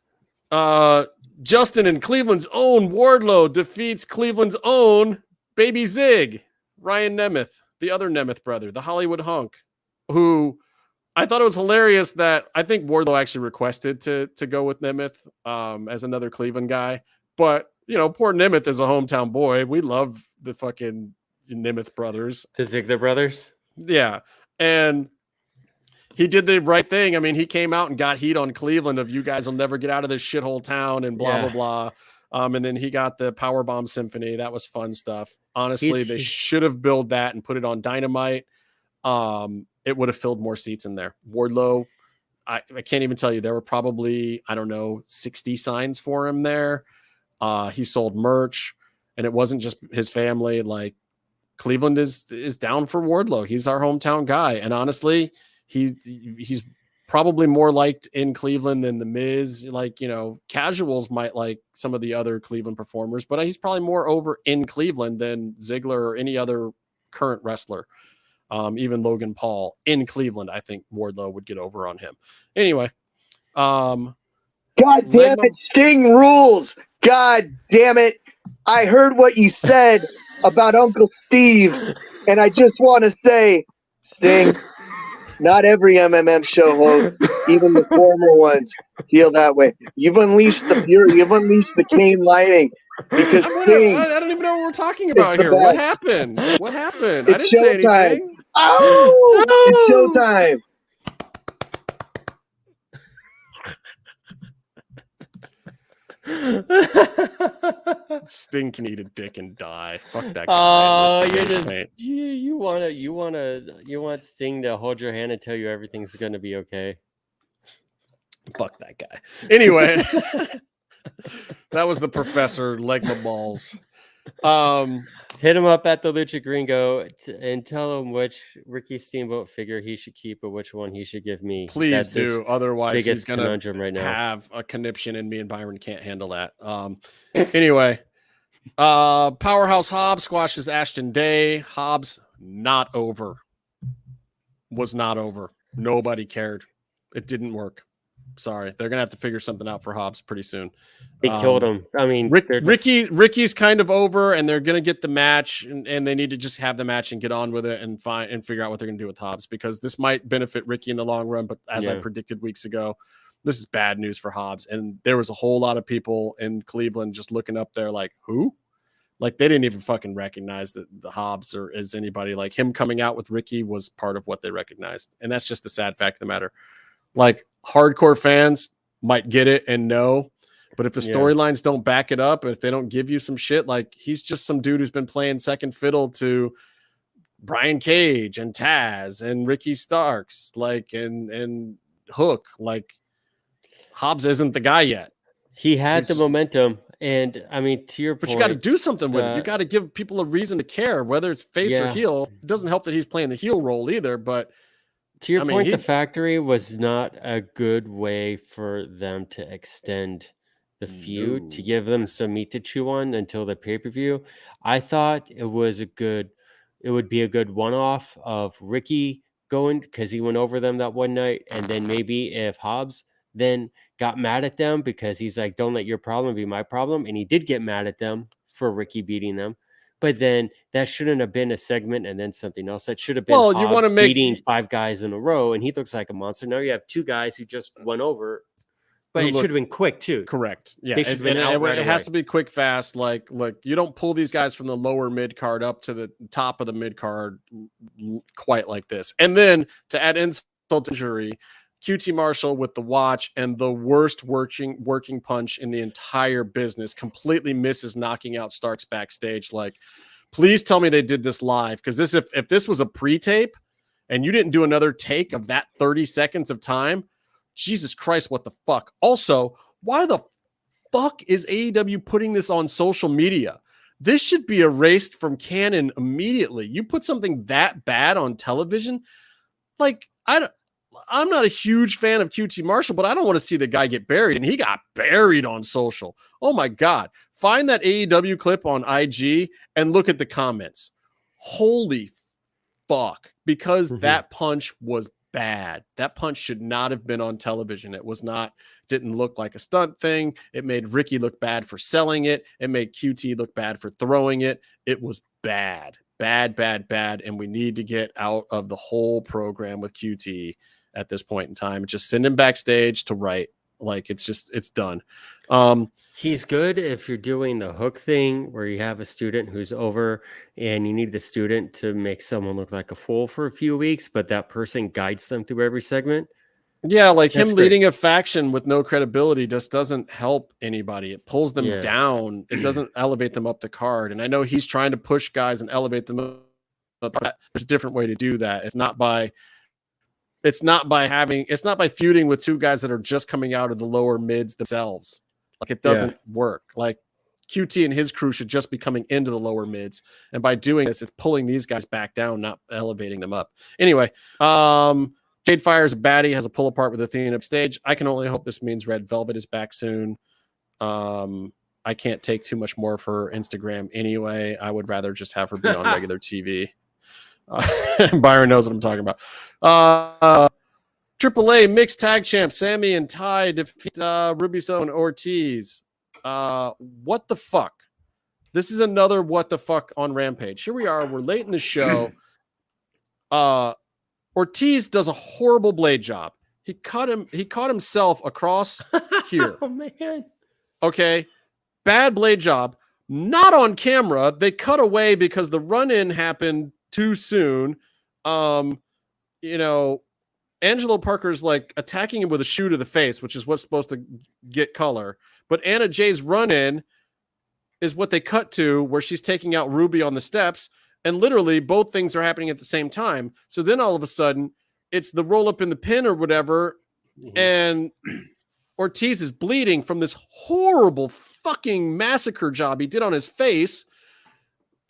Justin and Cleveland's own Wardlow defeats Cleveland's own Baby Zig, Ryan Nemeth, the other Nemeth brother, the Hollywood hunk, who I thought it was hilarious that I think Wardlow actually requested to go with Nemeth as another Cleveland guy. But, poor Nemeth is a hometown boy. We love the fucking Nemeth brothers. The Ziggler brothers? Yeah. And he did the right thing. I mean, he came out and got heat on Cleveland of you guys will never get out of this shithole town and blah, blah, blah. And then he got the Powerbomb Symphony. That was fun stuff. Honestly, they should have built that and put it on Dynamite. It would have filled more seats in there. Wardlow, I can't even tell you. There were probably, 60 signs for him there. He sold merch, and it wasn't just his family. Like, Cleveland is down for Wardlow. He's our hometown guy. And honestly, he's probably more liked in Cleveland than the Miz. Like, casuals might like some of the other Cleveland performers, but he's probably more over in Cleveland than Ziggler or any other current wrestler. Even Logan Paul in Cleveland, I think Wardlow would get over on him. Anyway, God damn it, Sting rules. God damn it. I heard what you said about Uncle Steve, and I just want to say, Sting, not every MMMshow host, even the former ones, feel that way. You've unleashed the fury. You've unleashed the Kane lighting. Because Sting, I don't even know what we're talking about here. What happened? What happened? It's I didn't say anything. Oh, it's showtime. Sting can eat a dick and die. Fuck that guy. Oh, you want Sting to hold your hand and tell you everything's gonna be okay. Fuck that guy. Anyway, that was the professor. Leg my balls. Hit him up at the Lucha Gringo and tell him which Ricky Steamboat figure he should keep or which one he should give me. Please do. Otherwise, he's going to right now. Have a conniption, and me and Byron can't handle that. Anyway, Powerhouse Hobbs squashes Ashton Day. Hobbs not over. Was not over. Nobody cared. It didn't work. Sorry, they're gonna have to figure something out for Hobbs pretty soon. They killed him. I mean, Ricky's kind of over, and they're gonna get the match, and they need to just have the match and get on with it and figure out what they're gonna do with Hobbs, because this might benefit Ricky in the long run. But as I predicted weeks ago, this is bad news for Hobbs. And there was a whole lot of people in Cleveland just looking up there like, who? Like, they didn't even fucking recognize that the Hobbs or is anybody. Like, him coming out with Ricky was part of what they recognized, and that's just the sad fact of the matter. Like, hardcore fans might get it and know, but if the storylines don't back it up, if they don't give you some shit, like, he's just some dude who's been playing second fiddle to Brian Cage and Taz and Ricky Starks, like, and Hook. Like, Hobbs isn't the guy yet. He had the momentum, and I mean, to your point, but you got to do something with it. You got to give people a reason to care, whether it's face or heel. It doesn't help that he's playing the heel role either, but to your point, the factory was not a good way for them to extend the feud, to give them some meat to chew on until the pay-per-view. I thought it would be a good one-off of Ricky going, because he went over them that one night, and then maybe if Hobbs then got mad at them because he's like, don't let your problem be my problem, and he did get mad at them for Ricky beating them. But then that shouldn't have been a segment and then something else. That should have been Hobbs beating 5 guys in a row, and he looks like a monster. Now you have 2 guys who just went over, but it should have been quick too. Correct. Yeah, it has to be quick, fast. Like, look, you don't pull these guys from the lower mid card up to the top of the mid card quite like this. And then to add insult to injury, QT Marshall with the watch and the worst working punch in the entire business completely misses knocking out Starks backstage. Like, please tell me they did this live, because if this was a pre-tape and you didn't do another take of that 30 seconds of time, Jesus Christ, what the fuck? Also, why the fuck is AEW putting this on social media? This should be erased from canon immediately. You put something that bad on television, like, I'm not a huge fan of QT Marshall, but I don't want to see the guy get buried, and he got buried on social. Oh my God. Find that AEW clip on IG and look at the comments. Holy fuck. Because that punch was bad. That punch should not have been on television. It was not, didn't look like a stunt thing. It made Ricky look bad for selling it. It made QT look bad for throwing it. It was bad. Bad. And we need to get out of the whole program with QT at this point in time. Just send him backstage to write. Like it's done. He's good if you're doing the hook thing where you have a student who's over and you need the student to make someone look like a fool for a few weeks, but that person guides them through every segment. Yeah, like That's him great. leading a faction with no credibility just doesn't help anybody. It pulls them down. It doesn't elevate them up the card. And I know he's trying to push guys and elevate them up. There's a different way to do that. It's not by feuding with two guys that are just coming out of the lower mids themselves. Like it doesn't work. Like QT and his crew should just be coming into the lower mids. And by doing this, it's pulling these guys back down, not elevating them up. Anyway, Jade Fire's a baddie, has a pull apart with Athena upstage. I can only hope this means Red Velvet is back soon. I can't take too much more of her Instagram anyway. I would rather just have her be on regular TV. Byron knows what I'm talking about. AAA mixed tag champs Sammy and Ty defeat Rubiso and Ortiz. What the fuck? This is another what the fuck on Rampage. Here we are. We're late in the show. Ortiz does a horrible blade job. He caught himself across here. Oh man. Okay. Bad blade job. Not on camera. They cut away because the run-in happened too soon. Angelo Parker's like attacking him with a shoe to the face, which is what's supposed to get color. But Anna Jay's run-in is what they cut to, where she's taking out Ruby on the steps. And literally both things are happening at the same time. So then all of a sudden it's the roll up in the pin or whatever. Mm-hmm. And Ortiz is bleeding from this horrible fucking massacre job he did on his face.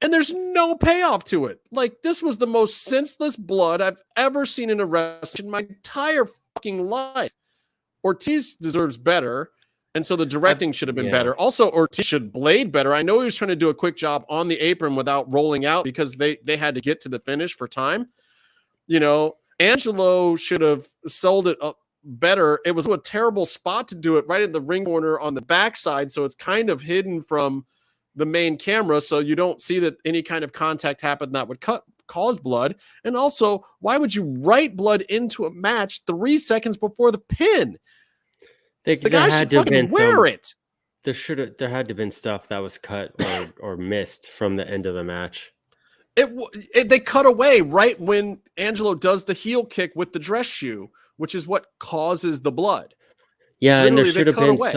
And there's no payoff to it. Like this was the most senseless blood I've ever seen in a wrestling in my entire fucking life. Ortiz deserves better. And so the directing should have been better. Also, Ortiz should blade better. I know he was trying to do a quick job on the apron without rolling out because they had to get to the finish for time. Angelo should have sold it up better. It was a terrible spot to do it right in the ring corner on the backside. So it's kind of hidden from the main camera. So you don't see that any kind of contact happened that would cause blood. And also, why would you write blood into a match 3 seconds before the pin? The guy should fucking wear it. There had to have been stuff that was cut or missed from the end of the match. They cut away right when Angelo does the heel kick with the dress shoe, which is what causes the blood. Yeah, Literally, and there should have been away.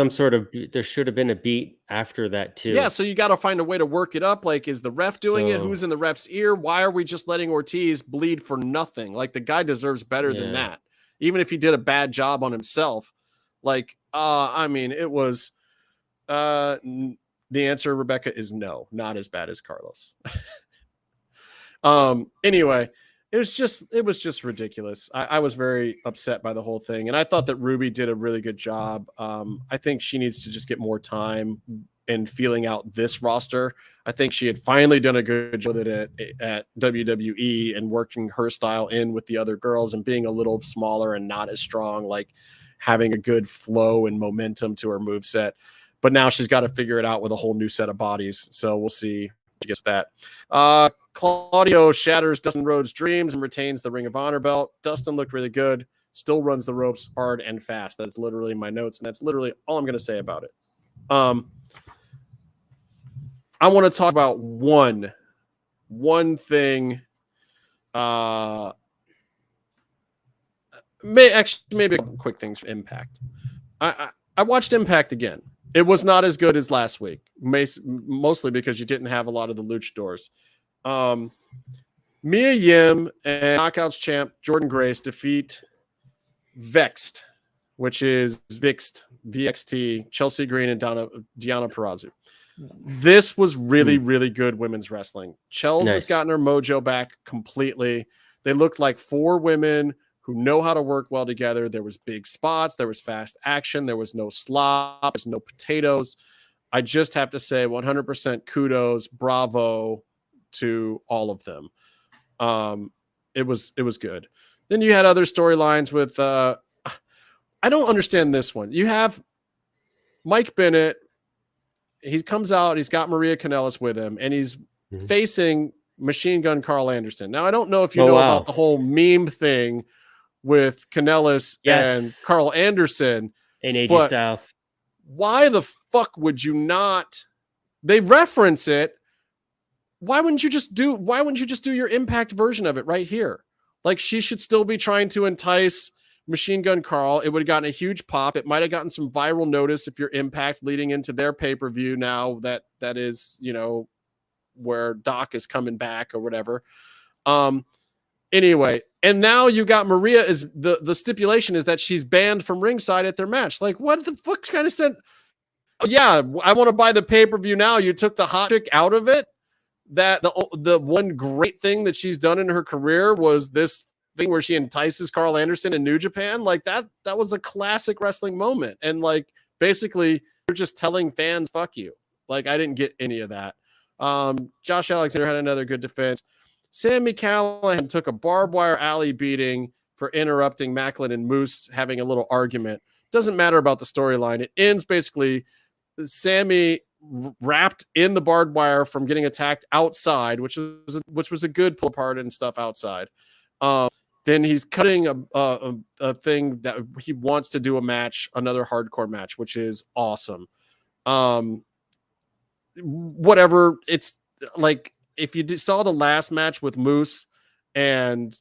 there should have been a beat after that too. Yeah, so you got to find a way to work it up. Like, is the ref doing it? Who's in the ref's ear? Why are we just letting Ortiz bleed for nothing? Like, the guy deserves better than that. Even if he did a bad job on himself. Like, it was the answer, Rebecca, is no, not as bad as Carlos. Anyway, it was just ridiculous. I was very upset by the whole thing. And I thought that Ruby did a really good job. I think she needs to just get more time in feeling out this roster. I think she had finally done a good job with it at WWE and working her style in with the other girls and being a little smaller and not as strong, like having a good flow and momentum to her moveset. But now she's got to figure it out with a whole new set of bodies. So we'll see if she gets that. Claudio shatters Dustin Rhodes' dreams and retains the Ring of Honor belt. Dustin looked really good. Still runs the ropes hard and fast. That's literally my notes, and that's literally all I'm going to say about it. I want to talk about one thing. Maybe a couple quick things for Impact. I watched Impact again. It was not as good as last week, mostly because you didn't have a lot of the luchadors. Mia Yim and Knockouts champ Jordan Grace defeat Vexed, which is VXT, Chelsea Green and Deonna Purrazzo. This was really, really good women's wrestling. Chelsea has gotten her mojo back completely. They looked like 4 women who know how to work well together. There was big spots. There was fast action. There was no slop. There's no potatoes. I just have to say 100% kudos, bravo to all of them. It was good. Then you had other storylines with I don't understand this one. You have Mike Bennett. He comes out, he's got Maria Kanellis with him, and he's facing Machine Gun Carl Anderson. Now, I don't know if you know about the whole meme thing with Kanellis and Carl Anderson, And AJ But Styles. why the fuck would you not? They reference it. Why wouldn't you just do your Impact version of it right here? Like, she should still be trying to entice Machine Gun Carl. It would have gotten a huge pop. It might have gotten some viral notice if you're Impact leading into their pay-per-view now that is, where Doc is coming back or whatever. Anyway, and now you got Maria is the stipulation is that she's banned from ringside at their match. Like, what the fuck kind of sense? Oh, yeah, I want to buy the pay-per-view now. You took the hot chick out of it. That the one great thing that she's done in her career was this thing where she entices Carl Anderson in New Japan. Like, that was a classic wrestling moment. And like, basically you're just telling fans, fuck you. Like, I didn't get any of that. Josh Alexander had another good defense. Sami Callihan took a barbed wire alley beating for interrupting Macklin and Moose having a little argument. Doesn't matter about the storyline. It ends basically Sami wrapped in the barbed wire from getting attacked outside, which was a good pull apart and stuff outside. Then he's cutting a thing that he wants to do a match, another hardcore match, which is awesome. Whatever. It's like, if you saw the last match with Moose and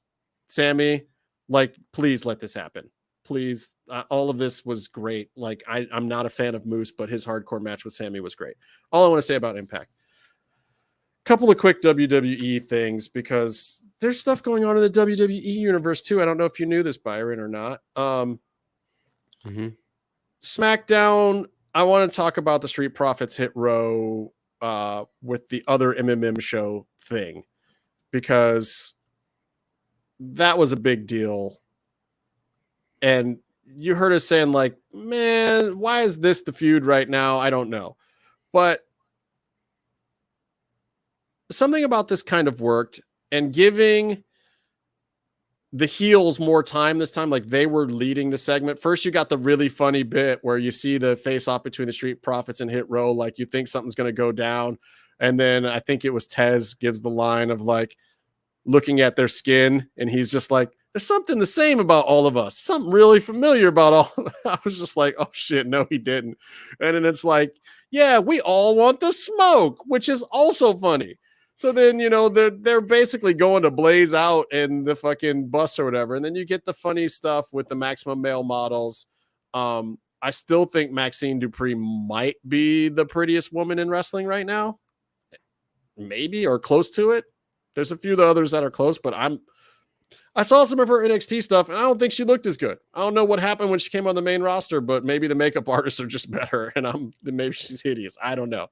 Sami, like, please let this happen. Please. All of this was great. Like, I'm not a fan of Moose, but his hardcore match with Sami was great. All I want to say about Impact. Couple of quick WWE things, because there's stuff going on in the WWE universe too. I don't know if you knew this, Byron, or not. SmackDown, I want to talk about the Street Profits Hit Row with the other MMMshow thing, because that was a big deal. And you heard us saying, like, man, why is this the feud right now? I don't know. But something about this kind of worked, and giving the heels more time this time, like they were leading the segment. First, you got the really funny bit where you see the face-off between the Street Profits and Hit Row, like you think something's going to go down. And then I think it was Tez gives the line of, like, looking at their skin, and he's just like, there's something the same about all of us. Something really familiar about all. I was just like, oh shit, no, he didn't. And then it's like, yeah, we all want the smoke, which is also funny. So then, they're basically going to blaze out in the fucking bus or whatever. And then you get the funny stuff with the Maximum Male Models. I still think Maxine Dupree might be the prettiest woman in wrestling right now. Maybe, or close to it. There's a few of the others that are close, but I saw some of her NXT stuff, and I don't think she looked as good. I don't know what happened when she came on the main roster, but maybe the makeup artists are just better, and maybe she's hideous. I don't know.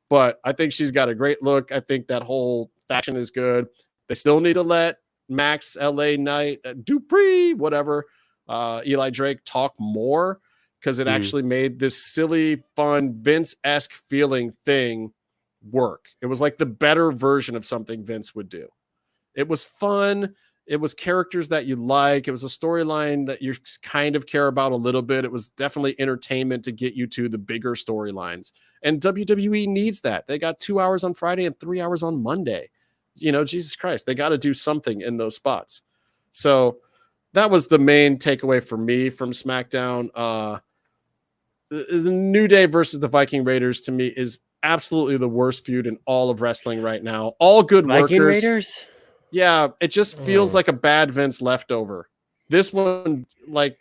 But I think she's got a great look. I think that whole faction is good. They still need to let Max, LA Knight, Dupree, whatever, Eli Drake talk more, because it actually made this silly, fun, Vince-esque feeling thing work. It was like the better version of something Vince would do. It was fun. It was characters that you like. It was a storyline that you kind of care about a little bit. It was definitely entertainment to get you to the bigger storylines. And WWE needs that. They got 2 hours on Friday and 3 hours on Monday. Jesus Christ, they got to do something in those spots. So that was the main takeaway for me from SmackDown. The New Day versus the Viking Raiders, to me, is absolutely the worst feud in all of wrestling right now. All good Viking workers. Raiders? Yeah, it just feels like a bad Vince leftover. This one, like,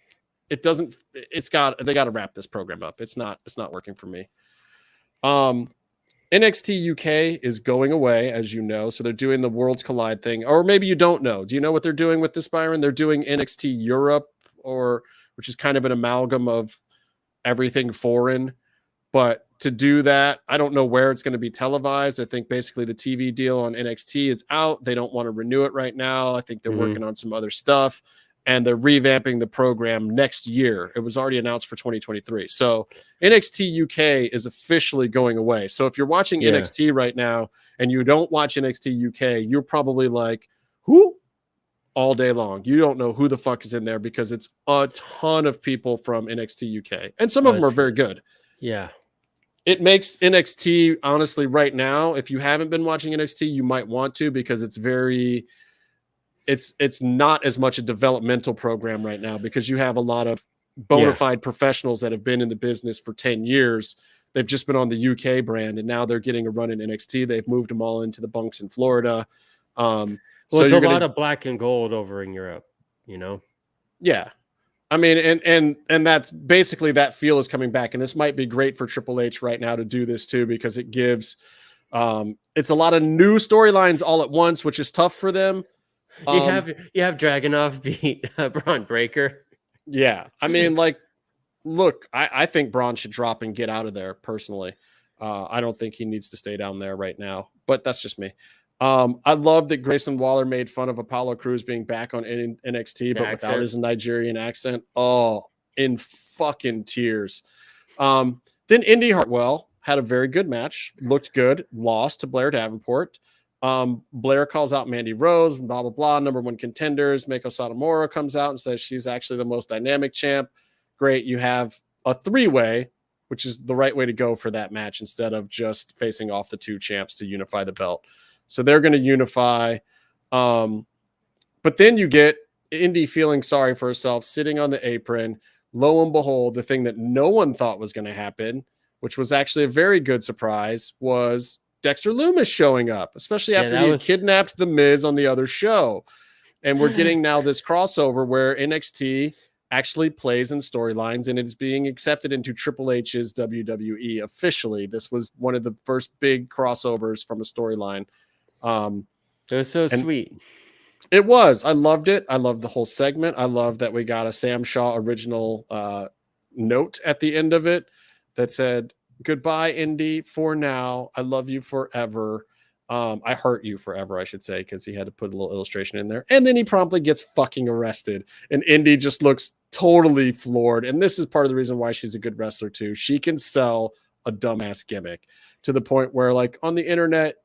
they got to wrap this program up. It's not working for me. NXT UK is going away, as you know. So they're doing the Worlds Collide thing, or maybe you don't know. Do you know what they're doing with this, Byron? They're doing NXT Europe, which is kind of an amalgam of everything foreign. But to do that, I don't know where it's going to be televised. I think basically the TV deal on NXT is out. They don't want to renew it right now. I think they're working on some other stuff, and they're revamping the program next year. It was already announced for 2023. So NXT UK is officially going away. So if you're watching NXT right now and you don't watch NXT UK, you're probably like, who? All day long. You don't know who the fuck is in there, because it's a ton of people from NXT UK. And some of them are very good. Yeah. It makes NXT, honestly, right now, if you haven't been watching NXT, you might want to, because it's not as much a developmental program right now, because you have a lot of bona fide professionals that have been in the business for 10 years. They've just been on the UK brand, and now they're getting a run in NXT. They've moved them all into the bunks in Florida. Well, so it's a lot of black and gold over in Europe, you know? Yeah. I mean, and that's basically that feel is coming back. And this might be great for Triple H right now to do this too, because it gives it's a lot of new storylines all at once, which is tough for them. You have Dragunov beat Braun Breaker. Yeah. I mean, like, look, I think Braun should drop and get out of there personally. I don't think he needs to stay down there right now, but that's just me. I love that Grayson Waller made fun of Apollo Crews being back on NXT, but without his Nigerian accent. Oh, in fucking tears. Then Indy Hartwell had a very good match, looked good, lost to Blair Davenport. Blair calls out Mandy Rose, blah, blah, blah, number one contenders. Meiko Satomura comes out and says she's actually the most dynamic champ. Great, you have a three-way, which is the right way to go for that match instead of just facing off the two champs to unify the belt. So they're going to unify. But then you get Indy feeling sorry for herself, sitting on the apron. Lo and behold, the thing that no one thought was going to happen, which was actually a very good surprise, was Dexter Lumis showing up, especially after he had kidnapped The Miz on the other show. And we're getting now this crossover where NXT actually plays in storylines, and it's being accepted into Triple H's WWE officially. This was one of the first big crossovers from a storyline. It was so sweet. It was. I loved it. I loved the whole segment. I love that we got a Sam Shaw original note at the end of it that said, "Goodbye, Indy, for now. I love you forever. I hurt you forever," I should say, because he had to put a little illustration in there. And then he promptly gets fucking arrested. And Indy just looks totally floored. And this is part of the reason why she's a good wrestler, too. She can sell a dumbass gimmick to the point where, like, on the internet,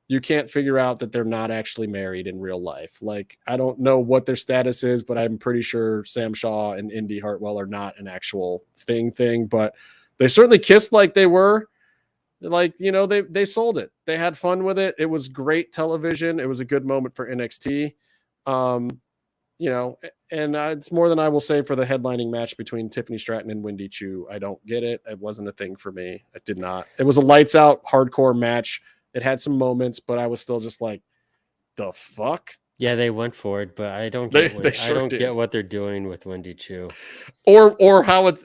you can't figure out that they're not actually married in real life. Like, I don't know what their status is, but I'm pretty sure Sam Shaw and Indy Hartwell are not an actual thing, but they certainly kissed like they were. Like, you know, they sold it. They had fun with it. It was great television. It was a good moment for NXT. You know, and it's more than I will say for the headlining match between Tiffany Stratton and Wendy Chu. I don't get it. It wasn't a thing for me. I did not. It was a lights out hardcore match. It had some moments, but I was still just like, the fuck? Yeah, they went for it, but I don't get get what they're doing with Wendy Chu, or how it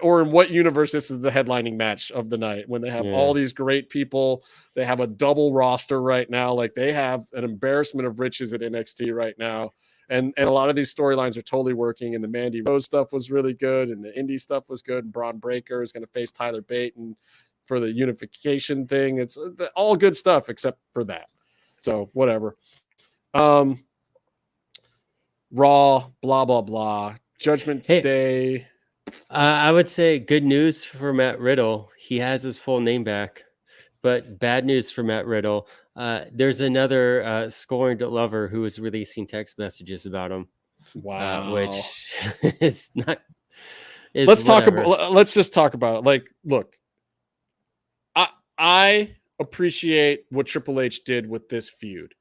or in what universe this is the headlining match of the night when they have all these great people. They have a double roster right now. Like, they have an embarrassment of riches at NXT right now, and a lot of these storylines are totally working. And the Mandy Rose stuff was really good, and the indie stuff was good. And Braun Breaker is going to face Tyler Bate and for the unification thing. It's all good stuff except for that. So whatever. Raw, blah, blah, blah. Judgment Day. I would say good news for Matt Riddle. He has his full name back, but bad news for Matt Riddle. There's another scorned lover who is releasing text messages about him. Wow. Which is not. Let's just talk about it. Like, look, I appreciate what Triple H did with this feud.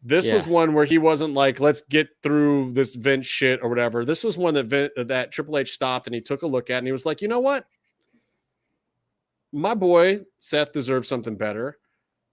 This was one where he wasn't like, let's get through this Vince shit or whatever. This was one that Triple H stopped and he took a look at and he was like, you know what? My boy Seth deserves something better.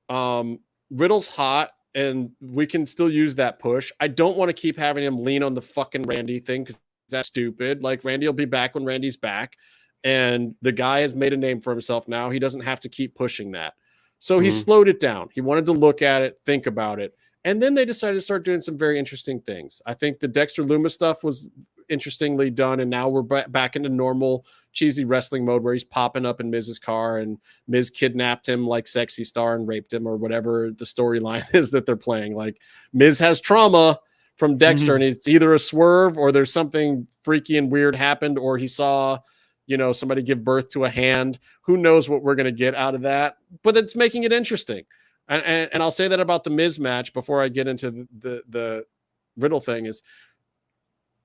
Riddle's hot and we can still use that push. I don't want to keep having him lean on the fucking Randy thing because that's stupid. Like, Randy will be back when Randy's back. And the guy has made a name for himself now. He doesn't have to keep pushing that. So he slowed it down. He wanted to look at it, think about it. And then they decided to start doing some very interesting things. I think the Dexter Lumis stuff was interestingly done. And now we're back into normal cheesy wrestling mode where he's popping up in Miz's car and Miz kidnapped him like Sexy Star and raped him or whatever the storyline is that they're playing. Like, Miz has trauma from Dexter and it's either a swerve or there's something freaky and weird happened or he saw, you know, somebody give birth to a hand. Who knows what we're going to get out of that, but it's making it interesting. And I'll say that about the Miz match before I get into the Riddle thing is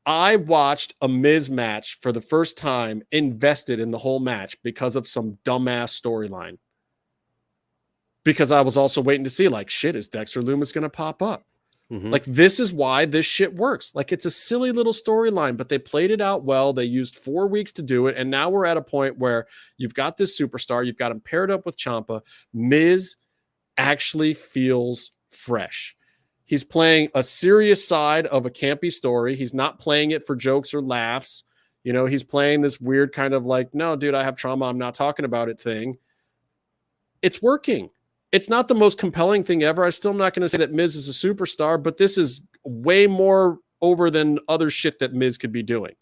I watched a Miz match for the first time, invested in the whole match because of some dumbass storyline. Because I was also waiting to see, like, shit, is Dexter Lumis going to pop up? Like, this is why this shit works. Like, it's a silly little storyline, but they played it out well. They used 4 weeks to do it. And now we're at a point where you've got this superstar. You've got him paired up with Ciampa. Miz actually feels fresh. He's playing a serious side of a campy story. He's not playing it for jokes or laughs. You know, he's playing this weird kind of like, no, dude, I have trauma, I'm not talking about it thing. It's working. It's not the most compelling thing ever. I still am not going to say that Miz is a superstar, but this is way more over than other shit that Miz could be doing.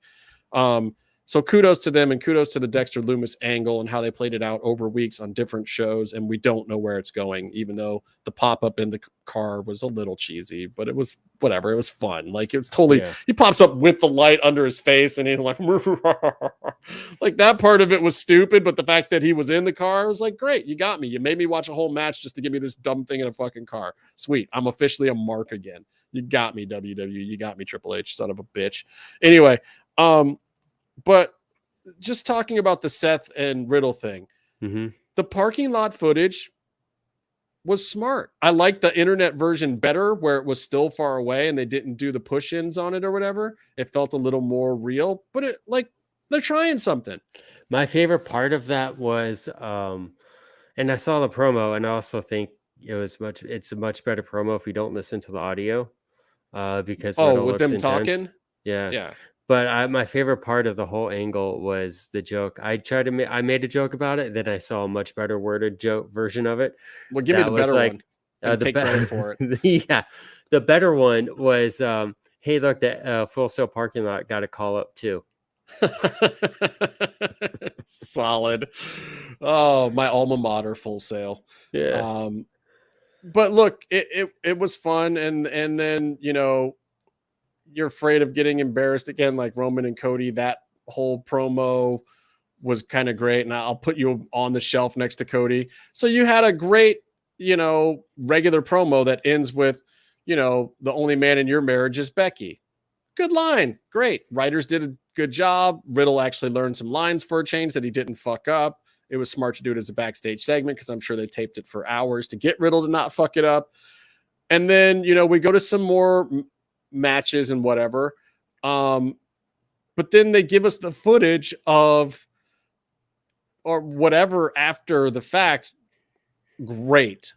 So kudos to them, and kudos to the Dexter Lumis angle and how they played it out over weeks on different shows. And we don't know where it's going, even though the pop-up in the car was a little cheesy, but it was whatever. It was fun. Like, it was totally, he pops up with the light under his face and he's like, like, that part of it was stupid. But the fact that he was in the car was like, great, you got me. You made me watch a whole match just to give me this dumb thing in a fucking car. Sweet. I'm officially a mark again. You got me, WWE. You got me, Triple H, son of a bitch. Anyway, but just talking about the Seth and Riddle thing, the parking lot footage was smart. I like the internet version better, where it was still far away and they didn't do the push-ins on it or whatever. It felt a little more real, but it, like, they're trying something. My favorite part of that was, and I saw the promo, and I also think it's a much better promo if you don't listen to the audio, because Riddle with them intense. talking, yeah. But my favorite part of the whole angle was the joke. I made a joke about it, then I saw a much better worded joke version of it. Well, give me the better one. Take credit for it. Yeah, the better one was, hey, look, that Full Sail parking lot got a call up too. Solid. Oh, my alma mater, Full Sail. Yeah. But look, it was fun, and then, you know, you're afraid of getting embarrassed again, like Roman and Cody. That whole promo was kind of great, and I'll put you on the shelf next to Cody. So you had a great, you know, regular promo that ends with, you know, the only man in your marriage is Becky. Good line. Great. Writers did a good job. Riddle actually learned some lines for a change that he didn't fuck up. It was smart to do it as a backstage segment, because I'm sure they taped it for hours to get Riddle to not fuck it up. And then, you know, we go to some more matches and whatever. But then they give us the footage of, or whatever, after the fact. Great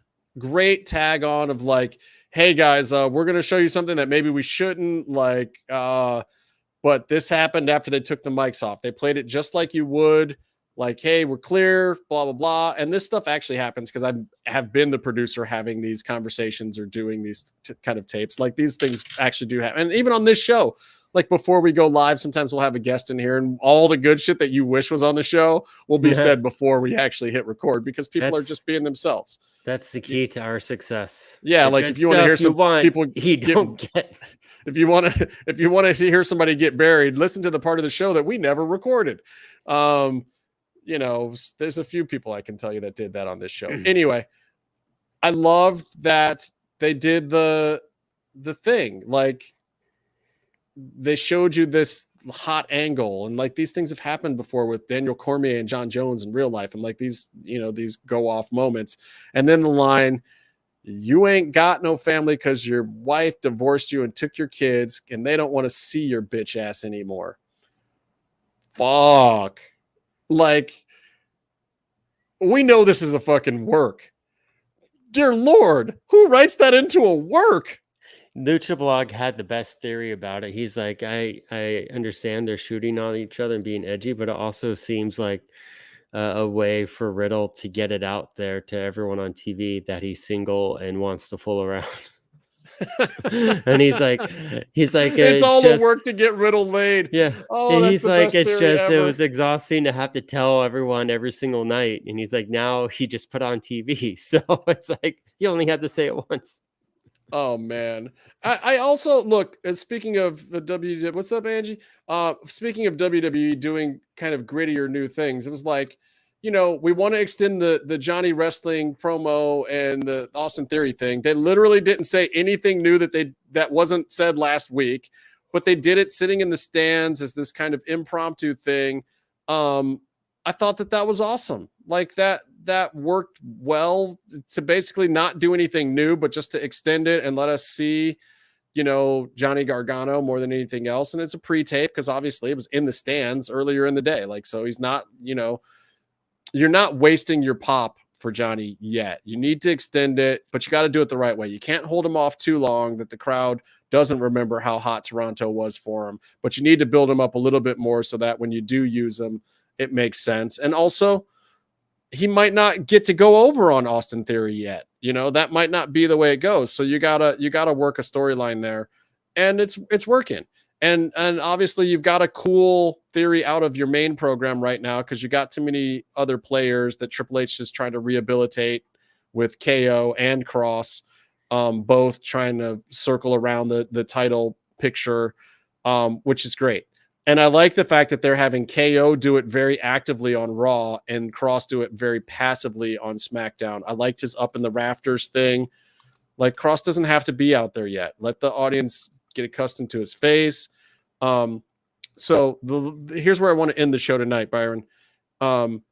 tag on of like, hey guys, we're going to show you something that maybe we shouldn't, like, but this happened after they took the mics off. They played it just like you would, like, hey, we're clear, blah, blah, blah. And this stuff actually happens because I have been the producer having these conversations or doing these kind of tapes. Like, these things actually do happen. And even on this show, like, before we go live, sometimes we'll have a guest in here, and all the good shit that you wish was on the show will be said before we actually hit record, because people are just being themselves. That's the key to our success. Yeah. Like, if you want to hear some people get, if you want to hear somebody get buried, listen to the part of the show that we never recorded. You know, there's a few people I can tell you that did that on this show. Anyway, I loved that they did the thing. Like, they showed you this hot angle, and like, these things have happened before with Daniel Cormier and John Jones in real life, and like, these, you know, these go off moments. And then the line, you ain't got no family because your wife divorced you and took your kids, and they don't want to see your bitch ass anymore. Fuck. Like, we know this is a fucking work. Dear Lord, who writes that into a work? Lucha Blog had the best theory about it. He's like, I understand they're shooting on each other and being edgy, but it also seems like a way for Riddle to get it out there to everyone on TV that he's single and wants to fool around. And he's like, it's all the work to get Riddle laid. Yeah. Oh, he's like, it was exhausting to have to tell everyone every single night. And he's like, now he just put on TV. So it's like, you only had to say it once. Oh man. I also look, speaking of the WWE, what's up, Angie? Speaking of WWE doing kind of grittier new things, it was like, you know, we want to extend the Johnny Wrestling promo and the Austin Theory thing. They literally didn't say anything new that wasn't said last week, but they did it sitting in the stands as this kind of impromptu thing. I thought that was awesome. Like, that worked well to basically not do anything new, but just to extend it and let us see Johnny Gargano more than anything else. And it's a pre-tape because obviously it was in the stands earlier in the day. Like, so he's not, you're not wasting your pop for Johnny yet. You need to extend it, but you got to do it the right way. You can't hold him off too long that the crowd doesn't remember how hot Toronto was for him, but you need to build him up a little bit more so that when you do use him, it makes sense. And also, he might not get to go over on Austin Theory yet. That might not be the way it goes. So you gotta work a storyline there, and it's working. And obviously you've got a cool Theory out of your main program right now because you got too many other players that Triple H is trying to rehabilitate with KO and Cross, both trying to circle around the title picture, which is great. And I like the fact that they're having KO do it very actively on Raw and Cross do it very passively on SmackDown. I liked his up in the rafters thing. Like, Cross doesn't have to be out there yet. Let the audience get accustomed to his face. So here's where I want to end the show tonight, Byron. Karrion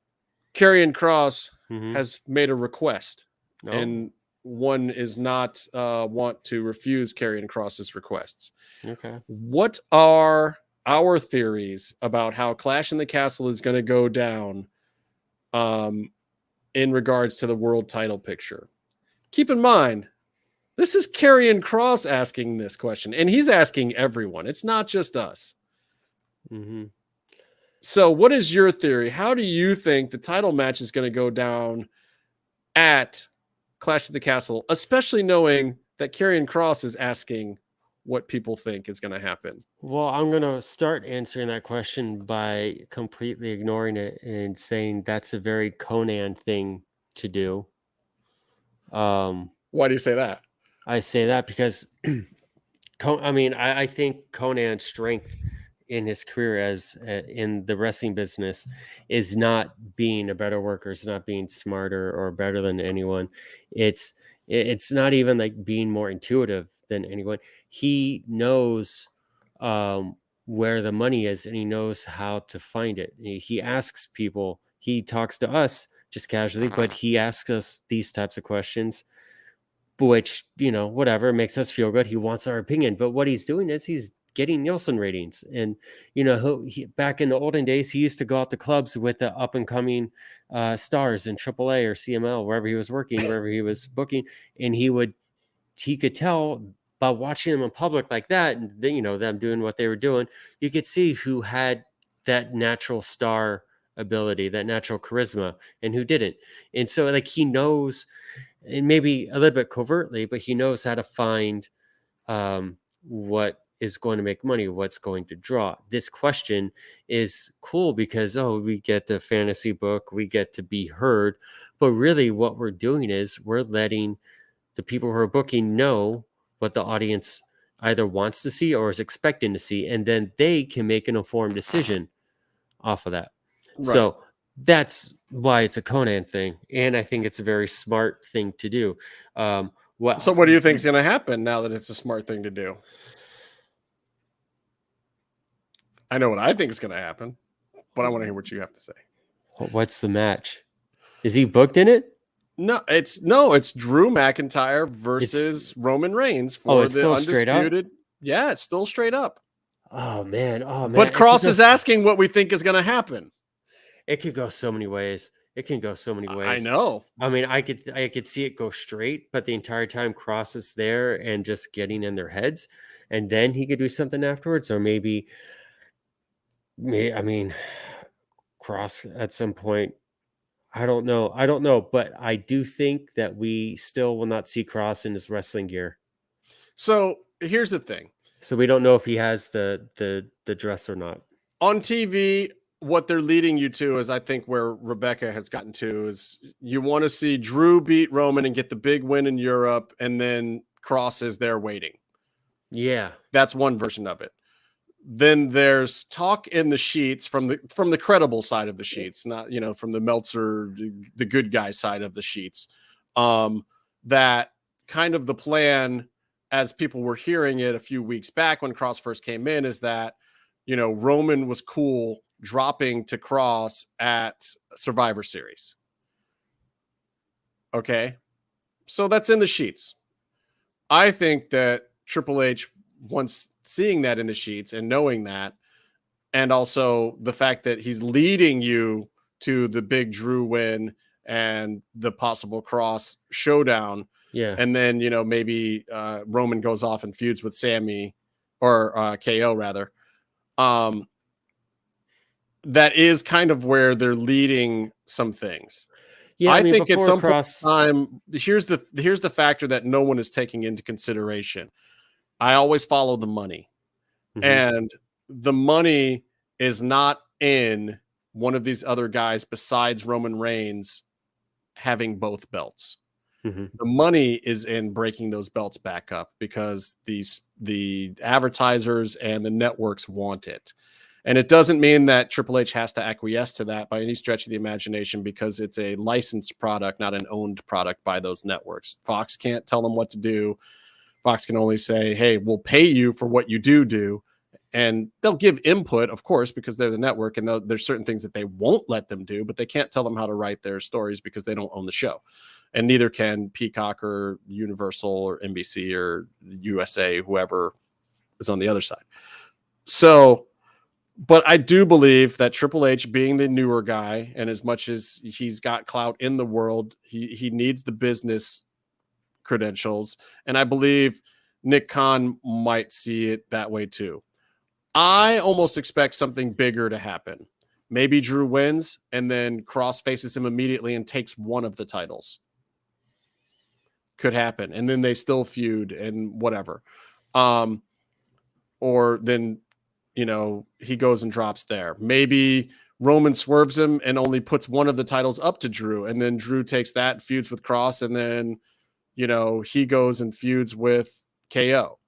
Kross has made a request, and one is not want to refuse Karrion Kross's requests. Okay. What are our theories about how Clash in the Castle is going to go down in regards to the world title picture? Keep in mind, this is Karrion Kross asking this question, and he's asking everyone. It's not just us. Mm-hmm. So what is your theory? How do you think the title match is going to go down at Clash of the Castle, especially knowing that Karrion Kross is asking what people think is going to happen? Well, I'm going to start answering that question by completely ignoring it and saying that's a very Conan thing to do. Why do you say that? I say that because, I think Conan's strength in his career as in the wrestling business is not being a better worker, it's not being smarter or better than anyone. It's not even like being more intuitive than anyone. He knows where the money is, and he knows how to find it. He asks people, he talks to us just casually, but he asks us these types of questions, which, whatever, makes us feel good. He wants our opinion, but what he's doing is he's getting Nielsen ratings. And, back in the olden days, he used to go out to clubs with the up and coming stars in AAA or CML, wherever he was working, wherever he was booking. And he could tell by watching them in public like that, and then, them doing what they were doing, you could see who had that natural star ability, that natural charisma, and who didn't. And so, like, he knows, and maybe a little bit covertly, but he knows how to find what is going to make money, what's going to draw. This question is cool because, we get the fantasy book, we get to be heard, but really what we're doing is we're letting the people who are booking know what the audience either wants to see or is expecting to see, and then they can make an informed decision off of that. Right. So that's why it's a Conan thing, and I think it's a very smart thing to do. So what do you think is going to happen now that it's a smart thing to do? I know what I think is going to happen, but I want to hear what you have to say. What's the match? Is he booked in it? No, it's Drew McIntyre versus Roman Reigns for the undisputed. Yeah, it's still straight up. Oh man. But Cross is asking what we think is going to happen. It could go so many ways. It can go so many ways. I know. I mean, I could see it go straight, but the entire time Cross is there and just getting in their heads, and then he could do something afterwards, or maybe Cross at some point. I don't know, but I do think that we still will not see Cross in his wrestling gear. So here's the thing. So we don't know if he has the dress or not. On TV, what they're leading you to is, I think, where Rebecca has gotten to is you want to see Drew beat Roman and get the big win in Europe, and then Cross is there waiting. Yeah. That's one version of it. Then there's talk in the sheets from the credible side of the sheets, not, from the Meltzer, the good guy side of the sheets, that kind of the plan, as people were hearing it a few weeks back when Cross first came in, is that, Roman was cool dropping to Cross at Survivor Series. Okay. So that's in the sheets. I think that Triple H, once seeing that in the sheets and knowing that, and also the fact that he's leading you to the big Drew win and the possible Cross showdown. Yeah. And then, maybe Roman goes off and feuds with Sammy or KO rather. That is kind of where they're leading some things. Yeah, I think at some Cross... point in time, here's the factor that no one is taking into consideration. I always follow the money. Mhm. And the money is not in one of these other guys besides Roman Reigns having both belts. Mhm. The money is in breaking those belts back up because the advertisers and the networks want it. And it doesn't mean that Triple H has to acquiesce to that by any stretch of the imagination, because it's a licensed product, not an owned product by those networks. Fox can't tell them what to do. Fox can only say, hey, we'll pay you for what you do. And they'll give input, of course, because they're the network, and there's certain things that they won't let them do, but they can't tell them how to write their stories because they don't own the show. And neither can Peacock or Universal or NBC or USA, whoever is on the other side. So, but I do believe that Triple H, being the newer guy, and as much as he's got clout in the world, he needs the business credentials. And I believe Nick Khan might see it that way too. I almost expect something bigger to happen. Maybe Drew wins and then Cross faces him immediately and takes one of the titles. Could happen. And then they still feud and whatever. Or then, he goes and drops there. Maybe Roman swerves him and only puts one of the titles up to Drew. And then Drew takes that, feuds with Cross, and then, he goes and feuds with KO.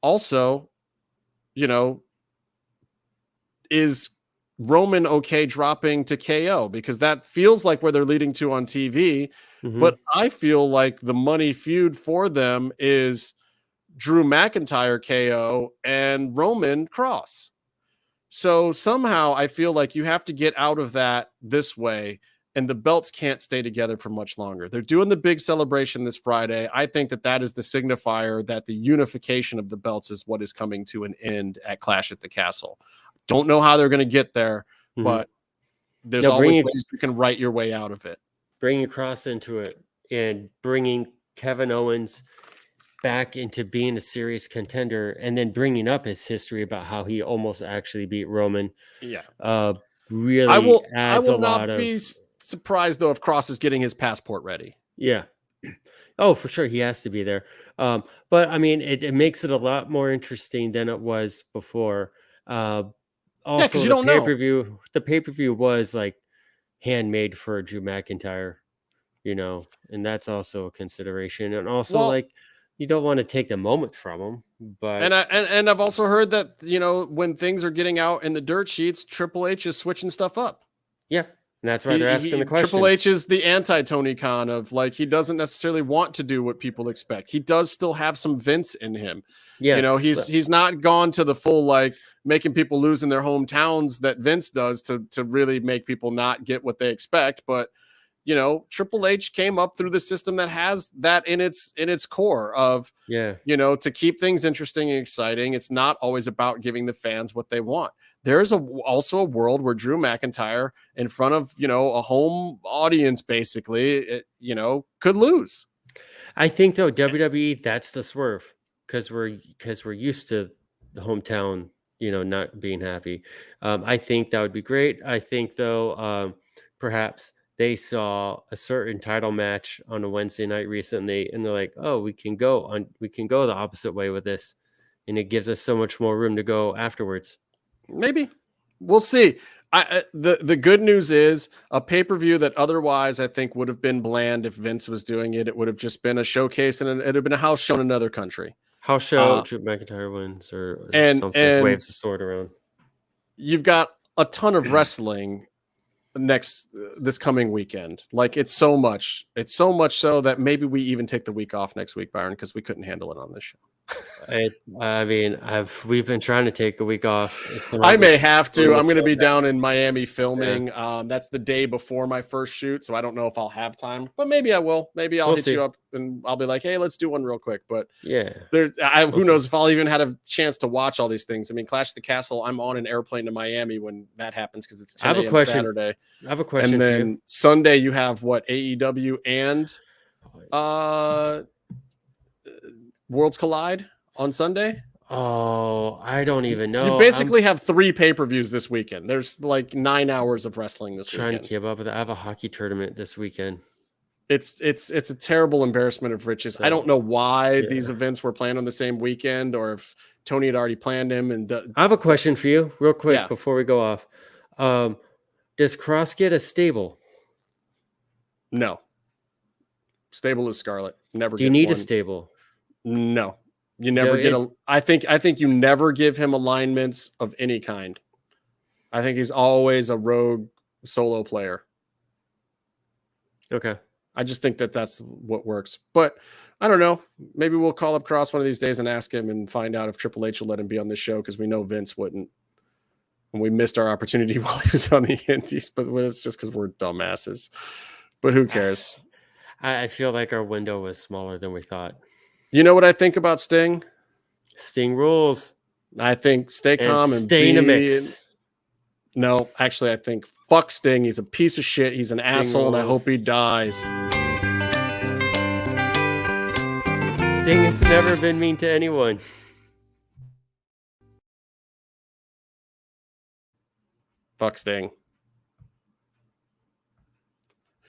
Also, is Roman okay dropping to KO? Because that feels like where they're leading to on TV. Mhm. But I feel like the money feud for them is Drew McIntyre KO and Roman Cross. So somehow I feel like you have to get out of that this way, and the belts can't stay together for much longer. They're doing the big celebration this Friday. I think that is the signifier that the unification of the belts is what is coming to an end at Clash at the Castle. Don't know how they're going to get there, but there's always ways you can write your way out of it. Bringing Cross into it and bringing Kevin Owens back into being a serious contender, and then bringing up his history about how he almost actually beat Roman. Yeah. Really I will not be surprised though if Cross is getting his passport ready. Yeah. Oh, for sure. He has to be there. But I mean, it makes it a lot more interesting than it was before. Also, you don't know. The pay-per-view was like handmade for Drew McIntyre, and that's also a consideration. And also, you don't want to take the moment from him, but and I've also heard that when things are getting out in the dirt sheets, Triple H is switching stuff up. Yeah, and that's why they're asking the questions. Triple H is the anti-Tony Khan of he doesn't necessarily want to do what people expect. He does still have some Vince in him. Yeah, he's not gone to the full making people lose in their hometowns that Vince does to really make people not get what they expect, but. Triple H came up through the system that has that in its core of, to keep things interesting and exciting. It's not always about giving the fans what they want. There's also a world where Drew McIntyre in front of, a home audience, basically, could lose. I think though, WWE, that's the swerve because we're used to the hometown, not being happy. I think that would be great. I think though, perhaps they saw a certain title match on a Wednesday night recently, and they're like, "Oh, we can go the opposite way with this," and it gives us so much more room to go afterwards. Maybe we'll see. The good news is a pay-per-view that otherwise I think would have been bland if Vince was doing it. It would have just been a showcase, and it would have been a house show in another country. House show, Drew McIntyre wins, or something, waves the sword around. You've got a ton of wrestling this coming weekend. It's so much so that maybe we even take the week off next week, Byron, because we couldn't handle it on this show. We've been trying to take a week off. I may have to. I'm going to be down in Miami filming. Yeah. That's the day before my first shoot, so I don't know if I'll have time, but maybe I will. Maybe I'll hit you up and I'll be like, hey, let's do one real quick. But yeah, who knows if I'll even had a chance to watch all these things. I mean, Clash of the Castle, I'm on an airplane to Miami when that happens because it's 10 a.m. Saturday. I have a question. And then Sunday you have what, AEW and Worlds Collide on Sunday. Oh, I don't even know. You basically have 3 pay-per-views this weekend. There's like 9 hours of wrestling this weekend. Trying to keep up with it. I have a hockey tournament this weekend. It's a terrible embarrassment of riches. So, I don't know why these events were planned on the same weekend, or if Tony had already planned them. And I have a question for you, real quick, before we go off. Does Cross get a stable? No. Stable is Scarlet. Never. Do you need a stable? No. You never get I think you never give him alignments of any kind. I think he's always a rogue solo player. Okay. I just think that's what works. But I don't know. Maybe we'll call up Cross one of these days and ask him and find out if Triple H will let him be on this show, because we know Vince wouldn't. And we missed our opportunity while he was on the Indies, but it's just because we're dumbasses. But who cares? I feel like our window was smaller than we thought. You know what I think about Sting? Sting rules. I think stay calm and stay in a mix. No, actually, I think fuck Sting. He's a piece of shit. He's an asshole, rules. And I hope he dies. Sting has never been mean to anyone. Fuck Sting.